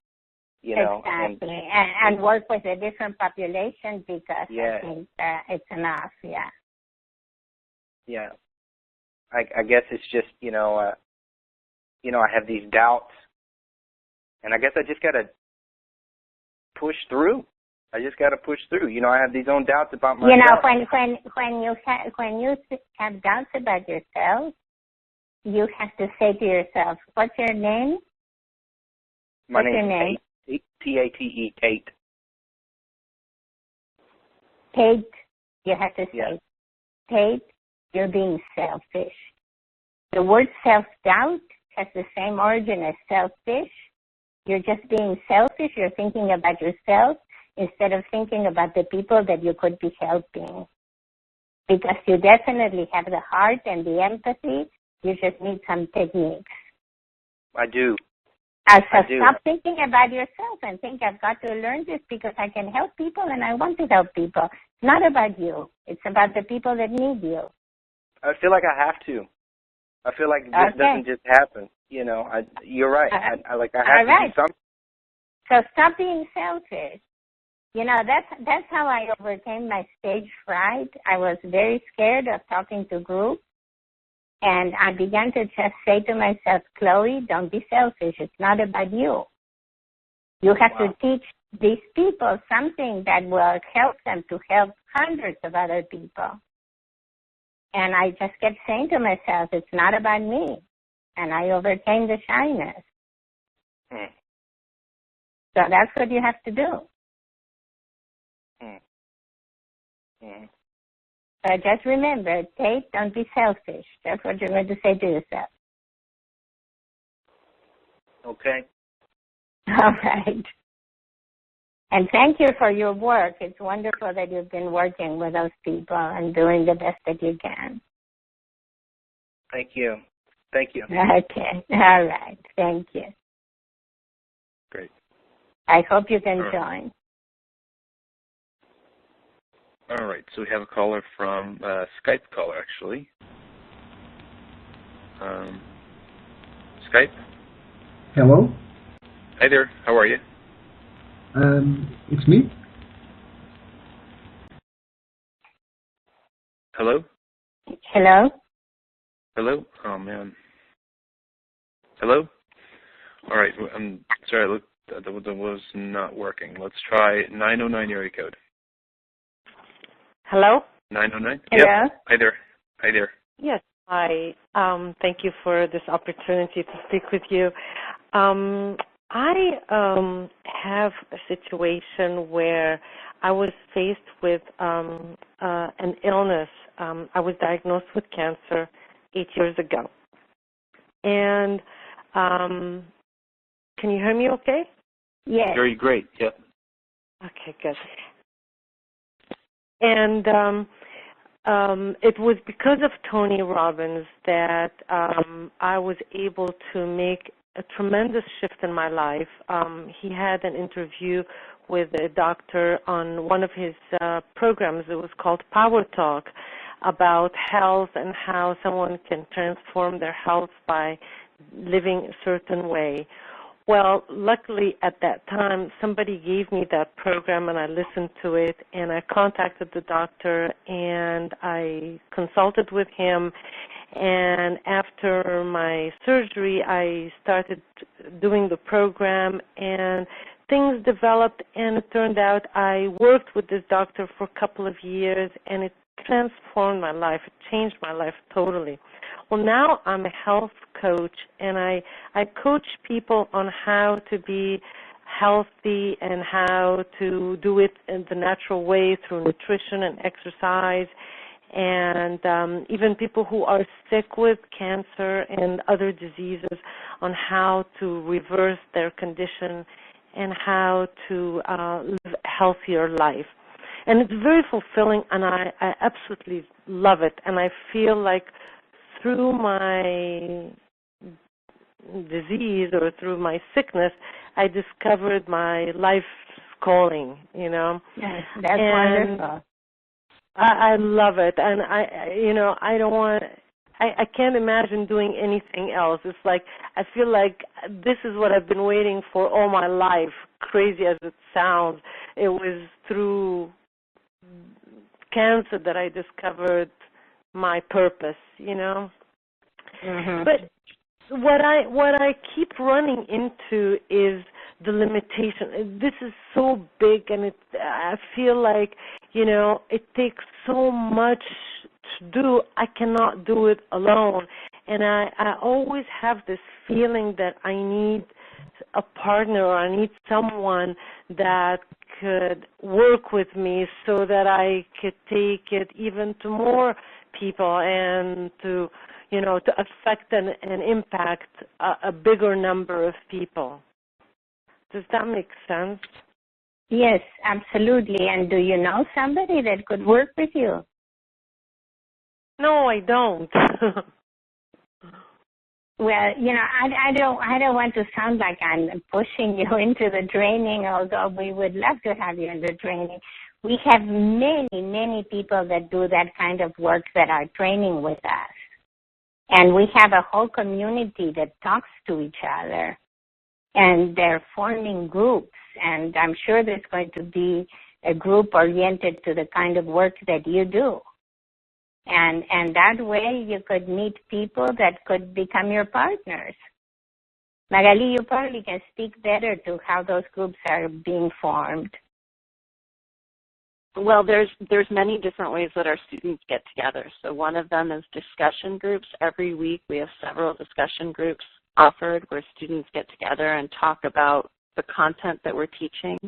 Speaker 3: And work with a different population, because I think it's enough. Yeah.
Speaker 11: Yeah. I guess it's just, I have these doubts, and I guess I just got to push through. I have these own doubts about myself.
Speaker 3: When you have doubts about yourself, you have to say to yourself, what's your name?
Speaker 11: My name is Tate. Tate.
Speaker 3: Tate, you have to say, Tate, you're being selfish. The word self-doubt has the same origin as selfish. You're just being selfish. You're thinking about yourself instead of thinking about the people that you could be helping. Because you definitely have the heart and the empathy. You just need some techniques.
Speaker 11: I do.
Speaker 3: Stop thinking about yourself and think, I've got to learn this because I can help people and I want to help people. It's not about you. It's about the people that need you.
Speaker 11: I feel like I have to. I feel like this doesn't just happen. You're right. I have to do something.
Speaker 3: So stop being selfish. That's how I overcame my stage fright. I was very scared of talking to groups. And I began to just say to myself, Chloe, don't be selfish. It's not about you. You have to teach these people something that will help them to help hundreds of other people. And I just kept saying to myself, it's not about me. And I overcame the shyness. So that's what you have to do. So just remember, Tate, don't be selfish. That's what you're going to say to yourself.
Speaker 11: Okay.
Speaker 3: All right. And thank you for your work. It's wonderful that you've been working with those people and doing the best that you can.
Speaker 11: Thank you. Thank you.
Speaker 3: Okay. All right. Thank you.
Speaker 5: Great.
Speaker 3: I hope you can join.
Speaker 5: All right. So we have a caller from Skype caller, actually. Skype?
Speaker 12: Hello?
Speaker 5: Hi there. How are you?
Speaker 12: It's me.
Speaker 5: Hello?
Speaker 3: Hello?
Speaker 5: Hello? Oh, man. Hello? All right. I'm sorry. That was not working. Let's try 909 area code.
Speaker 13: Hello?
Speaker 5: 909?
Speaker 3: Hello?
Speaker 5: Yep. Hi there. Hi there.
Speaker 13: Yes. Hi. Thank you for this opportunity to speak with you.
Speaker 12: I have a situation where I was faced with an illness. I was diagnosed with cancer 8 years ago. And can you hear me okay?
Speaker 3: Yes.
Speaker 5: Very great, yep.
Speaker 12: Okay, good. And it was because of Tony Robbins that I was able to make a tremendous shift in my life. He had an interview with a doctor on one of his programs. It was called Power Talk, about health and how someone can transform their health by living a certain way. Well, luckily at that time, somebody gave me that program and I listened to it, and I contacted the doctor and I consulted with him. And after my surgery, I started doing the program, and things developed, and it turned out I worked with this doctor for a couple of years, and it transformed my life. It changed my life totally. Well, now I'm a health coach, and I coach people on how to be healthy and how to do it in the natural way through nutrition and exercise, and even people who are sick with cancer and other diseases on how to reverse their condition and how to live a healthier life. And it's very fulfilling, and I absolutely love it. And I feel like through my disease or through my sickness, I discovered my life's calling, you know.
Speaker 3: Yes, that's wonderful.
Speaker 12: I love it, and I can't imagine doing anything else. It's like I feel like this is what I've been waiting for all my life, crazy as it sounds. It was through cancer that I discovered my purpose, you know.
Speaker 3: Mm-hmm.
Speaker 12: But what I keep running into is the limitation. This is so big, and I feel like, you know, it takes so much to do. I cannot do it alone, and I always have this feeling that I need a partner, or I need someone that could work with me so that I could take it even to more people and to, you know, to affect and impact a bigger number of people. Does that make sense?
Speaker 3: Yes, absolutely. And do you know somebody that could work with you?
Speaker 12: No, I don't.
Speaker 3: Well, you know, I don't want to sound like I'm pushing you into the training, although we would love to have you in the training. We have many, many people that do that kind of work that are training with us. And we have a whole community that talks to each other. And they're forming groups. And I'm sure there's going to be a group oriented to the kind of work that you do. And that way you could meet people that could become your partners. Magali, you probably can speak better to how those groups are being formed.
Speaker 7: Well, there's many different ways that our students get together. So one of them is discussion groups. Every week we have several discussion groups offered where students get together and talk about the content that we're teaching,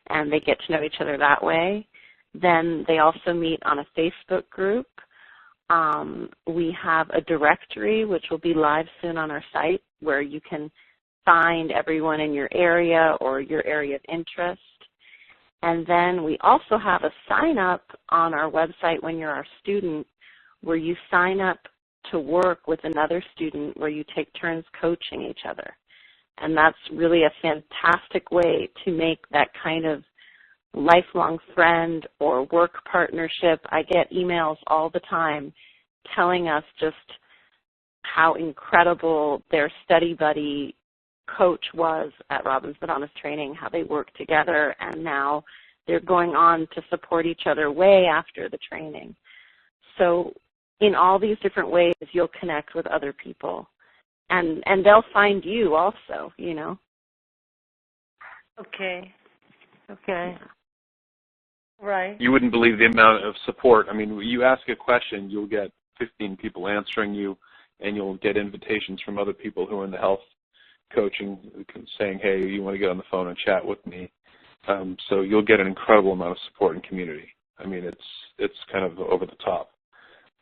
Speaker 7: and they get to know each other that way. Then they also meet on a Facebook group. We have a directory, which will be live soon on our site, where you can find everyone in your area or your area of interest. And then we also have a sign-up on our website when you're our student, where you sign up to work with another student where you take turns coaching each other. And that's really a fantastic way to make that kind of lifelong friend or work partnership. I get emails all the time telling us just how incredible their study buddy coach was at Robbins Madonna's training, how they work together, and now they're going on to support each other way after the training. So in all these different ways, you'll connect with other people, and they'll find you also, you know.
Speaker 12: Okay. Right.
Speaker 5: You wouldn't believe the amount of support. I mean, you ask a question, you'll get 15 people answering you, and you'll get invitations from other people who are in the health coaching, saying, hey, you want to get on the phone and chat with me. So you'll get an incredible amount of support and community. I mean, it's kind of over the top.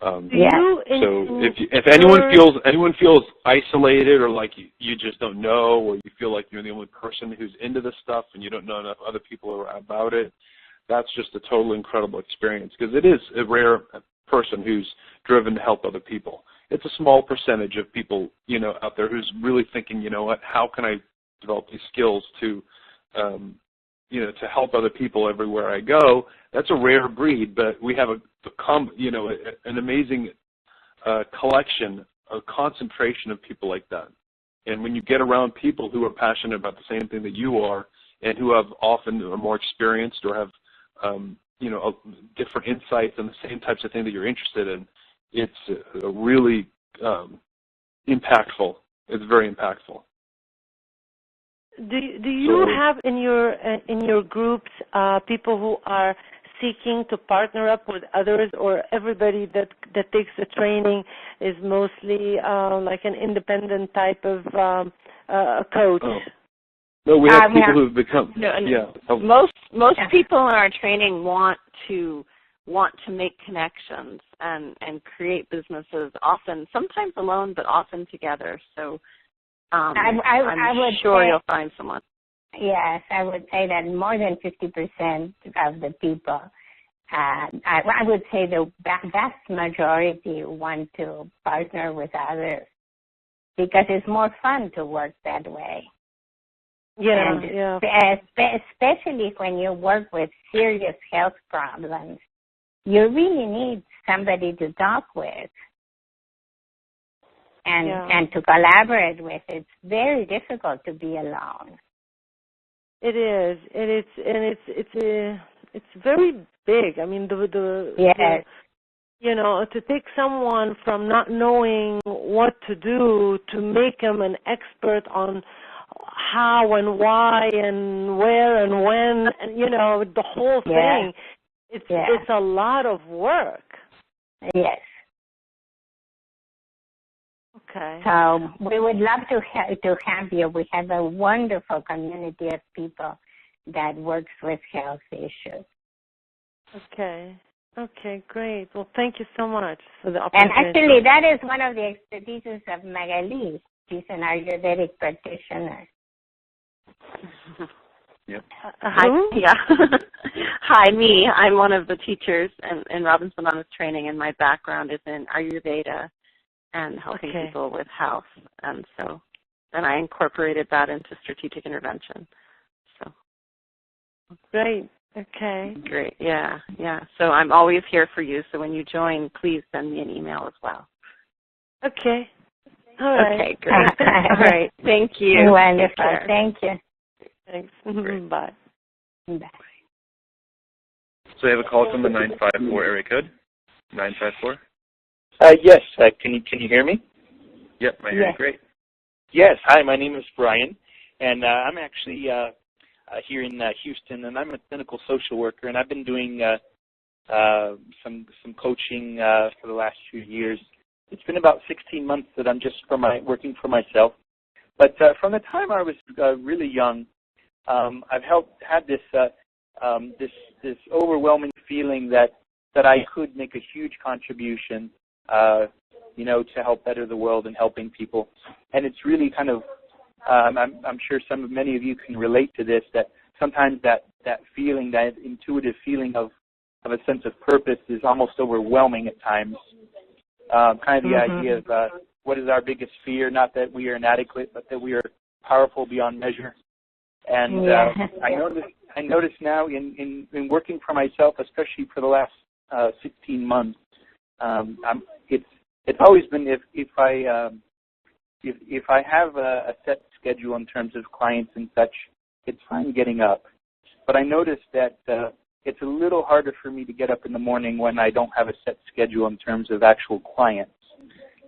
Speaker 5: So if anyone feels isolated, or like you just don't know, or you feel like you're the only person who's into this stuff and you don't know enough other people about it, that's just a totally incredible experience, because it is a rare person who's driven to help other people. It's a small percentage of people, out there who's really thinking, you know what, how can I develop these skills to, to help other people everywhere I go. That's a rare breed, but we have an amazing collection, a concentration of people like that. And when you get around people who are passionate about the same thing that you are, and who have often are more experienced or have, different insights and the same types of thing that you're interested in, it's really impactful. It's very impactful.
Speaker 12: Do you have in your groups people who are seeking to partner up with others, or everybody that takes the training is mostly like an independent type of coach?
Speaker 5: Oh. No, we have people who've become.
Speaker 7: Most people in our training want to make connections and create businesses, often sometimes alone, but often together. So I'm sure you'll find someone.
Speaker 3: Yes, I would say that more than 50% of the people, I would say the vast majority want to partner with others because it's more fun to work that way. Especially when you work with serious health problems, you really need somebody to talk with and to collaborate with. It's very difficult to be alone.
Speaker 12: It is. It's very big. I mean, to take someone from not knowing what to do to make them an expert on how and why and where and when, and, the whole thing. It's a lot of work.
Speaker 3: Yes.
Speaker 12: Okay.
Speaker 3: So we would love to have you. We have a wonderful community of people that works with health issues.
Speaker 12: Okay. Okay, great. Well, thank you so much for the opportunity.
Speaker 3: And actually, that is one of the expertises of Magali. She's an Ayurvedic practitioner.
Speaker 5: Yep.
Speaker 7: Hi, me. I'm one of the teachers in Robbins Banana's training, and my background is in Ayurveda and helping people with health. And so then I incorporated that into strategic intervention. So
Speaker 12: great. Okay.
Speaker 7: Great. Yeah. So I'm always here for you. So when you join, please send me an email as well.
Speaker 12: Okay. All right.
Speaker 7: Okay, great. All right. Thank you.
Speaker 3: Wonderful. Thank you.
Speaker 12: Thanks. Bye.
Speaker 3: Bye.
Speaker 5: So I have a call from the 954 area code. 954.
Speaker 13: Yes. Can you hear me?
Speaker 5: Yep, I hear you great.
Speaker 13: Yes. Hi, my name is Brian, and I'm actually here in Houston, and I'm a clinical social worker, and I've been doing some coaching for the last few years. It's been about 16 months that I'm just working for myself. But from the time I was really young, I've had this overwhelming feeling that I could make a huge contribution, to help better the world and helping people. And it's really kind of, I'm sure many of you can relate to this, that sometimes that feeling, that intuitive feeling of a sense of purpose is almost overwhelming at times. Kind of the idea of what is our biggest fear, not that we are inadequate, but that we are powerful beyond measure. And I notice now in working for myself, especially for the last 16 months, it's always been if I have a set schedule in terms of clients and such, it's fine getting up. But I notice that it's a little harder for me to get up in the morning when I don't have a set schedule in terms of actual clients,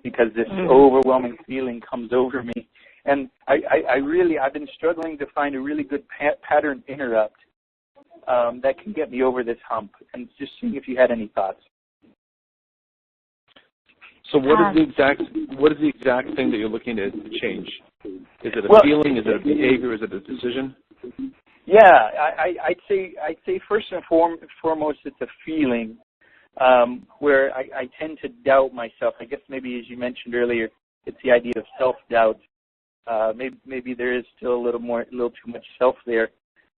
Speaker 13: because this overwhelming feeling comes over me. And I've been struggling to find a really good pattern interrupt that can get me over this hump, and just seeing if you had any thoughts.
Speaker 5: So what is the exact thing that you're looking to change?
Speaker 1: Is it a feeling? Is it a behavior? Is it a decision?
Speaker 13: Yeah, I'd say first and foremost it's a feeling where I tend to doubt myself. I guess maybe, as you mentioned earlier, it's the idea of self-doubt. Maybe there is still a little too much self there,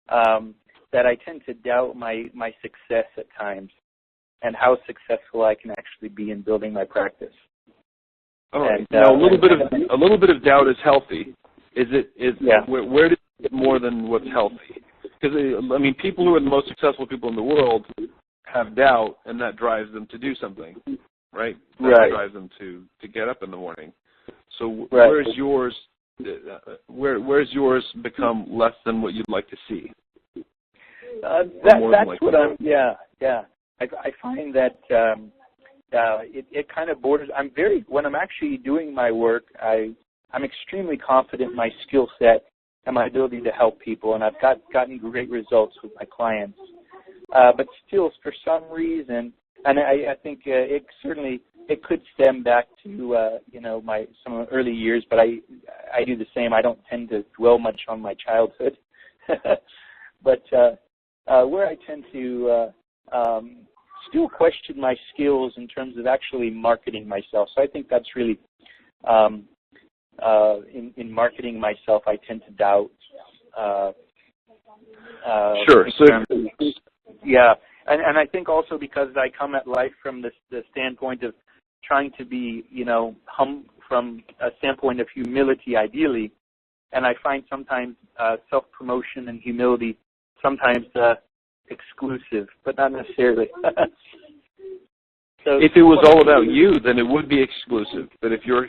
Speaker 13: that I tend to doubt my success at times and how successful I can actually be in building my practice.
Speaker 1: All right. Now, a little bit of doubt is healthy. Where does it get more than what's healthy? Because I mean, people who are the most successful people in the world have doubt, and that drives them to do something, right? That drives them to get up in the morning. So where's yours? Where's yours become less than what you'd like to see?
Speaker 13: That's what I'm. Yeah. I find that it kind of borders. When I'm actually doing my work, I'm extremely confident in my skill set and my ability to help people, and I've gotten great results with my clients. But still, for some reason, and I think it could stem back to some early years, but I do the same. I don't tend to dwell much on my childhood, but where I tend to still question my skills in terms of actually marketing myself. So I think that's really in marketing myself, I tend to doubt.
Speaker 1: Sure.
Speaker 13: Yeah, and I think also because I come at life from the standpoint of trying to be, from a standpoint of humility, ideally, and I find sometimes self-promotion and humility sometimes exclusive, but not necessarily. So,
Speaker 1: if it was all about you, then it would be exclusive. But if your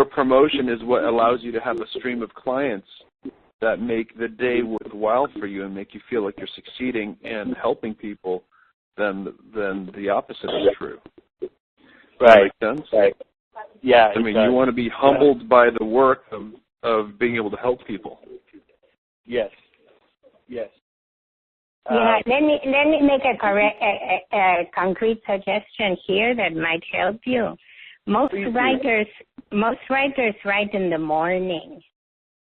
Speaker 1: promotion is what allows you to have a stream of clients that make the day worthwhile for you and make you feel like you're succeeding and helping people, then the opposite is true.
Speaker 13: Right.
Speaker 1: Does that make sense?
Speaker 13: Right. Yeah.
Speaker 1: I mean, you want to be humbled by the work of being able to help people.
Speaker 13: Yes. Yes.
Speaker 3: Yeah, let me make a concrete suggestion here that might help you. Most writers write in the morning,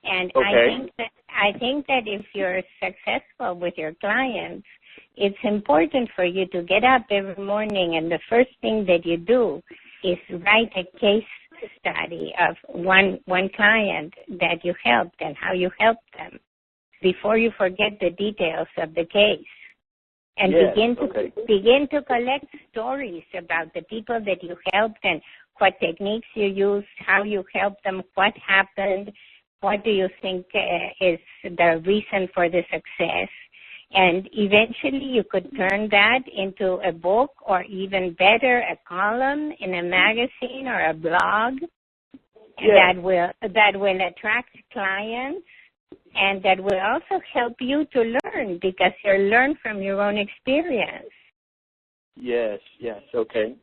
Speaker 3: and
Speaker 13: okay.
Speaker 3: I think that if you're successful with your clients, it's important for you to get up every morning, and the first thing that you do is write a case study of one client that you helped and how you helped them, before you forget the details of the case, and begin to collect stories about the people that you helped and what techniques you used, how you helped them, what happened, what do you think is the reason for the success. And eventually you could turn that into a book, or even better, a column in a magazine or a blog that will attract clients. And that will also help you to learn, because you learn from your own experience.
Speaker 13: Yes, okay.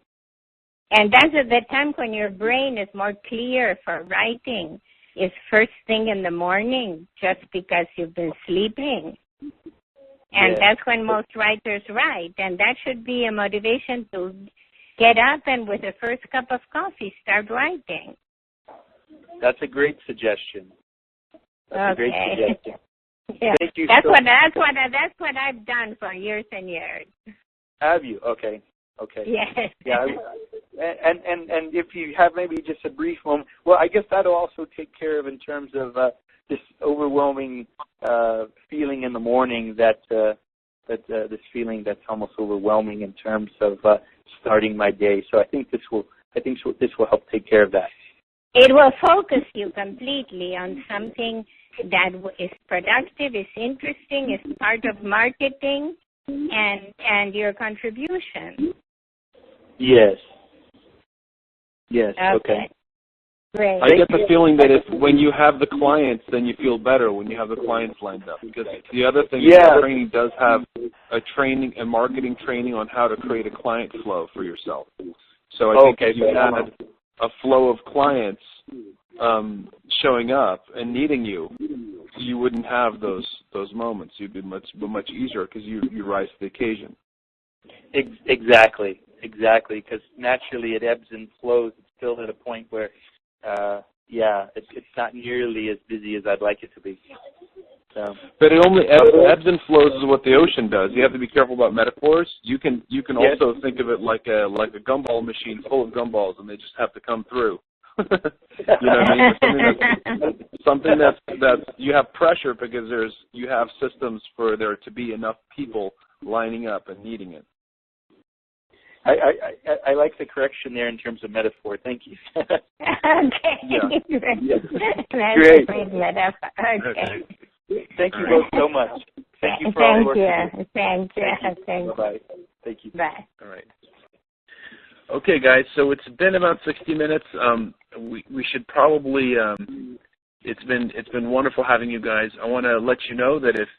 Speaker 3: And that's at the time when your brain is more clear for writing, is first thing in the morning, just because you've been sleeping. And that's when most writers write. And that should be a motivation to get up and with the first cup of coffee, start writing.
Speaker 13: That's a great suggestion. That's a great suggestion.
Speaker 3: Yeah.
Speaker 13: Thank you.
Speaker 3: That's what I've done for years and years.
Speaker 13: Have you? Okay.
Speaker 3: Yes.
Speaker 13: Yeah. And if you have maybe just a brief moment, well, I guess that'll also take care of in terms of this overwhelming feeling in the morning that this feeling that's almost overwhelming in terms of starting my day. So I think this will help take care of that.
Speaker 3: It will focus you completely on something that is productive, is interesting, is part of marketing, and your contribution.
Speaker 13: Yes. Okay.
Speaker 3: Great.
Speaker 1: I get the feeling that when you have the clients, then you feel better when you have the clients lined up. Because the other thing is training does have a marketing training on how to create a client flow for yourself. So I think if you had a flow of clients showing up and needing you, you wouldn't have those moments. You'd be much easier because you rise to the occasion.
Speaker 13: Exactly. Because naturally it ebbs and flows. It's still at a point where yeah, it's not nearly as busy as I'd like it to be. So.
Speaker 5: But it only ebbs and flows is what the ocean does. You have to be careful about metaphors. You can
Speaker 13: Yes.
Speaker 5: also think of it like a gumball machine full of gumballs, and they just have to come through. You know what I mean? Something that's you have pressure because you have systems for there to be enough people lining up and needing it.
Speaker 13: I like the correction there in terms of metaphor. Thank you.
Speaker 3: Okay.
Speaker 5: Yeah.
Speaker 3: That's
Speaker 13: Great.
Speaker 3: a great metaphor. Okay.
Speaker 13: Thank you both so much. Thank you for all the work you do.
Speaker 3: Thank you. Thank you.
Speaker 13: Bye-bye. Thank you.
Speaker 3: Bye.
Speaker 5: All right. Okay, guys. So it's been about 60 minutes. We should probably. It's been wonderful having you guys. I want to let you know that if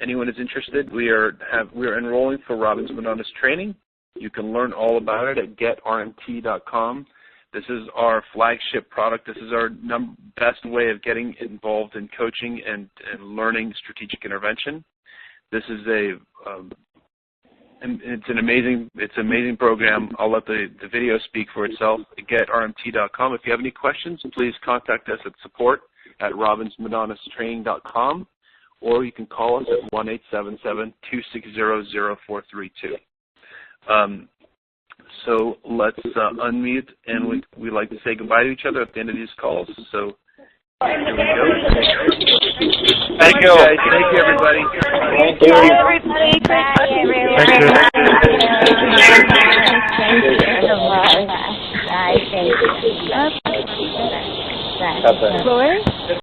Speaker 5: anyone is interested, we are enrolling for Robbins Madonna's training. You can learn all about it at getrmt.com. This is our flagship product. This is our best way of getting involved in coaching and learning strategic intervention. This is it's an amazing program. I'll let the video speak for itself. Getrmt.com. If you have any questions, please contact us at support@robbinsmadonnastraining.com, or you can call us at 1-877-260-0432. So let's unmute, and we like to say goodbye to each other at the end of these calls. So here we go. Thank you, guys. Thank you, everybody.
Speaker 3: Thank you, everybody. Bye, everyone. Thank you. Bye. Thank you. Bye.